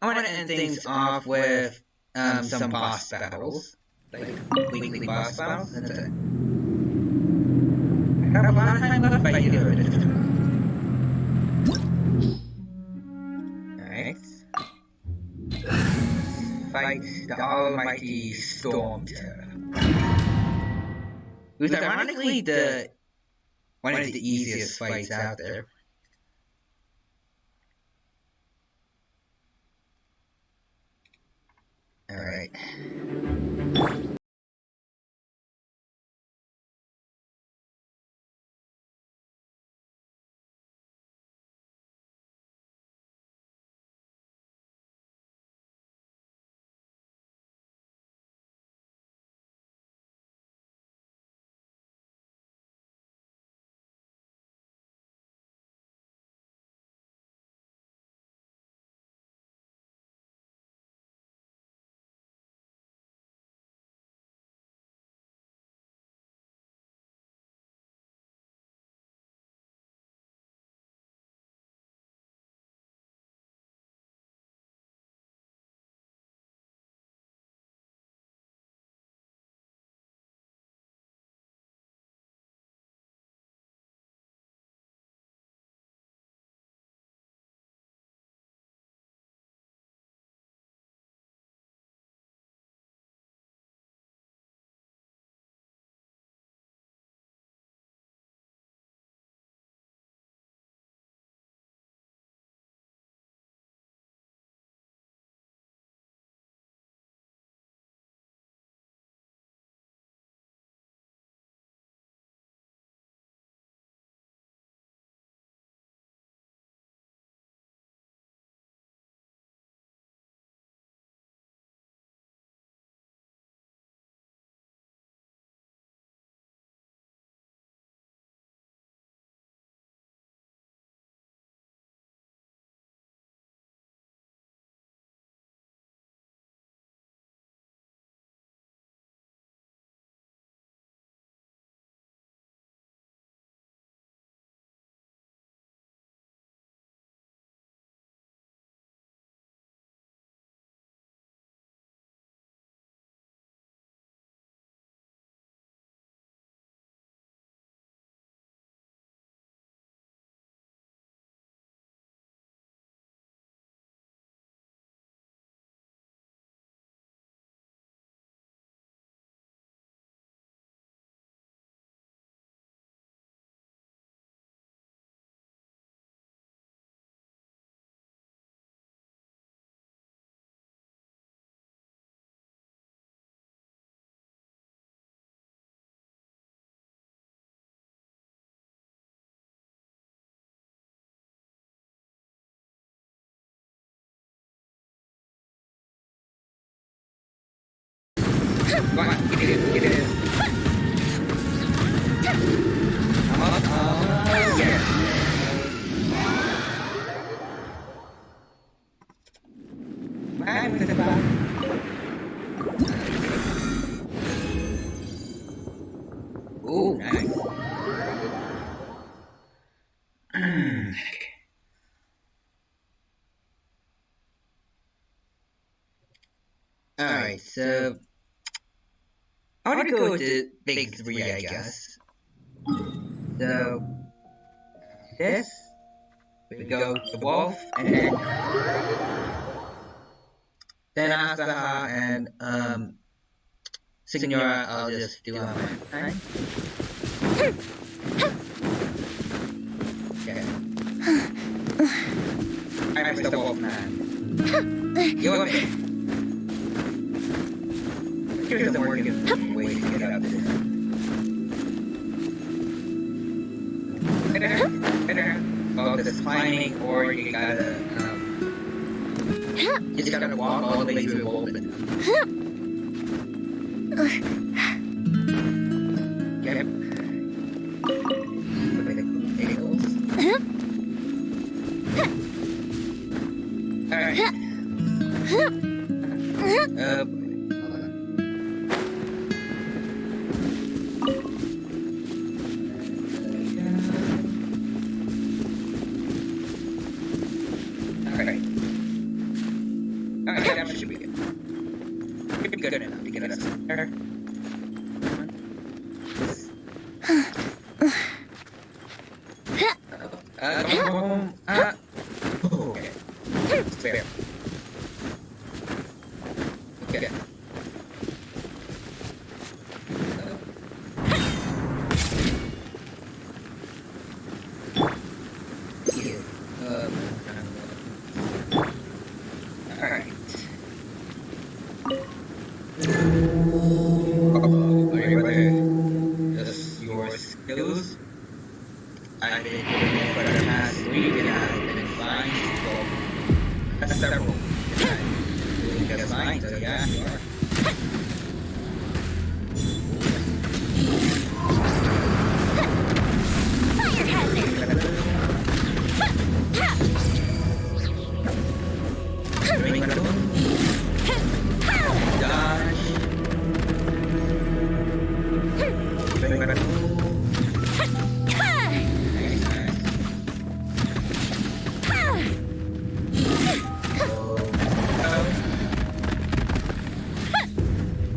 I want to end things off with some boss battles, like weekly boss battles. That's it. I have a lot of time left by you. Alright. Fight the almighty Stormter. Who's ironically one of the easiest fights out there. Alright. Oh, nice. Alright, so I want to go with the big three, I guess. So this, we go the wolf, and then Asaha and Signora, I'll just do on my time. Okay. I'm the wolf man. You're okay. Here's the work way to get out of this. Oh, this climbing, or you gotta walk all the way through the wall. Yep. Alright. Alright, that should be good. Should be good enough to get us there. Okay. It's fair. Okay. Alright. Are you ready? Just your skills. I've been doing it for the past week and I've been flying for several times. Doing just fine, so yeah, you are.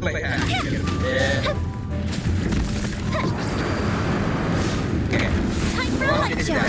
Fire hazard! Time for a light shot!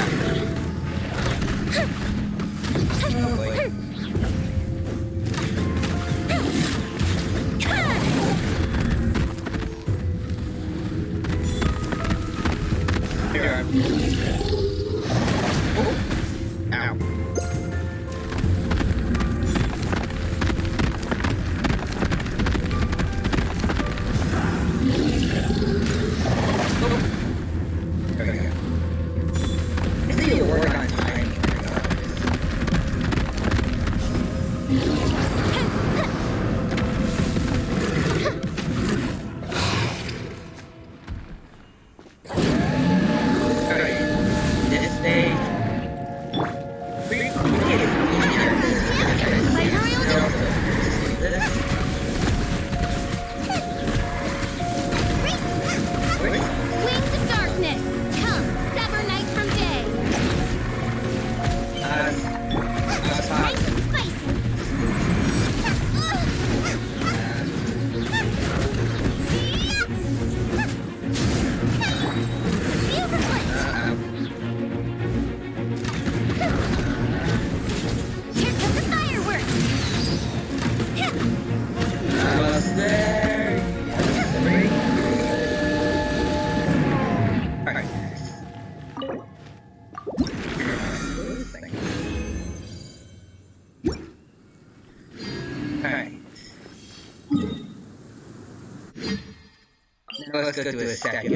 Let's go to a second.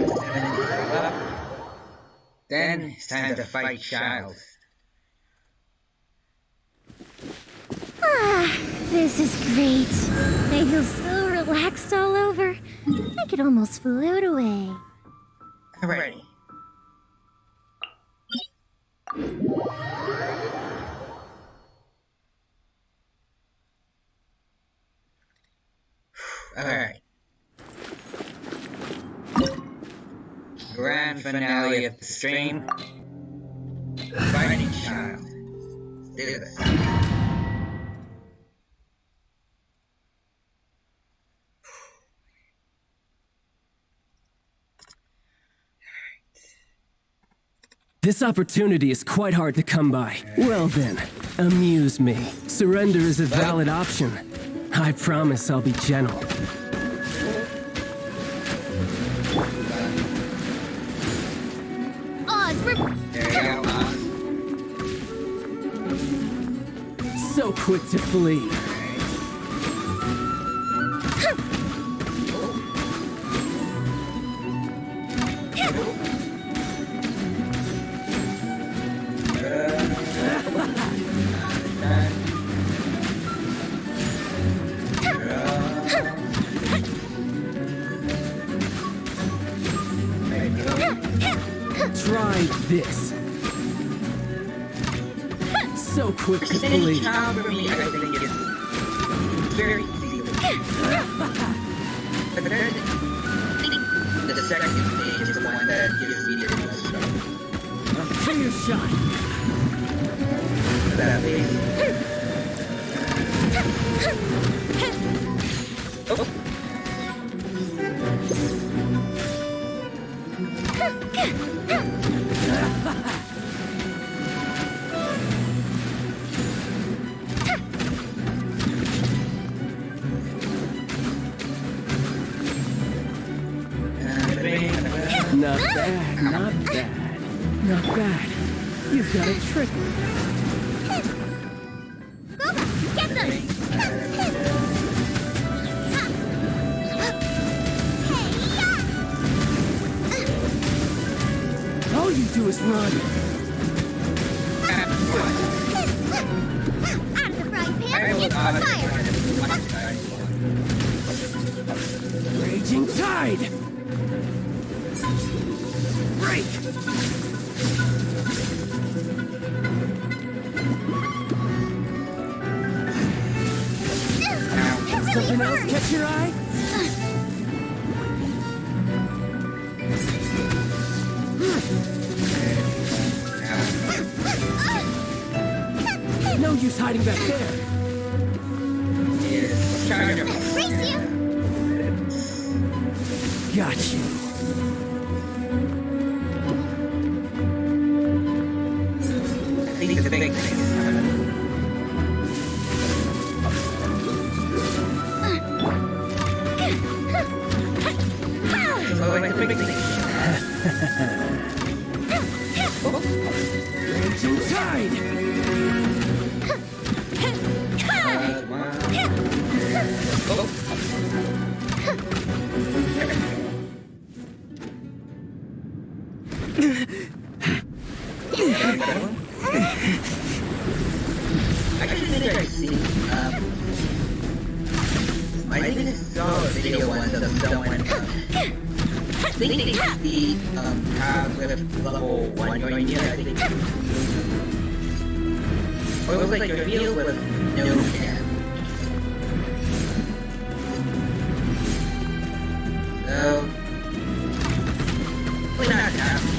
Then it's time to fight Childs. Ah, this is great. I feel so relaxed all over. I could almost float away. Alrighty. Alright. grand finale of the stream. Fighting child. Do this. This opportunity is quite hard to come by. Well then, amuse me. Surrender is a valid option. I promise I'll be gentle. So quick to flee. Try this. So quick to flee. For me, I think it's very easy. But the second stage is the one that gives me the most trouble. Clear shot. That is. Oh. Not bad, not bad. Not bad. You've got a trick. Get them! All you do is run. Out of the frying pan, into the fire! Raging tide! Break! Something else catch your eye? No use hiding back there. Race you! Got you. I think the big thing is Raging tide! I think I've seen, I think I saw a video once of someone, I think the, have with level 1 going in, I think, or it was like a reveal with no cam. So, probably not happening.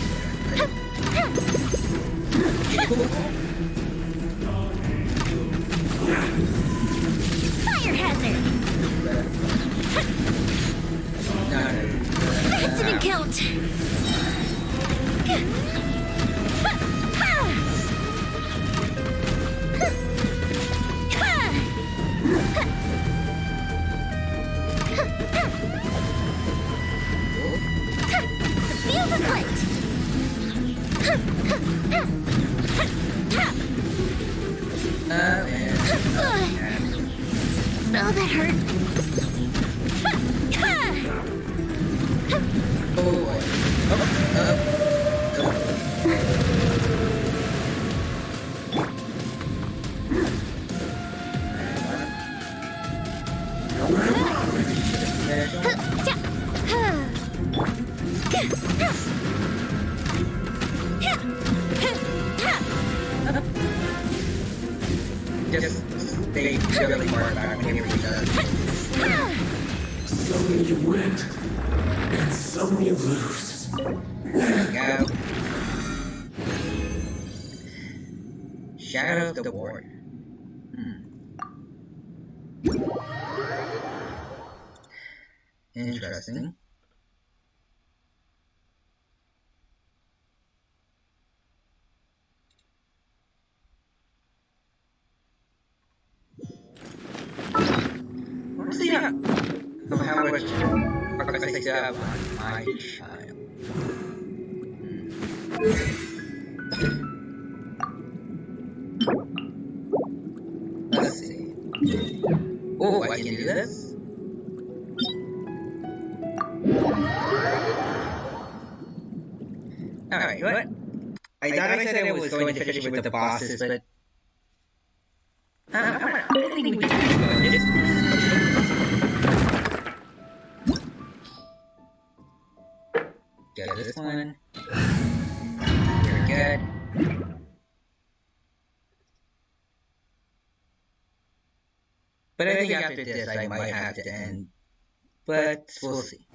Fire hazard! That didn't count! The fuse is lit! Oh, that hurt. Just stay really far back when he does. Some you win, and some you lose. shadow of the warrior. Interesting. Let's see how much progress I still have on my child. Let's see. Oh, I can do this? Alright, you know what? I thought I said I was going to finish with the bosses, but I think we can do Get this one. Very good. But I think after this I might have to end. But we'll see.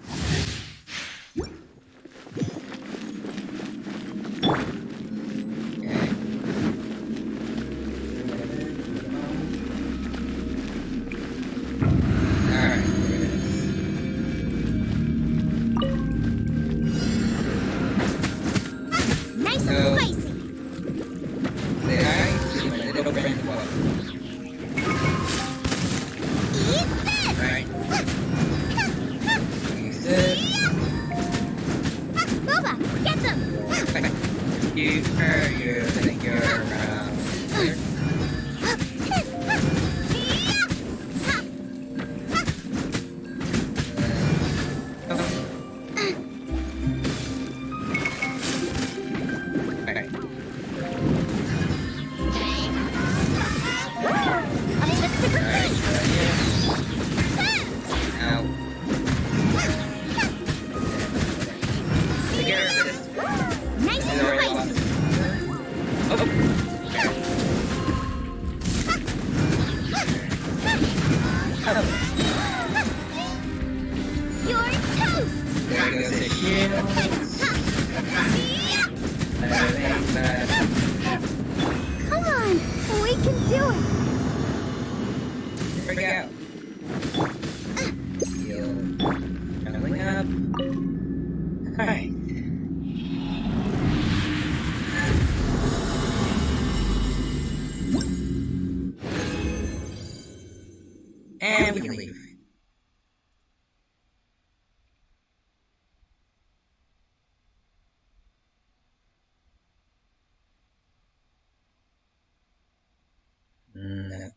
And we can leave.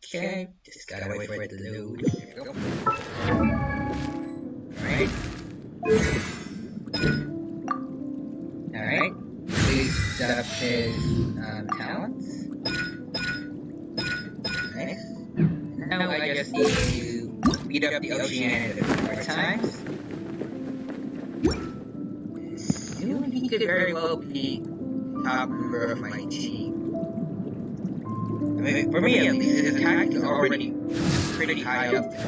Okay, just gotta wait for it to load. There we go. Alright. Alright. Boost up his talents. Nice. Now I just need to beat up the Oceanic a few more times. Soon he could very well be top member of my team. I mean, for me at least, his attack is already pretty high up there.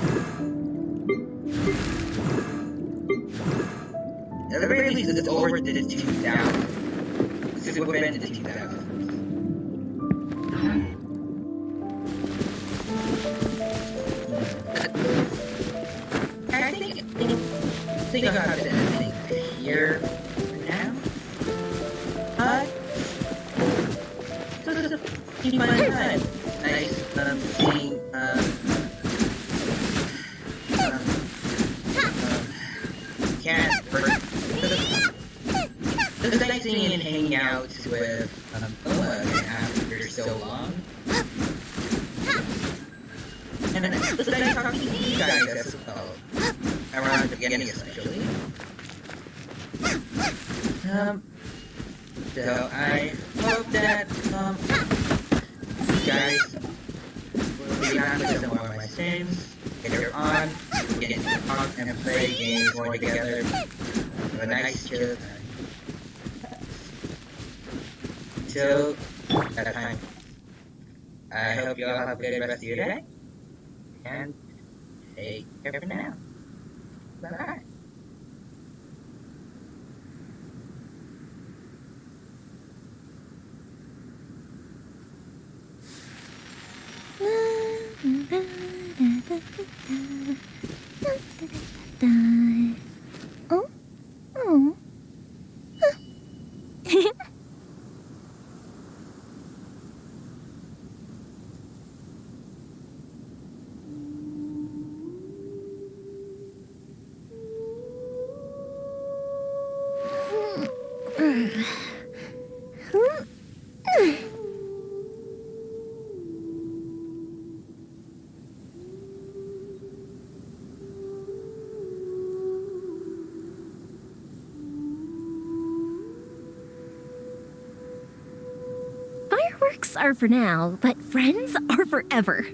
At the very least, it's over to the 2000. This is within the 2000s. I think I'll have to end here for now. Keep my time. Nice, seeing, it's nice seeing and hanging out with, Oma after so long. And it's nice talking to you guys as well. Around the beginning especially. So I hope that, you guys will be happy with some more of my streams. Later on, we get to talk and play games more together. Have a nice chill time. Till that time, I hope you all have a good rest of your day. And take care for now. Bye-bye. Oh? Oh. Fireworks are for now, but friends are forever.